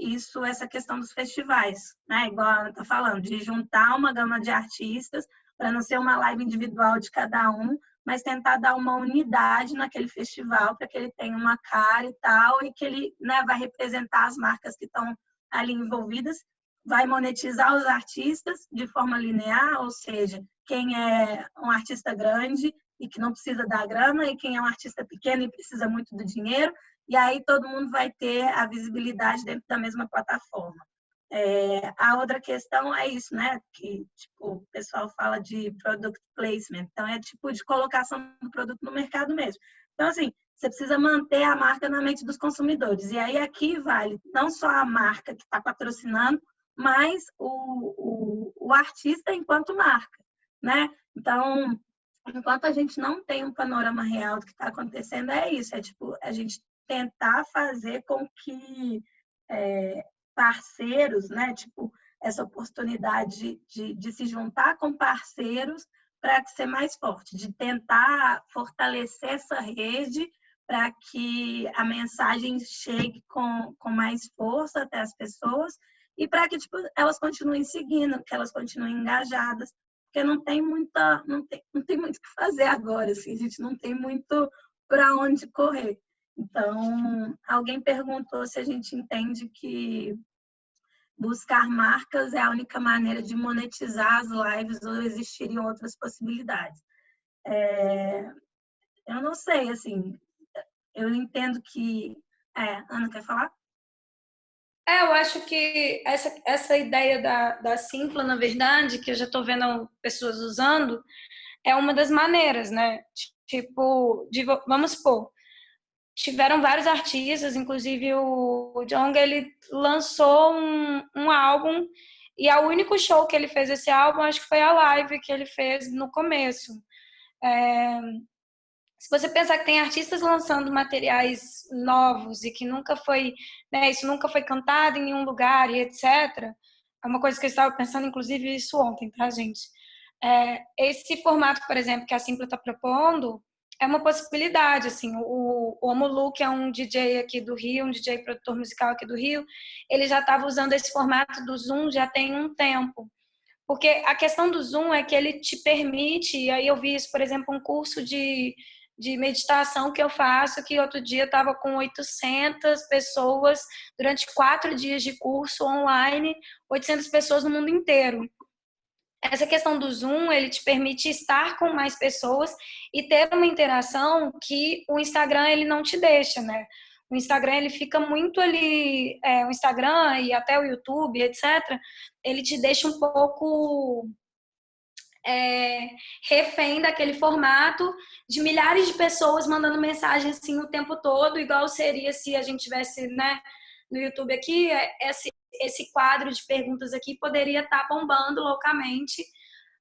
essa questão dos festivais, né? Igual a Ana está falando, de juntar uma gama de artistas para não ser uma live individual de cada um, mas tentar dar uma unidade naquele festival para que ele tenha uma cara e tal, e que ele, né, vai representar as marcas que estão ali envolvidas, vai monetizar os artistas de forma linear, ou seja, quem é um artista grande e que não precisa da grana, e quem é um artista pequeno e precisa muito do dinheiro, e aí todo mundo vai ter a visibilidade dentro da mesma plataforma. A outra questão é isso, né? Que tipo, o pessoal fala de product placement, então é tipo de colocação do produto no mercado mesmo. Então, assim, você precisa manter a marca na mente dos consumidores. E aí aqui vale não só a marca que está patrocinando, mas o artista enquanto marca, né? Então, enquanto a gente não tem um panorama real do que está acontecendo, é isso, tipo, a gente tentar fazer com que parceiros, né, tipo, essa oportunidade de se juntar com parceiros para ser mais forte, de tentar fortalecer essa rede para que a mensagem chegue com mais força até as pessoas e para que tipo, elas continuem seguindo, que elas continuem engajadas, porque não tem muito o que fazer agora, assim, a gente não tem muito para onde correr. Então, alguém perguntou se a gente entende que buscar marcas é a única maneira de monetizar as lives ou existiriam outras possibilidades. Eu não sei, assim, eu entendo que... Ana, quer falar? Eu acho que essa ideia da Simpla, na verdade, que eu já estou vendo pessoas usando, é uma das maneiras, né? Tipo, vamos supor, tiveram vários artistas, inclusive o Jong, ele lançou um álbum e o único show que ele fez esse álbum, acho que foi a live que ele fez no começo. Se você pensar que tem artistas lançando materiais novos e que nunca foi, né, isso nunca foi cantado em nenhum lugar e etc. É uma coisa que eu estava pensando, inclusive, isso ontem, tá, gente? Esse formato, por exemplo, que a Simpla está propondo, é uma possibilidade, assim, o Omulu, que é um DJ aqui do Rio, um DJ produtor musical aqui do Rio, ele já estava usando esse formato do Zoom já tem um tempo. Porque a questão do Zoom é que ele te permite, e aí eu vi isso, por exemplo, um curso de de meditação que eu faço, que outro dia eu estava com 800 pessoas durante 4 dias de curso online, 800 pessoas no mundo inteiro. Essa questão do Zoom, ele te permite estar com mais pessoas e ter uma interação que o Instagram ele não te deixa, né? O Instagram ele fica muito ali, o Instagram e até o YouTube, etc. Ele te deixa um pouco refém daquele formato de milhares de pessoas mandando mensagem assim o tempo todo, igual seria se a gente tivesse, né, no YouTube aqui, esse quadro de perguntas aqui poderia estar bombando loucamente,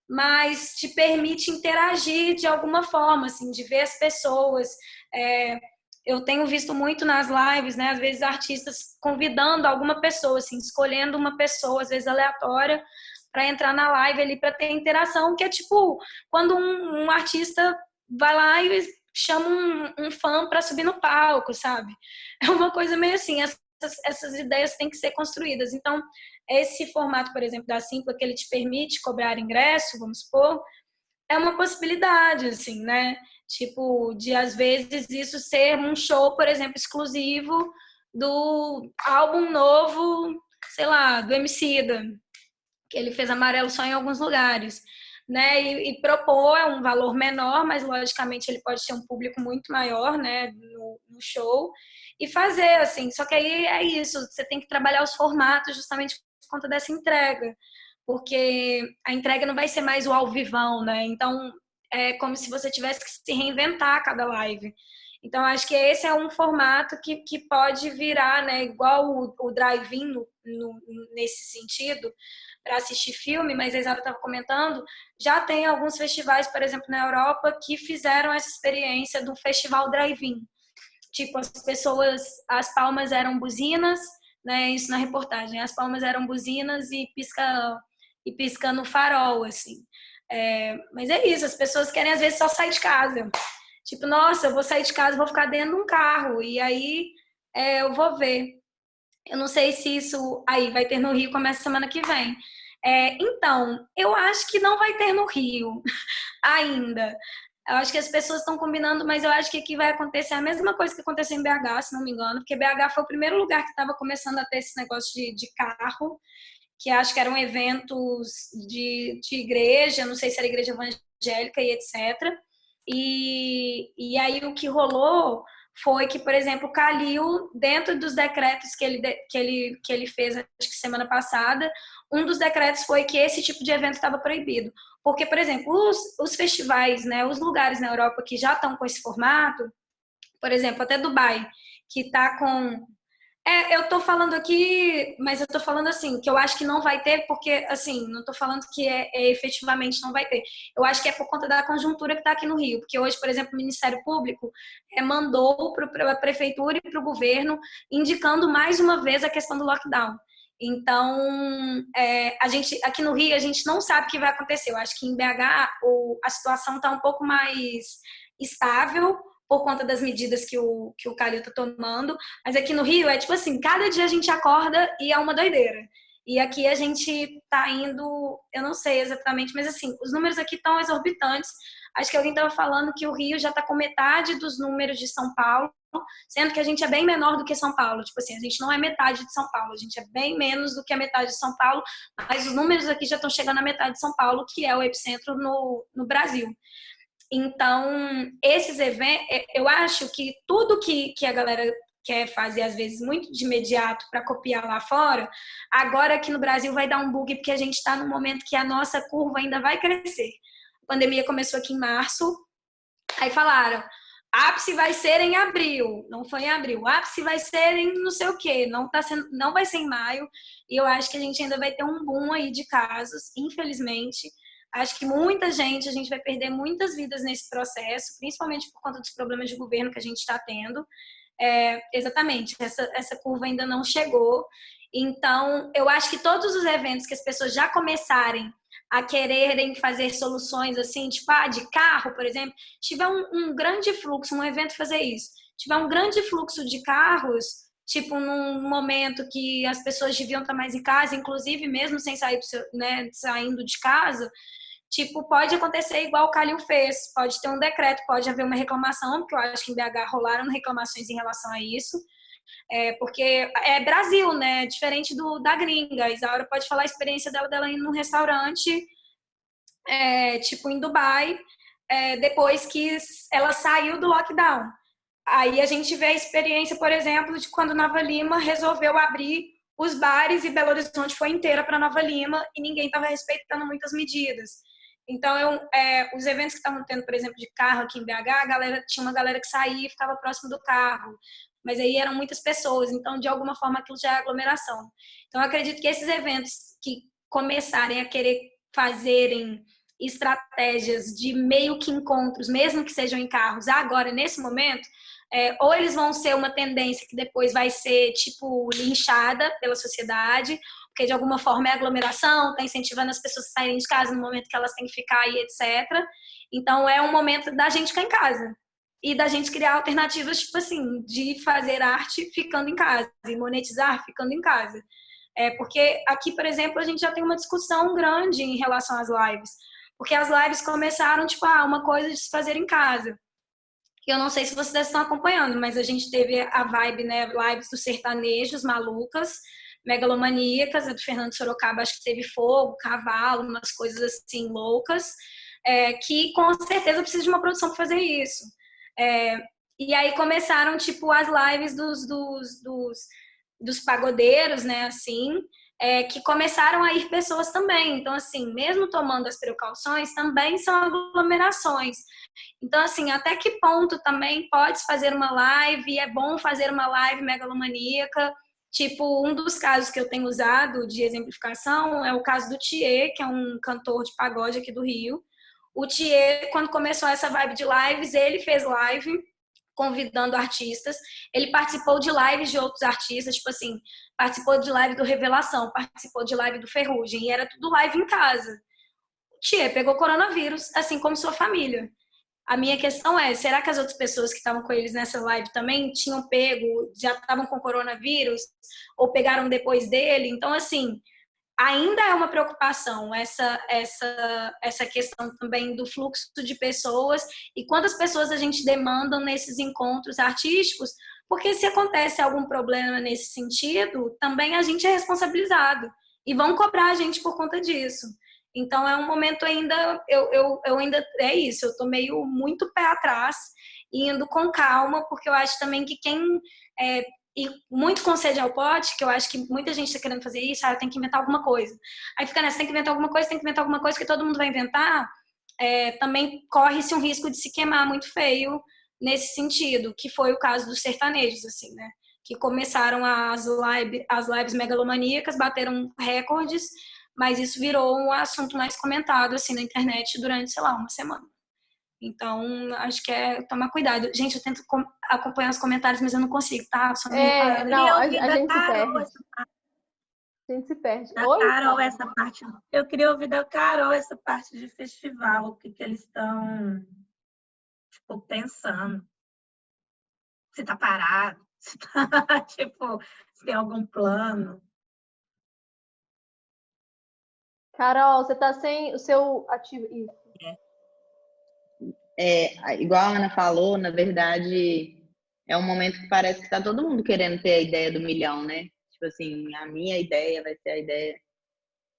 mas te permite interagir de alguma forma, assim, de ver as pessoas. Eu tenho visto muito nas lives, né, às vezes artistas convidando alguma pessoa, assim, escolhendo uma pessoa, às vezes aleatória, para entrar na live ali, para ter interação, que é tipo quando um artista vai lá e chama um fã para subir no palco, sabe? É uma coisa meio assim, essas ideias têm que ser construídas. Então, esse formato, por exemplo, da Simpla, que ele te permite cobrar ingresso, vamos supor, é uma possibilidade, assim, né? Tipo, de às vezes isso ser um show, por exemplo, exclusivo do álbum novo, sei lá, do Emicida, que ele fez Amarelo só em alguns lugares, né? E propor um valor menor, mas logicamente ele pode ter um público muito maior, né, no show, e fazer assim. Só que aí é isso, você tem que trabalhar os formatos justamente por conta dessa entrega, porque a entrega não vai ser mais o ao vivão, né? Então é como se você tivesse que se reinventar a cada live. Então, acho que esse é um formato que pode virar, né, igual o drive-in nesse sentido, para assistir filme, mas a Isabel estava comentando, já tem alguns festivais, por exemplo, na Europa, que fizeram essa experiência do festival drive-in. Tipo, as palmas eram buzinas, né, isso na reportagem, as palmas eram buzinas e pisca no farol, assim. Mas é isso, as pessoas querem às vezes só sair de casa. Tipo, nossa, eu vou sair de casa, vou ficar dentro de um carro, e aí eu vou ver. Eu não sei se isso aí vai ter no Rio, começa semana que vem. Então, eu acho que não vai ter no Rio ainda. Eu acho que as pessoas estão combinando, mas eu acho que aqui vai acontecer a mesma coisa que aconteceu em BH, se não me engano, porque BH foi o primeiro lugar que estava começando a ter esse negócio de carro, que acho que eram eventos de igreja, não sei se era igreja evangélica e etc. E aí o que rolou foi que, por exemplo, o Calil, dentro dos decretos que ele fez, acho que semana passada, um dos decretos foi que esse tipo de evento estava proibido. Porque, por exemplo, os festivais, né, os lugares na Europa que já estão com esse formato, por exemplo, até Dubai, que está com... eu tô falando aqui, mas eu tô falando assim, que eu acho que não vai ter, porque, assim, não tô falando que efetivamente não vai ter. Eu acho que é por conta da conjuntura que tá aqui no Rio, porque hoje, por exemplo, o Ministério Público mandou para a Prefeitura e para o governo, indicando mais uma vez a questão do lockdown. Então, a gente, aqui no Rio, a gente não sabe o que vai acontecer. Eu acho que em BH a situação tá um pouco mais estável, por conta das medidas que o Calil tá tomando, mas aqui no Rio é tipo assim, cada dia a gente acorda e é uma doideira. E aqui a gente tá indo, eu não sei exatamente, mas assim, os números aqui estão exorbitantes. Acho que alguém estava falando que o Rio já tá com metade dos números de São Paulo, sendo que a gente é bem menor do que São Paulo. Tipo assim, a gente não é metade de São Paulo, a gente é bem menos do que a metade de São Paulo, mas os números aqui já estão chegando à metade de São Paulo, que é o epicentro no Brasil. Então, esses eventos, eu acho que tudo que a galera quer fazer, às vezes, muito de imediato para copiar lá fora, agora aqui no Brasil vai dar um bug, porque a gente está num momento que a nossa curva ainda vai crescer. A pandemia começou aqui em março, aí falaram, ápice vai ser em abril, não foi em abril, o ápice vai ser em não sei o quê, não vai ser em maio, e eu acho que a gente ainda vai ter um boom aí de casos, infelizmente. Acho que a gente vai perder muitas vidas nesse processo, principalmente por conta dos problemas de governo que a gente está tendo. Exatamente, essa curva ainda não chegou. Então, eu acho que todos os eventos que as pessoas já começarem a quererem fazer soluções assim, tipo, de carro, por exemplo, tiver um grande fluxo, um evento fazer isso, tiver um grande fluxo de carros, tipo, num momento que as pessoas deviam estar mais em casa, inclusive mesmo sem sair saindo de casa, tipo, pode acontecer igual o Calil fez, pode ter um decreto, pode haver uma reclamação, porque eu acho que em BH rolaram reclamações em relação a isso, porque é Brasil, né? Diferente da gringa. A Isaura pode falar a experiência dela indo num restaurante, tipo em Dubai, depois que ela saiu do lockdown. Aí a gente vê a experiência, por exemplo, de quando Nova Lima resolveu abrir os bares e Belo Horizonte foi inteira para Nova Lima e ninguém estava respeitando muitas medidas. Então, os eventos que estavam tendo, por exemplo, de carro aqui em BH, tinha uma galera que saía e ficava próximo do carro, mas aí eram muitas pessoas, então, de alguma forma, aquilo já é aglomeração. Então, eu acredito que esses eventos que começarem a querer fazerem estratégias de meio que encontros, mesmo que sejam em carros, agora, nesse momento, ou eles vão ser uma tendência que depois vai ser, tipo, linchada pela sociedade, porque de alguma forma é aglomeração, está incentivando as pessoas a saírem de casa no momento que elas têm que ficar e etc. Então, é um momento da gente ficar em casa e da gente criar alternativas, tipo assim, de fazer arte ficando em casa e monetizar ficando em casa. Porque aqui, por exemplo, a gente já tem uma discussão grande em relação às lives, porque as lives começaram, tipo, uma coisa de se fazer em casa. Eu não sei se vocês estão acompanhando, mas a gente teve a vibe, né, lives dos sertanejos malucas, megalomaníacas, a do Fernando Sorocaba, acho que teve fogo, cavalo, umas coisas assim loucas, que com certeza precisa de uma produção para fazer isso. E aí começaram, tipo, as lives dos pagodeiros, né, assim, que começaram a ir pessoas também. Então, assim, mesmo tomando as precauções, também são aglomerações. Então, assim, até que ponto também pode fazer uma live, e é bom fazer uma live megalomaníaca. Tipo, um dos casos que eu tenho usado de exemplificação é o caso do Thier, que é um cantor de pagode aqui do Rio. O Thier, quando começou essa vibe de lives, ele fez live convidando artistas. Ele participou de lives de outros artistas, tipo assim, participou de live do Revelação, participou de live do Ferrugem, e era tudo live em casa. O Thier pegou coronavírus, assim como sua família. A minha questão é, será que as outras pessoas que estavam com eles nessa live também tinham pego, já estavam com coronavírus, ou pegaram depois dele? Então, assim, ainda é uma preocupação essa questão também do fluxo de pessoas e quantas pessoas a gente demanda nesses encontros artísticos, porque se acontece algum problema nesse sentido, também a gente é responsabilizado e vão cobrar a gente por conta disso. Então é um momento ainda, eu ainda, é isso, eu tô meio muito pé atrás, indo com calma, porque eu acho também que quem e muito com sede ao pote, que eu acho que muita gente está querendo fazer isso, tem que inventar alguma coisa. Aí fica nessa, tem que inventar alguma coisa, tem que inventar alguma coisa, que todo mundo vai inventar, também corre-se um risco de se queimar muito feio nesse sentido, que foi o caso dos sertanejos, assim, né? Que começaram as lives megalomaníacas, bateram recordes, mas isso virou um assunto mais comentado, assim, na internet durante, sei lá, uma semana. Então, acho que é tomar cuidado. Gente, eu tento acompanhar os comentários, mas eu não consigo, tá? Sou meio parada. Não, a Da gente se Carol, perde. A gente se perde. da Oi? Carol, essa parte. Eu queria ouvir da Carol essa parte de festival, o que eles estão, tipo, pensando. Se tá parado, se tá, tipo, se tem algum plano. Carol, você tá sem o seu ativo. Igual a Ana falou, na verdade, é um momento que parece que tá todo mundo querendo ter a ideia do milhão, né? Tipo assim, a minha ideia vai ser a ideia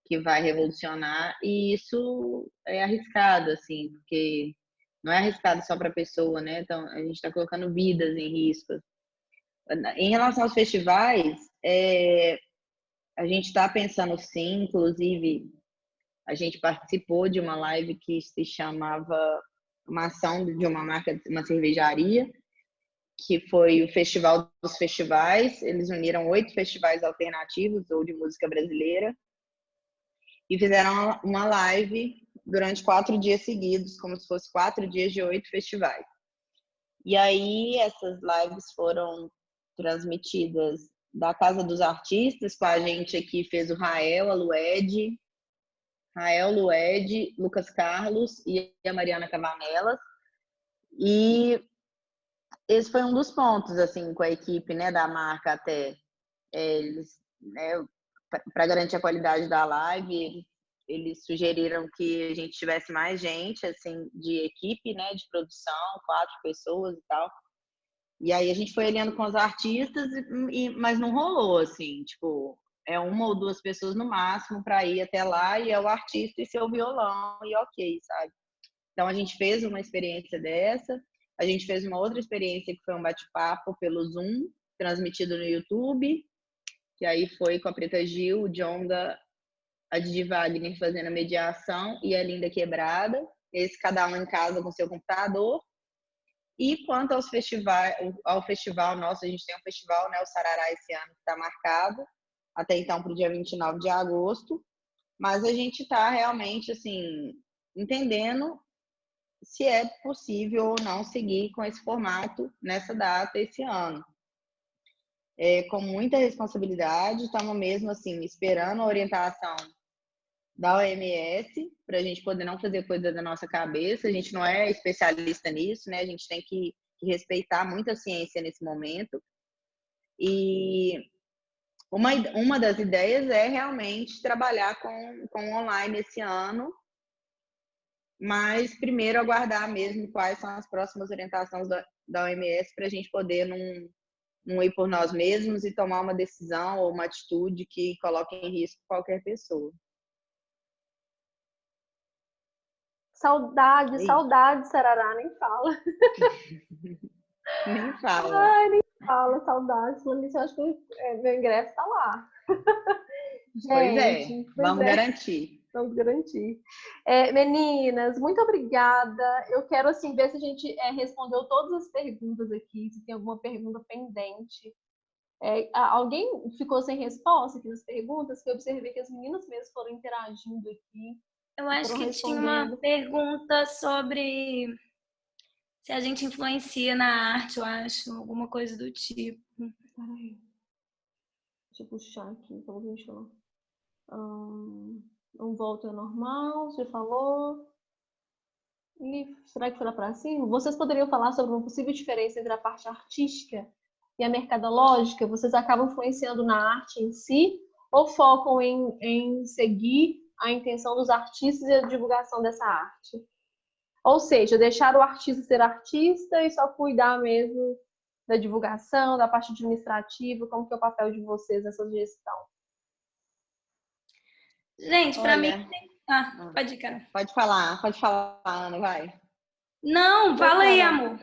que vai revolucionar, e isso é arriscado, assim, porque não é arriscado só para a pessoa, né? Então, a gente está colocando vidas em risco. Em relação aos festivais, a gente está pensando sim, inclusive, a gente participou de uma live que se chamava uma ação de uma marca, uma cervejaria, que foi o Festival dos Festivais. Eles uniram 8 festivais alternativos ou de música brasileira e fizeram uma live durante 4 dias seguidos, como se fosse 4 dias de 8 festivais. E aí essas lives foram transmitidas da Casa dos Artistas, com a gente aqui fez o Rael, a Lued, Lucas Carlos e a Mariana Cavanelas. E esse foi um dos pontos, assim, com a equipe, né, da marca até. Eles, né, para garantir a qualidade da live, eles eles sugeriram que a gente tivesse mais gente, assim, de equipe, né, de produção, 4 pessoas e tal. E aí a gente foi alinhando com os artistas, mas não rolou, assim, tipo, é 1 ou 2 pessoas no máximo para ir até lá, e é o artista e seu violão, e ok, sabe? Então a gente fez uma experiência dessa, a gente fez uma outra experiência que foi um bate-papo pelo Zoom, transmitido no YouTube, que aí foi com a Preta Gil, o Djonga, a Didi Wagner fazendo a mediação e a Linda Quebrada, esse cada um em casa com seu computador. E quanto ao festival nosso, a gente tem um festival, né, o Sarará esse ano que está marcado, até então para o dia 29 de agosto, mas a gente está realmente, assim, entendendo se é possível ou não seguir com esse formato nessa data esse ano. Com muita responsabilidade, estamos mesmo, assim, esperando a orientação da OMS, para a gente poder não fazer coisa da nossa cabeça. A gente não é especialista nisso, né? A gente tem que respeitar muito a ciência nesse momento. E uma das ideias é realmente trabalhar com online esse ano, mas primeiro aguardar mesmo quais são as próximas orientações da OMS para a gente poder não ir por nós mesmos e tomar uma decisão ou uma atitude que coloque em risco qualquer pessoa. Saudade, Sarará, nem fala. Nem fala. Ai, nem fala, saudade. Falando isso, eu acho que meu ingresso está lá. Gente, vamos garantir. Vamos garantir. Meninas, muito obrigada. Eu quero, assim, ver se a gente respondeu todas as perguntas aqui, se tem alguma pergunta pendente. Alguém ficou sem resposta aqui nas perguntas, que eu observei que as meninas mesmo foram interagindo aqui. Eu acho que tinha uma pergunta sobre se a gente influencia na arte, eu acho, alguma coisa do tipo. Peraí. Deixa eu puxar aqui, então deixa eu... Não volta ao normal, você falou. E será que foi lá para cima? Vocês poderiam falar sobre uma possível diferença entre a parte artística e a mercadológica? Vocês acabam influenciando na arte em si ou focam em seguir a intenção dos artistas e a divulgação dessa arte? Ou seja, deixar o artista ser artista e só cuidar mesmo da divulgação, da parte administrativa, como que é o papel de vocês nessa gestão? Gente, para mim... pode ir, cara. Pode falar, Ana, vai. Não, fala aí, amor.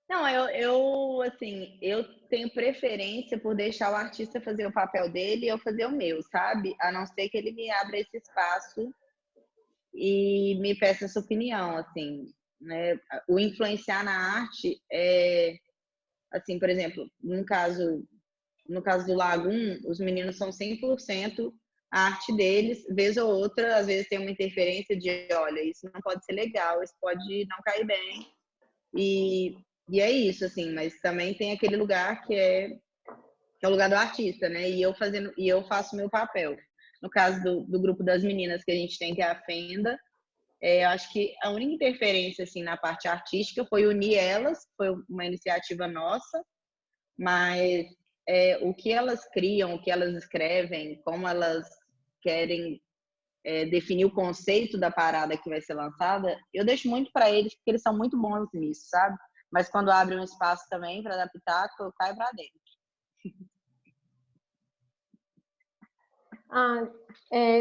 Não, eu tenho preferência por deixar o artista fazer o papel dele e eu fazer o meu, sabe? A não ser que ele me abra esse espaço e me peça essa opinião, assim, né? O influenciar na arte é, assim, por exemplo, no caso do Lagum, os meninos são 100% a arte deles, vez ou outra, às vezes tem uma interferência de, olha, isso não pode ser legal, isso pode não cair bem, e é isso, assim, mas também tem aquele lugar que é o lugar do artista, né, e eu faço o meu papel. No caso do grupo das meninas que a gente tem, que é a Fenda, eu acho que a única interferência, assim, na parte artística foi unir elas, foi uma iniciativa nossa, mas o que elas criam, o que elas escrevem, como elas querem definir o conceito da parada que vai ser lançada, eu deixo muito para eles, porque eles são muito bons nisso, sabe? Mas quando abre um espaço também para dar pitaco, eu caio para dentro.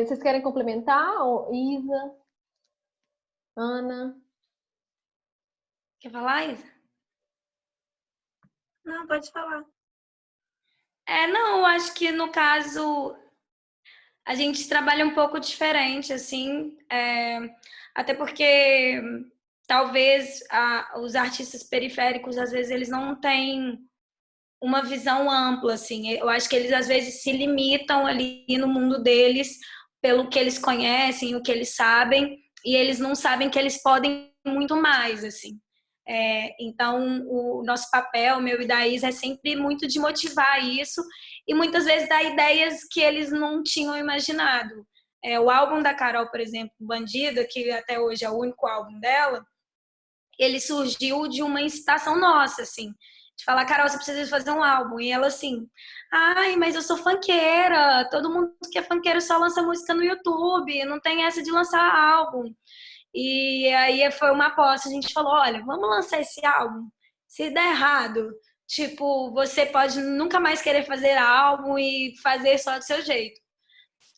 Vocês querem complementar? Isa? Ana? Quer falar, Isa? Não, pode falar. Não, eu acho que no caso a gente trabalha um pouco diferente, assim, até porque talvez os artistas periféricos, às vezes, eles não têm uma visão ampla, assim. Eu acho que eles, às vezes, se limitam ali no mundo deles pelo que eles conhecem, o que eles sabem, e eles não sabem que eles podem muito mais, assim. Então, o nosso papel, meu e da Isa, é sempre muito de motivar isso e muitas vezes dar ideias que eles não tinham imaginado. O álbum da Carol, por exemplo, Bandida, que até hoje é o único álbum dela, ele surgiu de uma incitação nossa, assim, de falar, Carol, você precisa fazer um álbum. E ela assim, ai, mas eu sou funkeira, todo mundo que é funkeiro só lança música no YouTube, não tem essa de lançar álbum. E aí foi uma aposta, a gente falou, olha, vamos lançar esse álbum. Se der errado, tipo, você pode nunca mais querer fazer álbum e fazer só do seu jeito.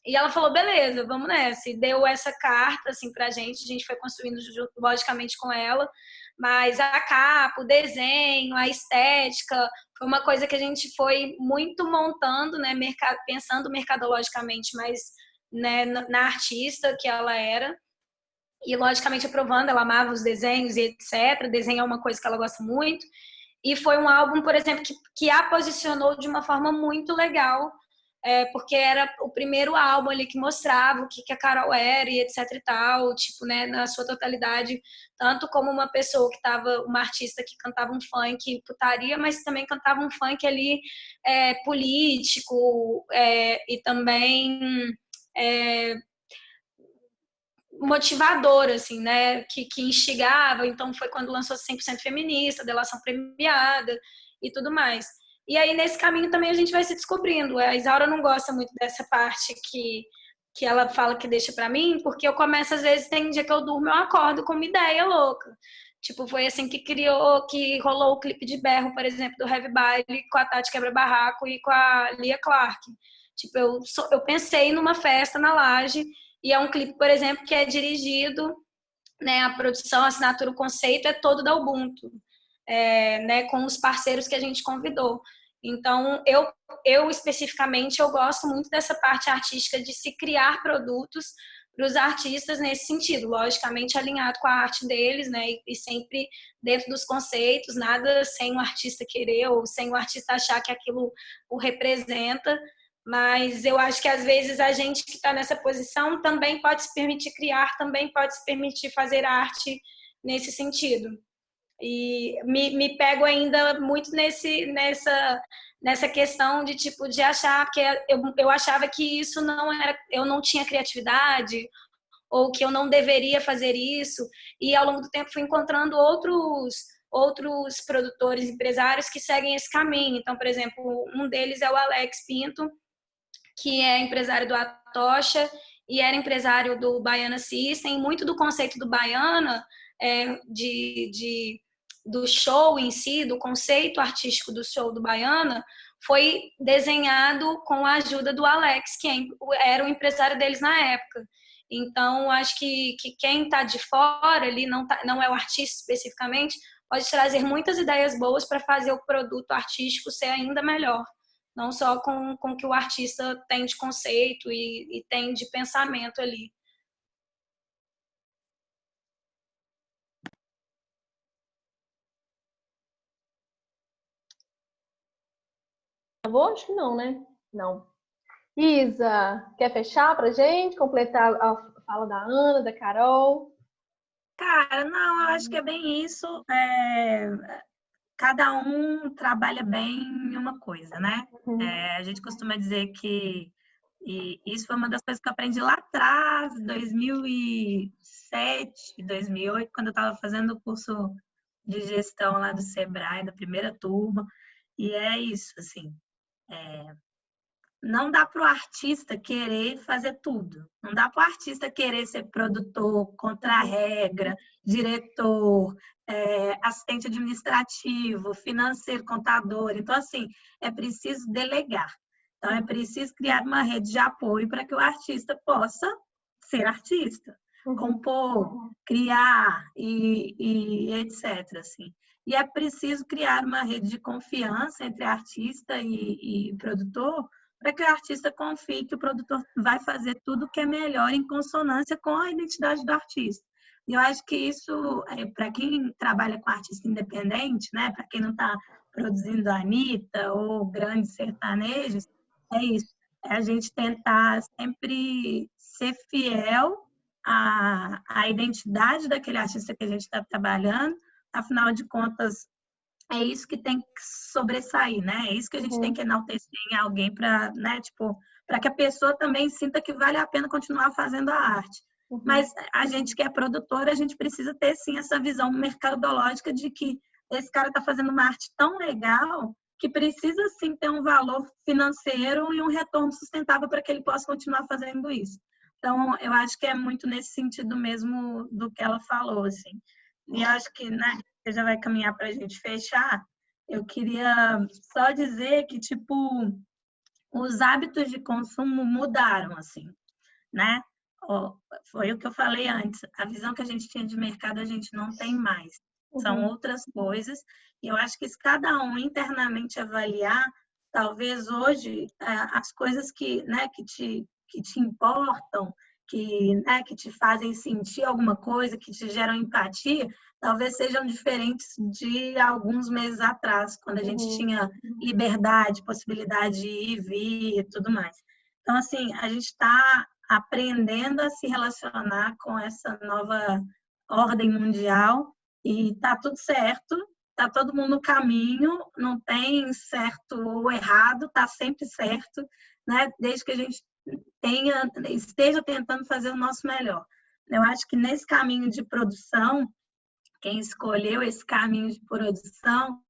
E ela falou, beleza, vamos nessa. E deu essa carta, assim, pra gente. A gente foi construindo, logicamente, com ela. Mas a capa, o desenho, a estética, foi uma coisa que a gente foi muito montando, né? Pensando mercadologicamente, mas né, na artista que ela era. E, logicamente, aprovando. Ela amava os desenhos e etc. Desenho é uma coisa que ela gosta muito. E foi um álbum, por exemplo, que a posicionou de uma forma muito legal, porque era o primeiro álbum ali que mostrava o que a Carol era e etc e tal, tipo, né, na sua totalidade, tanto como uma pessoa que estava, uma artista que cantava um funk putaria, mas também cantava um funk ali político e também motivador, assim, né, que instigava. Então foi quando lançou 100% Feminista, Delação Premiada e tudo mais. E aí, nesse caminho também a gente vai se descobrindo. A Isaura não gosta muito dessa parte que ela fala que deixa pra mim, porque eu começo, às vezes, tem dia que eu durmo, eu acordo com uma ideia louca. Tipo, foi assim que rolou o clipe de Berro, por exemplo, do Heavy Baile, com a Tati Quebra-Barraco e com a Lia Clark. Tipo, eu pensei numa festa na Laje, e é um clipe, por exemplo, que é dirigido, né, a produção, a assinatura, o conceito é todo da Ubuntu. Né, com os parceiros que a gente convidou. Então, eu especificamente, eu gosto muito dessa parte artística de se criar produtos para os artistas nesse sentido, logicamente alinhado com a arte deles, né, e sempre dentro dos conceitos, nada sem o artista querer ou sem o artista achar que aquilo o representa, mas eu acho que às vezes a gente que está nessa posição também pode se permitir criar, também pode se permitir fazer arte nesse sentido. E me pego ainda muito nessa questão de tipo de achar que eu achava que isso não era, eu não tinha criatividade ou que eu não deveria fazer isso, e ao longo do tempo fui encontrando outros produtores, empresários que seguem esse caminho. Então, por exemplo, um deles é o Alex Pinto, que é empresário do Atocha e era empresário do Baiana System. Muito do conceito do Baiana do show em si, do conceito artístico do show do Baiana, foi desenhado com a ajuda do Alex, que era o empresário deles na época. Então, acho que quem está de fora, ali não é o artista especificamente, pode trazer muitas ideias boas para fazer o produto artístico ser ainda melhor. Não só com o que o artista tem de conceito e tem de pensamento ali. Acho que não, né? Não. Isa, quer fechar pra gente? Completar a fala da Ana, da Carol? Cara, não, eu acho que é bem isso. Cada um trabalha bem em uma coisa, né? A gente costuma dizer que e isso foi uma das coisas que eu aprendi lá atrás, 2007, 2008, quando eu estava fazendo o curso de gestão lá do Sebrae, da primeira turma. E é isso, assim, não dá para o artista querer fazer tudo. Não dá para o artista querer ser produtor, contra-regra, diretor, assistente administrativo, financeiro, contador. Então, assim, é preciso delegar. Então, é preciso criar uma rede de apoio para que o artista possa ser artista, compor, criar e etc. Assim. E é preciso criar uma rede de confiança entre artista e produtor, para que o artista confie que o produtor vai fazer tudo o que é melhor em consonância com a identidade do artista. E eu acho que isso, para quem trabalha com artista independente, né, para quem não está produzindo a Anitta ou grandes sertanejos, é isso. É a gente tentar sempre ser fiel à identidade daquele artista que a gente está trabalhando. Afinal de contas, é isso que tem que sobressair, né? É isso que a gente tem que enaltecer em alguém para, né, tipo, para que a pessoa também sinta que vale a pena continuar fazendo a arte. Mas a gente que é produtora, a gente precisa ter sim essa visão mercadológica de que esse cara está fazendo uma arte tão legal que precisa, sim, ter um valor financeiro e um retorno sustentável para que ele possa continuar fazendo isso. Então, eu acho que é muito nesse sentido mesmo do que ela falou, assim. E acho que, né, você já vai caminhar para a gente fechar. Eu queria só dizer que, tipo, os hábitos de consumo mudaram, assim, né? Foi o que eu falei antes. A visão que a gente tinha de mercado, a gente não tem mais. São outras coisas. E eu acho que se cada um internamente avaliar, talvez hoje as coisas que, né, que te importam, né, que te fazem sentir alguma coisa, que te geram empatia, talvez sejam diferentes de alguns meses atrás, quando a gente tinha liberdade, possibilidade de ir e vir e tudo mais. Então, assim, a gente está aprendendo a se relacionar com essa nova ordem mundial e tá tudo certo, tá todo mundo no caminho, não tem certo ou errado, tá sempre certo, né? Desde que a gente esteja tentando fazer o nosso melhor. Eu acho que nesse caminho de produção, quem escolheu esse caminho de produção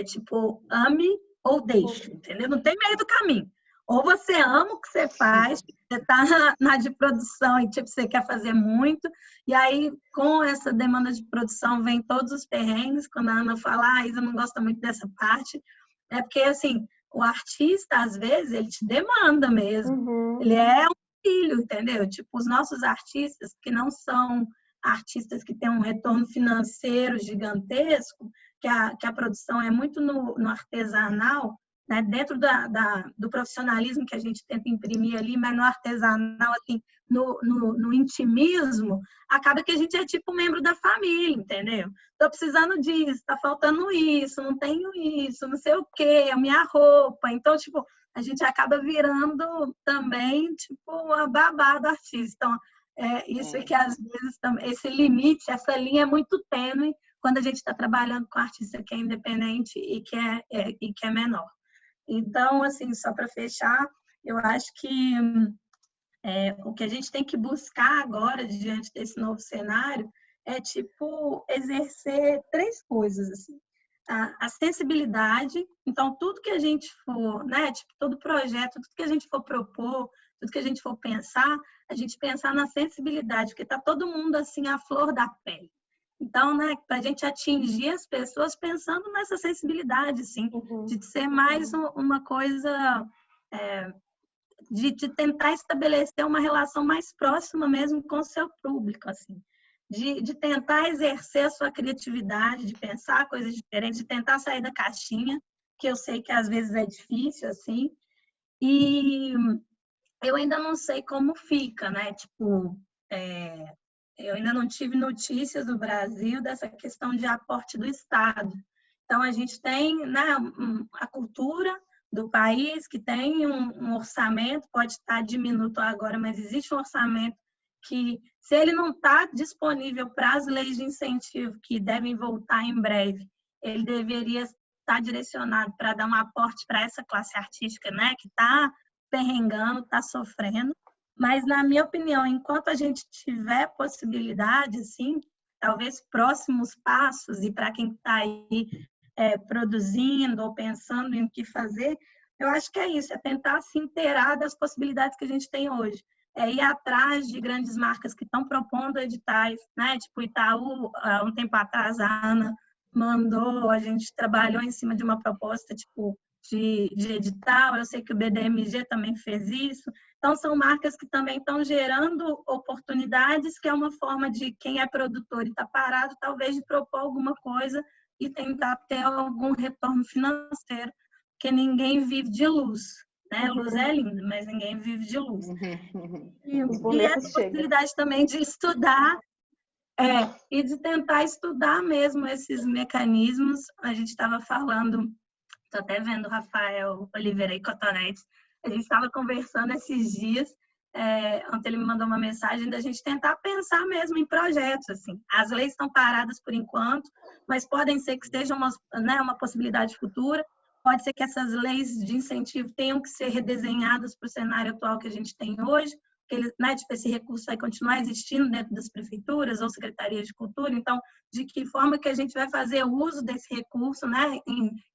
tipo, ame ou deixe, entendeu? Não tem meio do caminho. Ou você ama o que você faz, você está na de produção e tipo, você quer fazer muito, e aí com essa demanda de produção vem todos os perrengues, quando a Ana fala, Isa não gosta muito dessa parte, é porque assim, o artista, às vezes, ele te demanda mesmo. Ele é um filho, entendeu? Tipo, os nossos artistas, que não são artistas que têm um retorno financeiro gigantesco, que a produção é muito no artesanal, né? Dentro do profissionalismo que a gente tenta imprimir ali, mas no artesanal, assim, no intimismo, acaba que a gente é tipo membro da família, entendeu? Estou precisando disso, está faltando isso, não tenho isso, não sei o quê, a minha roupa. Então, tipo, a gente acaba virando também, tipo, a babá do artista. Então, isso é que às vezes, esse limite, essa linha é muito tênue quando a gente está trabalhando com artista que é independente e que é menor. Então, assim, só para fechar, eu acho que o que a gente tem que buscar agora, diante desse novo cenário, é, tipo, exercer 3 coisas, assim. A sensibilidade, então, tudo que a gente for, né, tipo, todo projeto, tudo que a gente for propor, tudo que a gente for pensar, a gente pensar na sensibilidade, porque está todo mundo, assim, à flor da pele. Então, né, para a gente atingir as pessoas pensando nessa sensibilidade, assim, de ser mais uma coisa, de tentar estabelecer uma relação mais próxima mesmo com o seu público, assim, de tentar exercer a sua criatividade, de pensar coisas diferentes, de tentar sair da caixinha, que eu sei que às vezes é difícil, assim, e eu ainda não sei como fica, né, tipo, eu ainda não tive notícias do Brasil dessa questão de aporte do Estado. Então, a gente tem, né, a cultura do país, que tem um orçamento, pode estar diminuto agora, mas existe um orçamento que, se ele não está disponível para as leis de incentivo, que devem voltar em breve, ele deveria estar direcionado para dar um aporte para essa classe artística, né, que está perrengando, está sofrendo. Mas, na minha opinião, enquanto a gente tiver possibilidade, assim, talvez próximos passos, e para quem está aí produzindo ou pensando em o que fazer, eu acho que é isso, é tentar se inteirar das possibilidades que a gente tem hoje. É ir atrás de grandes marcas que estão propondo editais, né? Tipo Itaú, há um tempo atrás, a Ana mandou, a gente trabalhou em cima de uma proposta, tipo, de edital, eu sei que o BDMG também fez isso. Então, são marcas que também estão gerando oportunidades, que é uma forma de quem é produtor e está parado, talvez, de propor alguma coisa e tentar ter algum retorno financeiro, porque ninguém vive de luz, né? Luz é linda, mas ninguém vive de luz. E essa possibilidade também de estudar, e de tentar estudar mesmo esses mecanismos. A gente estava falando, estou até vendo o Rafael Oliveira e Cotonete, a gente estava conversando esses dias, ontem ele me mandou uma mensagem da gente tentar pensar mesmo em projetos, assim. As leis estão paradas por enquanto, mas podem ser que seja uma possibilidade futura, pode ser que essas leis de incentivo tenham que ser redesenhadas para o cenário atual que a gente tem hoje, né, tipo, esse recurso vai continuar existindo dentro das prefeituras ou secretarias de cultura, então, de que forma que a gente vai fazer uso desse recurso, né,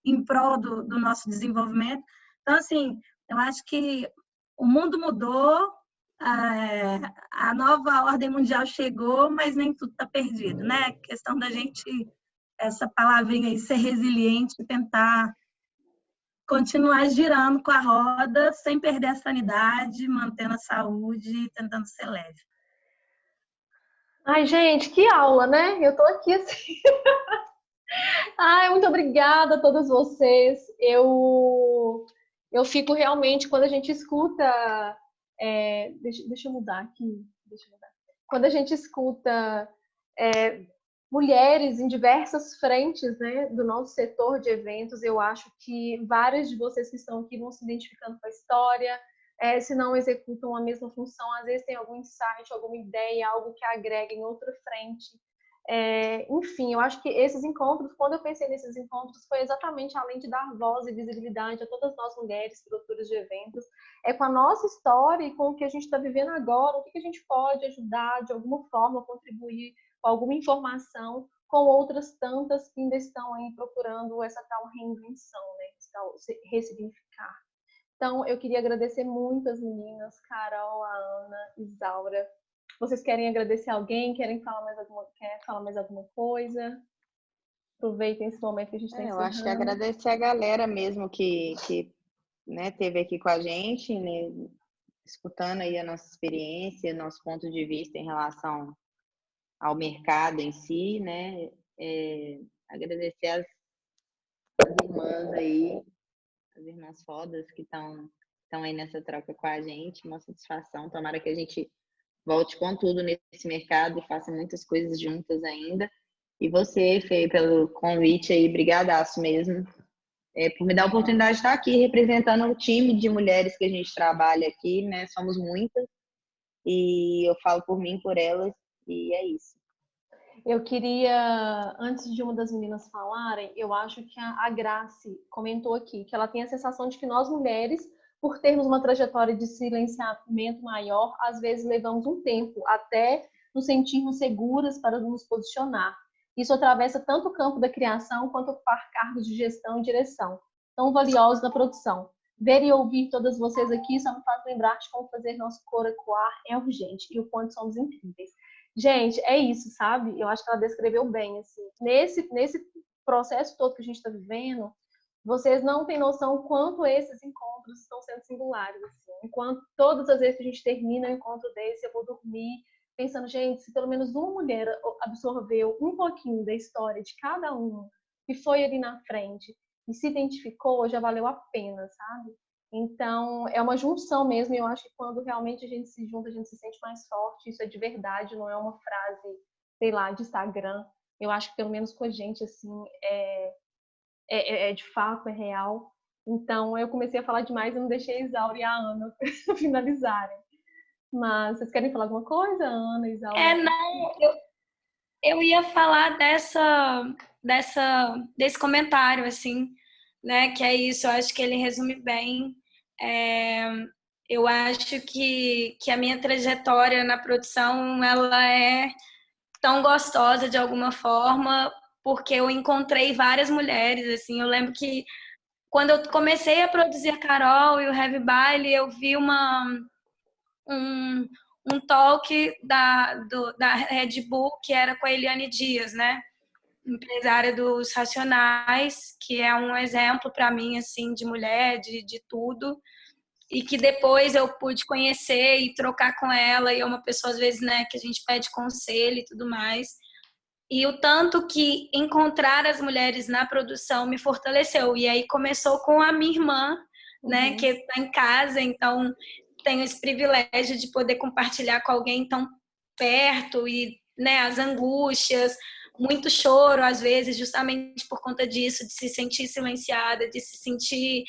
em prol do nosso desenvolvimento. Então, assim, eu acho que o mundo mudou, a nova ordem mundial chegou, mas nem tudo está perdido, né? A questão da gente, essa palavrinha aí, ser resiliente, tentar continuar girando com a roda, sem perder a sanidade, mantendo a saúde e tentando ser leve. Ai, gente, que aula, né? Eu tô aqui assim. Ai, muito obrigada a todas vocês. Eu fico realmente, quando a gente escuta. Deixa eu mudar aqui. Quando a gente escuta mulheres em diversas frentes, né, do nosso setor de eventos, eu acho que várias de vocês que estão aqui vão se identificando com a história, se não executam a mesma função, às vezes tem algum insight, alguma ideia, algo que agrega em outra frente. Enfim, eu acho que esses encontros, quando eu pensei nesses encontros, foi exatamente além de dar voz e visibilidade a todas nós mulheres, produtoras de eventos, com a nossa história e com o que a gente está vivendo agora, o que a gente pode ajudar de alguma forma, contribuir com alguma informação, com outras tantas que ainda estão aí procurando essa tal reinvenção, né? Esse tal ressignificar. Então, eu queria agradecer muito as meninas, Carol, a Ana, Isaura. Vocês querem agradecer alguém? Quer falar mais alguma coisa? Aproveitem esse momento que a gente está encerrando. Eu acho que agradecer a galera mesmo que né, teve aqui com a gente, né, escutando aí a nossa experiência, nosso ponto de vista em relação ao mercado em si, né? Agradecer as irmãs aí, as irmãs fodas que estão aí nessa troca com a gente, uma satisfação. Tomara que a gente volte com tudo nesse mercado e faça muitas coisas juntas ainda. E você, Fê, pelo convite aí, brigadaço mesmo, por me dar a oportunidade de estar aqui representando o time de mulheres que a gente trabalha aqui, né? Somos muitas e eu falo por mim, por elas, e é isso. Eu queria, antes de uma das meninas falarem, eu acho que a Grace comentou aqui que ela tem a sensação de que nós mulheres, por termos uma trajetória de silenciamento maior, às vezes levamos um tempo até nos sentirmos seguras para nos posicionar. Isso atravessa tanto o campo da criação quanto ocupar cargos de gestão e direção, tão valiosos na produção. Ver e ouvir todas vocês aqui só me faz lembrar de como fazer nosso coro ecoar é urgente e o quanto somos incríveis. Gente, é isso, sabe? Eu acho que ela descreveu bem, assim. Nesse processo todo que a gente está vivendo, vocês não têm noção o quanto esses encontros estão sendo singulares, assim. Enquanto todas as vezes que a gente termina um encontro desse, eu vou dormir pensando, gente, se pelo menos uma mulher absorveu um pouquinho da história de cada um que foi ali na frente e se identificou, já valeu a pena, sabe? Então, é uma junção mesmo, e eu acho que quando realmente a gente se junta, a gente se sente mais forte, isso é de verdade, não é uma frase, sei lá, de Instagram. Eu acho que pelo menos com a gente, assim, de fato, é real. Então, eu comecei a falar demais e não deixei a Isaura e a Ana finalizarem. Mas, vocês querem falar alguma coisa, Ana, Isaura? Não, eu ia falar desse comentário, assim, né, que é isso, eu acho que ele resume bem. Eu acho que a minha trajetória na produção, ela é tão gostosa de alguma forma, porque eu encontrei várias mulheres, assim, eu lembro que quando eu comecei a produzir a Carol e o Heavy Baile, eu vi um talk da Red Bull, que era com a Eliane Dias, né? Empresária dos Racionais, que é um exemplo para mim, assim, de mulher, de tudo, e que depois eu pude conhecer e trocar com ela, e é uma pessoa, às vezes, né, que a gente pede conselho e tudo mais. E o tanto que encontrar as mulheres na produção me fortaleceu. E aí começou com a minha irmã, né, que está em casa, então tenho esse privilégio de poder compartilhar com alguém tão perto e, né, as angústias, muito choro às vezes, justamente por conta disso, de se sentir silenciada, de se sentir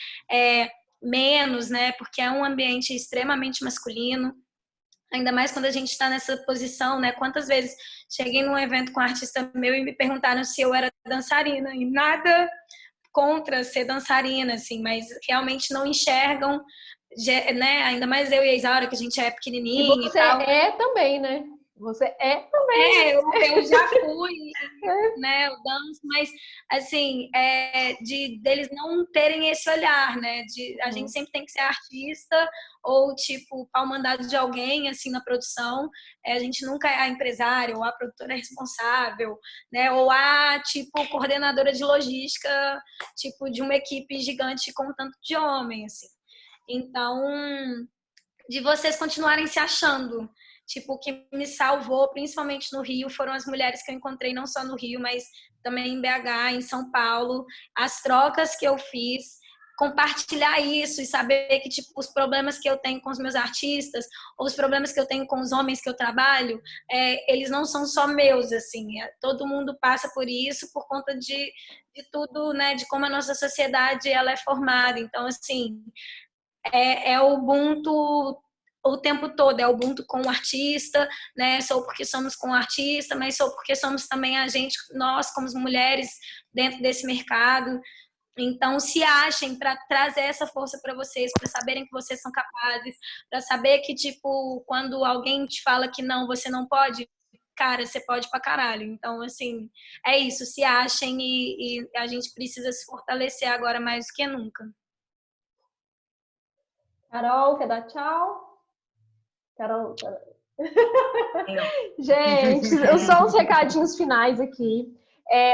menos, né, porque é um ambiente extremamente masculino. Ainda mais quando a gente está nessa posição, né? Quantas vezes cheguei num evento com um artista meu e me perguntaram se eu era dançarina, e nada contra ser dançarina, assim, mas realmente não enxergam né? Ainda mais eu e a Isaura, que a gente é E pequenininha e você tal. é também, né? Você é também. Eu já fui, né, eu danço, mas assim, deles não terem esse olhar, né? A gente sempre tem que ser artista ou tipo pau mandado de alguém assim na produção. A gente nunca é a empresária ou a produtora responsável, né? Ou a tipo coordenadora de logística, tipo de uma equipe gigante com tanto de homem, assim. Então, de vocês continuarem se achando. Tipo, o que me salvou, principalmente no Rio, foram as mulheres que eu encontrei, não só no Rio, mas também em BH, em São Paulo. As trocas que eu fiz, compartilhar isso e saber que, tipo, os problemas que eu tenho com os meus artistas, ou os problemas que eu tenho com os homens que eu trabalho, eles não são só meus, assim. Todo mundo passa por isso por conta de tudo, né? De como a nossa sociedade ela é formada. Então, assim, é o Ubuntu o tempo todo, é o Ubuntu com o artista, né? Sou porque somos com o artista, mas sou porque somos também a gente, nós como mulheres dentro desse mercado. Então, se achem para trazer essa força para vocês, para saberem que vocês são capazes, para saber que, tipo, quando alguém te fala que não, você não pode, cara, você pode pra caralho. Então, assim, é isso, se achem e a gente precisa se fortalecer agora mais do que nunca. Carol, quer dar tchau? Carol. Gente, só uns recadinhos finais aqui.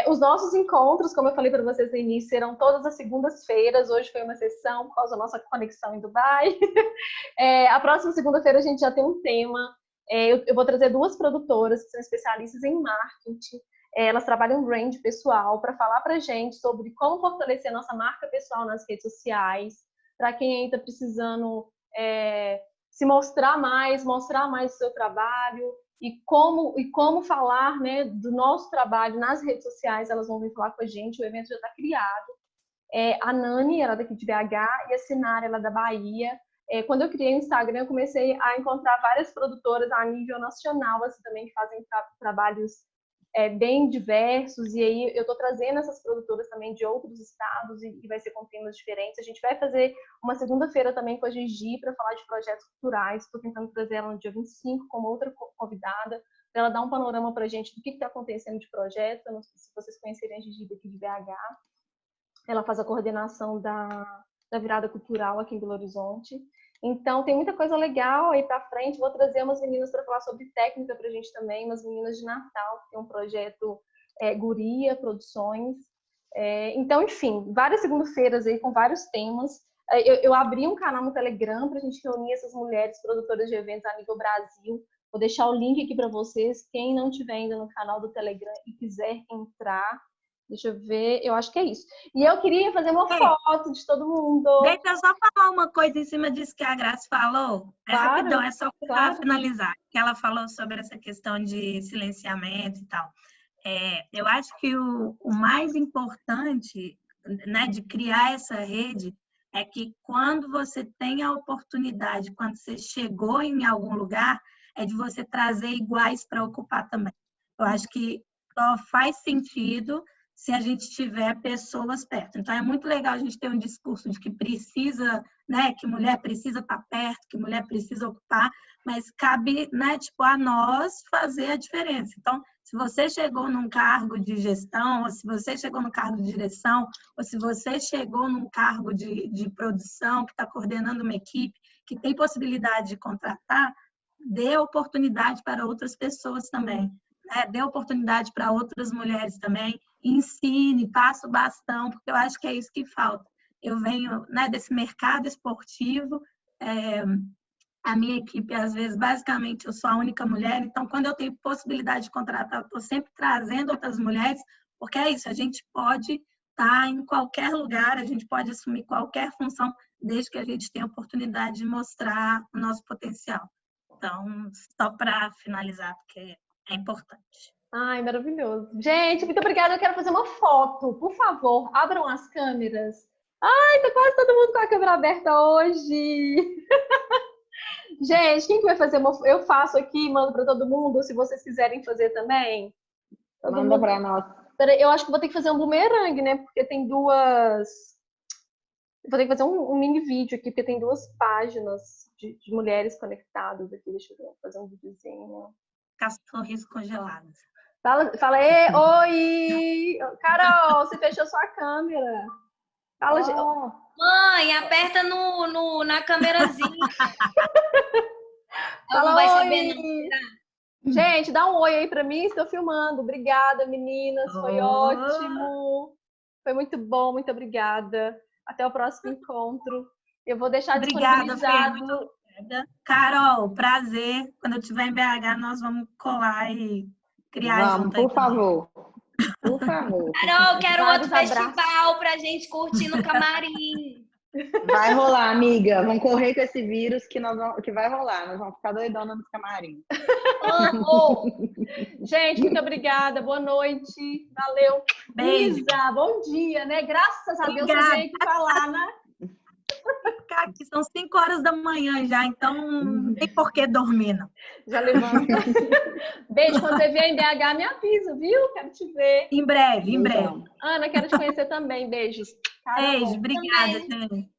Os nossos encontros, como eu falei para vocês no início, serão todas as segundas-feiras. Hoje foi uma sessão por causa da nossa conexão em Dubai. A próxima segunda-feira a gente já tem um tema. Eu vou trazer 2 produtoras que são especialistas em marketing. Elas trabalham brand pessoal para falar para a gente sobre como fortalecer a nossa marca pessoal nas redes sociais. Para quem está precisando se mostrar mais o seu trabalho e como falar, né, do nosso trabalho nas redes sociais. Elas vão vir falar com a gente. O evento já está criado. A Nani, ela é daqui de BH, e a Sinara, ela é da Bahia. Quando eu criei o Instagram, eu comecei a encontrar várias produtoras a nível nacional, assim, também, que fazem trabalhos bem diversos, e aí eu estou trazendo essas produtoras também de outros estados e vai ser com temas diferentes. A gente vai fazer uma segunda-feira também com a Gigi para falar de projetos culturais. Estou tentando trazer ela no dia 25 como outra convidada, para ela dar um panorama para a gente do que está acontecendo de projeto. Eu não sei se vocês conhecerem a Gigi daqui de BH. Ela faz a coordenação da virada cultural aqui em Belo Horizonte. Então, tem muita coisa legal aí para frente. Vou trazer umas meninas para falar sobre técnica para a gente também, umas meninas de Natal, que tem um projeto Guria Produções. Então, enfim, várias segundas-feiras aí com vários temas. Eu abri um canal no Telegram para a gente reunir essas mulheres produtoras de eventos a nível Brasil. Vou deixar o link aqui para vocês. Quem não estiver ainda no canal do Telegram e quiser entrar, deixa eu ver, eu acho que é isso. E eu queria fazer uma foto de todo mundo. Deixa eu só falar uma coisa em cima disso que a Graça falou. Claro, rapidão, é só para claro. finalizar. Que ela falou sobre essa questão de silenciamento e tal. Eu acho que o mais importante, né, de criar essa rede é que quando você tem a oportunidade, quando você chegou em algum lugar, é de você trazer iguais para ocupar também. Eu acho que só faz sentido se a gente tiver pessoas perto. Então, é muito legal a gente ter um discurso de que precisa, né, que mulher precisa estar perto, que mulher precisa ocupar, mas cabe, né, tipo, a nós fazer a diferença. Então, se você chegou num cargo de gestão, ou se você chegou no cargo de direção, ou se você chegou num cargo de produção, que está coordenando uma equipe, que tem possibilidade de contratar, dê oportunidade para outras pessoas também. Dê oportunidade para outras mulheres também, ensine, passe o bastão, porque eu acho que é isso que falta. Eu venho, né, desse mercado esportivo, a minha equipe, às vezes, basicamente, eu sou a única mulher, então, quando eu tenho possibilidade de contratar, eu estou sempre trazendo outras mulheres, porque é isso, a gente pode estar em qualquer lugar, a gente pode assumir qualquer função, desde que a gente tenha a oportunidade de mostrar o nosso potencial. Então, só para finalizar, porque é importante. Ai, maravilhoso. Gente, muito obrigada. Eu quero fazer uma foto. Por favor, abram as câmeras. Ai, tá quase todo mundo com a câmera aberta hoje. Gente, quem que vai fazer uma... Eu faço aqui, mando para todo mundo, se vocês quiserem fazer também. Manda para nós. Eu acho que vou ter que fazer um bumerangue, né? Porque tem duas Vou ter que fazer um mini vídeo aqui, porque tem 2 páginas de mulheres conectadas aqui. Deixa eu fazer um videozinho. Cachorros congelados. Fala, oi! Carol, você fechou sua câmera. Fala, Mãe, aperta na câmerazinha. Fala, não vai oi! saber, não. Gente, dá um oi aí pra mim, estou filmando. Obrigada, meninas, foi ótimo. Foi muito bom, muito obrigada. Até o próximo encontro. Eu vou deixar disponibilizado. Muito obrigada. Carol, prazer. Quando eu estiver em BH, nós vamos colar e criar junto. Por favor. Por favor. Carol, quero Vários outro festival pra gente curtir no camarim. Vai rolar, amiga. Vamos correr com esse vírus que vai rolar. Nós vamos ficar doidona nos camarins. Gente, muito obrigada. Boa noite. Valeu. Beijo. Isa, bom dia, né? Graças a Deus você veio aqui falar, né? Aqui são 5 horas da manhã já, então não tem por que dormir, não. Já levanta. Beijo. Quando você vier em BH, me avisa, viu? Quero te ver. Em breve, em breve. Ana, quero te conhecer também. Beijos. Beijo, obrigada, gente.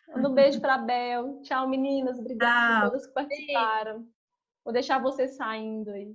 Manda um beijo para a Bel. Tchau, meninas. Obrigada a todas que participaram. Vou deixar você saindo aí.